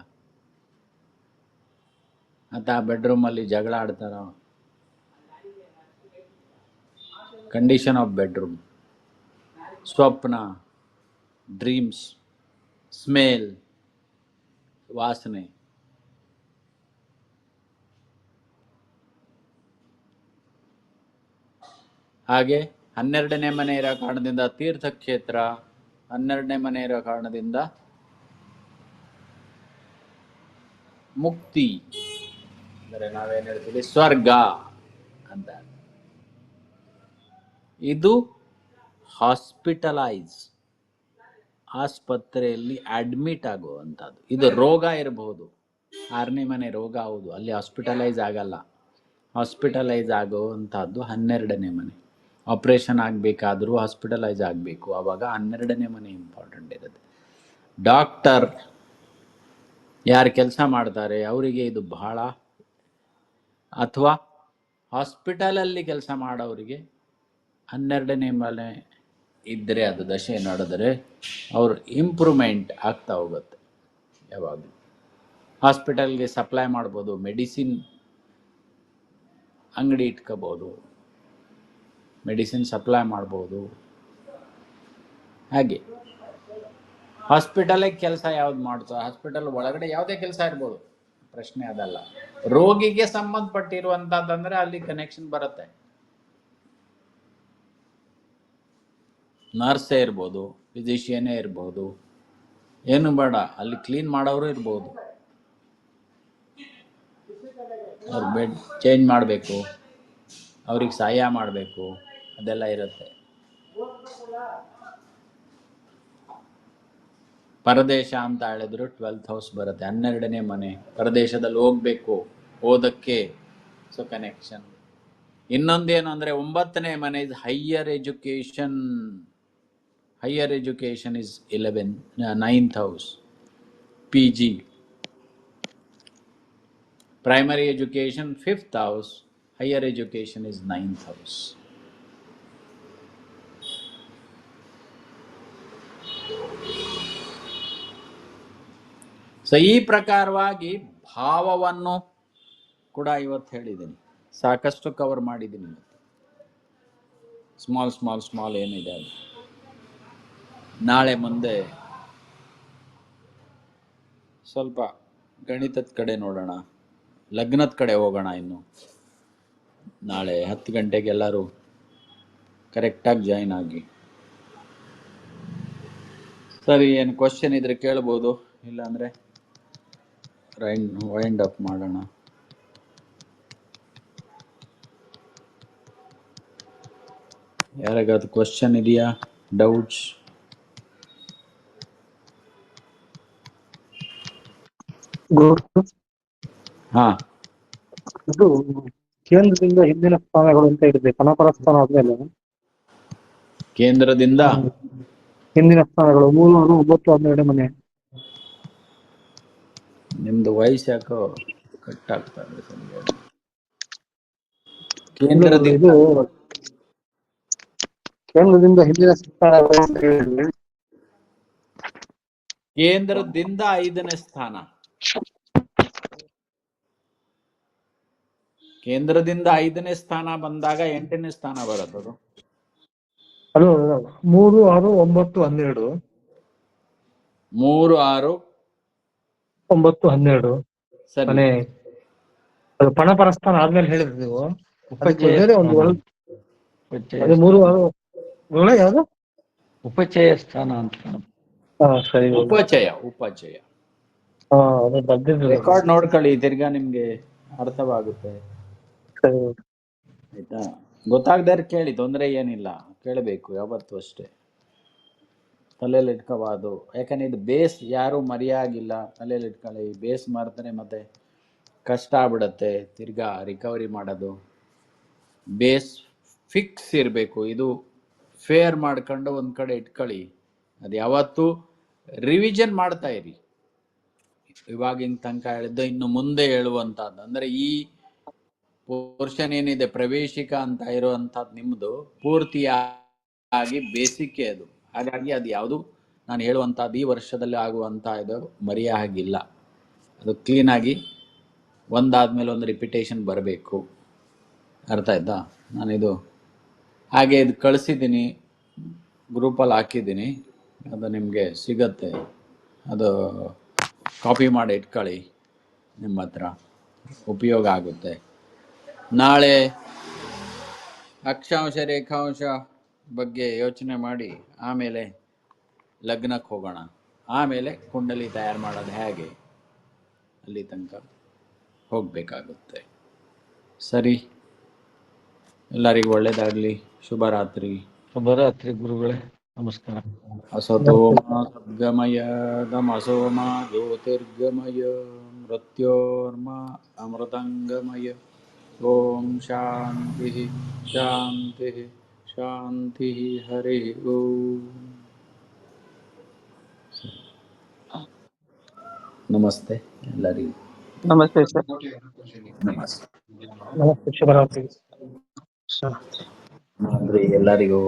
ಅಥವಾ ಬೆಡ್ರೂಮಲ್ಲಿ ಜಗಳ ಆಡ್ತಾರೋ? ಕಂಡೀಷನ್ ಆಫ್ ಬೆಡ್ರೂಮ್, ಸ್ವಪ್ನ, ಡ್ರೀಮ್ಸ್, ಸ್ಮೇಲ್, ವಾಸನೆ. ಹಾಗೆ 12ನೇ ಮನೆ ಇರೋ ಕಾರಣದಿಂದ ತೀರ್ಥಕ್ಷೇತ್ರ, 12ನೇ ಮನೆ ಇರೋ ಕಾರಣದಿಂದ ಮುಕ್ತಿ, ಅಂದರೆ ನಾವೇನು ಹೇಳ್ತೀವಿ ಸ್ವರ್ಗ ಅಂತ. ಇದು ಹಾಸ್ಪಿಟಲೈಸ್, ಆಸ್ಪತ್ರೆಯಲ್ಲಿ ಅಡ್ಮಿಟ್ ಆಗುವಂಥದ್ದು. ಇದು ರೋಗ ಇರಬಹುದು, 6ನೇ ಮನೆ ರೋಗ ಹೌದು, ಅಲ್ಲಿ ಹಾಸ್ಪಿಟಲೈಸ್ ಆಗಲ್ಲ. ಹಾಸ್ಪಿಟಲೈಸ್ ಆಗುವಂಥದ್ದು 12ನೇ ಮನೆ. ಆಪ್ರೇಷನ್ ಆಗಬೇಕಾದ್ರೂ ಹಾಸ್ಪಿಟಲೈಸ್ ಆಗಬೇಕು, ಆವಾಗ 12ನೇ ಮನೆ ಇಂಪಾರ್ಟೆಂಟ್ ಇರುತ್ತೆ. ಡಾಕ್ಟರ್ ಯಾರು ಕೆಲಸ ಮಾಡ್ತಾರೆ ಅವರಿಗೆ ಇದು ಬಹಳ, ಅಥವಾ ಹಾಸ್ಪಿಟಲಲ್ಲಿ ಕೆಲಸ ಮಾಡೋರಿಗೆ 12ನೇ ಮನೆ ಇದ್ದರೆ, ಅದು ದಶೆ ನಡೆದರೆ ಅವ್ರ ಇಂಪ್ರೂವ್ಮೆಂಟ್ ಆಗ್ತಾ ಹೋಗುತ್ತೆ. ಯಾವಾಗ ಹಾಸ್ಪಿಟಲ್ಗೆ ಸಪ್ಲೈ ಮಾಡ್ಬೋದು, ಮೆಡಿಸಿನ್ ಅಂಗಡಿ ಇಟ್ಕೋಬೋದು, ಮೆಡಿಸಿನ್ ಸಪ್ಲೈ ಮಾಡ್ಬೋದು. ಹಾಗೆ ಹಾಸ್ಪಿಟಲಿಗೆ ಕೆಲಸ ಯಾವ್ದು ಮಾಡ್ತೋ, ಹಾಸ್ಪಿಟಲ್ ಒಳಗಡೆ ಯಾವುದೇ ಕೆಲಸ ಇರ್ಬೋದು, ಪ್ರಶ್ನೆ ಅದಲ್ಲ. ರೋಗಿಗೆ ಸಂಬಂಧಪಟ್ಟಿರುವಂಥದ್ದಂದ್ರೆ ಅಲ್ಲಿ ಕನೆಕ್ಷನ್ ಬರುತ್ತೆ. ನರ್ಸೇ ಇರ್ಬೋದು, ಫಿಸಿಷಿಯನ್ನೇ ಇರ್ಬೋದು, ಏನು ಬೇಡ, ಅಲ್ಲಿ ಕ್ಲೀನ್ ಮಾಡೋರು ಇರ್ಬೋದು. ಅವ್ರ ಬೆಡ್ ಚೇಂಜ್ ಮಾಡಬೇಕು, ಅವ್ರಿಗೆ ಸಹಾಯ ಮಾಡಬೇಕು, ಅದೆಲ್ಲ ಇರುತ್ತೆ. ಪರದೇಶ ಅಂತ ಹೇಳಿದ್ರು 12th ಹೌಸ್ ಬರುತ್ತೆ, 12ನೇ ಮನೆ. ಪರದೇಶದಲ್ಲಿ ಹೋಗ್ಬೇಕು ಓದಕ್ಕೆ, ಸೊ ಕನೆಕ್ಷನ್. ಇನ್ನೊಂದೇನು ಅಂದರೆ 9ನೇ ಮನೆ is higher education. Higher education is 9th house, PG. Primary education 5th house, higher education is 9th house. So ಈ ಪ್ರಕಾರವಾಗಿ ಭಾವವನ್ನು ಕೂಡ ಇವತ್ತು ಹೇಳಿದ್ದೀನಿ, ಸಾಕಷ್ಟು ಕವರ್ ಮಾಡಿದ್ದೀನಿ. ಸ್ಮಾಲ್ ಸ್ಮಾಲ್ ಸ್ಮಾಲ್ ಏನಿದೆ ಅದು ನಾಳೆ ಮುಂದೆ ಸ್ವಲ್ಪ ಗಣಿತದ ಕಡೆ ನೋಡೋಣ, ಲಗ್ನದ ಕಡೆ ಹೋಗೋಣ. ಇನ್ನು ನಾಳೆ 10 ಗಂಟೆಗೆ ಎಲ್ಲರೂ ಕರೆಕ್ಟಾಗಿ ಜಾಯಿನ್ ಆಗಿ. ಸರಿ, ಏನು ಕ್ವಶನ್ ಇದ್ರೆ ಕೇಳ್ಬೋದು, ಇಲ್ಲಾಂದರೆ ವೈಂಡ್ ಅಪ್ ಮಾಡೋಣ. ಯಾರಿಗಾದ್ರು ಕ್ವಶನ್ ಇದೆಯಾ, ಡೌಟ್ಸ್? ಹಾ, ಇದು ಕೇಂದ್ರದಿಂದ ಹಿಂದಿನ ಸ್ಥಾನಗಳು ಅಂತ ಹೇಳಿದೆ, ಫಲಪರ ಸ್ಥಾನ ಆದ್ಮೇಲೆ ಕೇಂದ್ರದಿಂದ ಹಿಂದಿನ ಸ್ಥಾನಗಳು 3, 6, 9, 12 ಮನೆ. ನಿಮ್ದು ವಾಯ್ಸ್ ಯಾಕೋ ಕಟ್ ಆಗ್ತಾ ಇದೆ ಸರಿಯಾಗಿ. ಕೇಂದ್ರದಿಂದ ಇದು ಕೇಂದ್ರದಿಂದ ಹಿಂದಿನ ಸ್ಥಾನಗಳು ಅಂತ ಹೇಳಿದ್ರೆ ಕೇಂದ್ರದಿಂದ 5ನೇ ಸ್ಥಾನ, ಕೇಂದ್ರದಿಂದ 5ನೇ ಸ್ಥಾನ ಬಂದಾಗ 8ನೇ ಸ್ಥಾನ ಬರುತ್ತದು. ಅದು 3, 6, 9, 12. 3, 6, 9, 12 ಸರಿ. ಮನೆ. ಅದು ಪಣಪರ ಸ್ಥಾನ ಆದ್ಮೇಲೆ ಹೇಳಿದ್ರಿ ನೀವು. ಉಪಚಯ ಬೇರೆ ಒಂದು ಸ್ಥಾನ. ಅದು 3, 6 ಯಾವ್ದು ಉಪಚಯ ಸ್ಥಾನ ಅಂತ. ಸರಿ. ಉಪಚಯ ಅದು ಬರ್ದಿದ್ರು. ರೆಕಾರ್ಡ್ ನೋಡ್ಕೊಳ್ಳಿ, ತಿರ್ಗಾ ನಿಮ್ಗೆ ಅರ್ಥವಾಗುತ್ತೆ. ಸರಿ. ಆಯ್ತಾ? ಗೊತ್ತಾಗದಾರೆ ಕೇಳಿ, ತೊಂದರೆ ಏನಿಲ್ಲ, ಕೇಳಬೇಕು ಯಾವತ್ತು ಅಷ್ಟೇ, ತಲೆಯಲ್ಲಿ ಇಟ್ಕೋಬಾರ್ದು. ಯಾಕಂದ್ರೆ ಇದು ಬೇಸ್ ಯಾರು ಮರೆಯಾಗಿಲ್ಲ, ತಲೆಯಲ್ಲಿ ಇಟ್ಕೊಳ್ಳಿ. ಬೇಸ್ ಮಾರ್ತಾರೆ ಮತ್ತೆ ಕಷ್ಟ ಆಗ್ಬಿಡತ್ತೆ ತಿರ್ಗಾ ರಿಕವರಿ ಮಾಡೋದು. ಬೇಸ್ ಫಿಕ್ಸ್ ಇರಬೇಕು. ಇದು ಫೇರ್ ಮಾಡ್ಕೊಂಡು ಒಂದು ಕಡೆ ಇಟ್ಕೊಳ್ಳಿ. ಅದು ಯಾವತ್ತೂ ರಿವಿಷನ್ ಮಾಡ್ತಾ ಇರಿ. ಇವಾಗಿನ ತನಕ ಹೇಳಿದ್ದು ಇನ್ನು ಮುಂದೆ ಹೇಳುವಂಥದ್ದು, ಅಂದರೆ ಈ ಪೋರ್ಷನ್ ಏನಿದೆ ಪ್ರವೇಶಿಕ ಅಂತ ಇರುವಂಥದ್ದು ನಿಮ್ಮದು ಪೂರ್ತಿಯಾಗಿ ಬೇಸಿಕ್ ಅದು. ಹಾಗಾಗಿ ಅದು ಯಾವುದು ನಾನು ಹೇಳುವಂಥದ್ದು ಈ ವರ್ಷದಲ್ಲಿ ಆಗುವಂಥ ಇದು ಮರೆಯ ಹಾಗಿಲ್ಲ. ಅದು ಕ್ಲೀನಾಗಿ ಒಂದಾದ್ಮೇಲೆ ಒಂದು ರಿಪಿಟೇಷನ್ ಬರಬೇಕು. ಅರ್ಥ ಆಯ್ತಾ? ನಾನಿದು ಹಾಗೆ ಇದು ಕಳಿಸಿದ್ದೀನಿ, ಗ್ರೂಪಲ್ಲಿ ಹಾಕಿದ್ದೀನಿ, ಅದು ನಿಮಗೆ ಸಿಗತ್ತೆ. ಅದು ಕಾಪಿ ಮಾಡಿ ಇಟ್ಕೊಳ್ಳಿ, ನಿಮ್ಮ ಹತ್ರ ಉಪಯೋಗ ಆಗುತ್ತೆ. ನಾಳೆ ಅಕ್ಷಾಂಶ ರೇಖಾಂಶ ಬಗ್ಗೆ ಯೋಚನೆ ಮಾಡಿ ಆಮೇಲೆ ಲಗ್ನಕ್ಕೆ ಹೋಗೋಣ. ಆಮೇಲೆ ಕುಂಡಲಿ ತಯಾರು ಮಾಡೋದು ಹೇಗೆ ಅಲ್ಲಿ ತನಕ ಹೋಗಬೇಕಾಗುತ್ತೆ. ಸರಿ, ಎಲ್ಲರಿಗೂ ಒಳ್ಳೆಯದಾಗಲಿ. ಶುಭರಾತ್ರಿ. ಶುಭರಾತ್ರಿ ಗುರುಗಳೇ, ನಮಸ್ಕಾರ. ಅಸತೋ ಮಾ ಸದ್ಗಮಯ ತಮಸೋ ಮಾ ಜ್ಯೋತಿರ್ಗಮಯ ಮೃತ್ಯೋರ್ಮಾ ಅಮೃತಂಗಮಯ. ಓಂ ಶಾಂತಿ ಶಾಂತಿ ಶಾಂತಿ. ಹರಿ ಓಂ. ನಮಸ್ತೆ ಎಲ್ಲರಿಗೂ. ನಮಸ್ತೆ ಸರ್. ನಮಸ್ತೆ. ನಮಸ್ತೆ, ಶುಭರಾತ್ರಿ. ಎಲ್ಲರಿಗೂ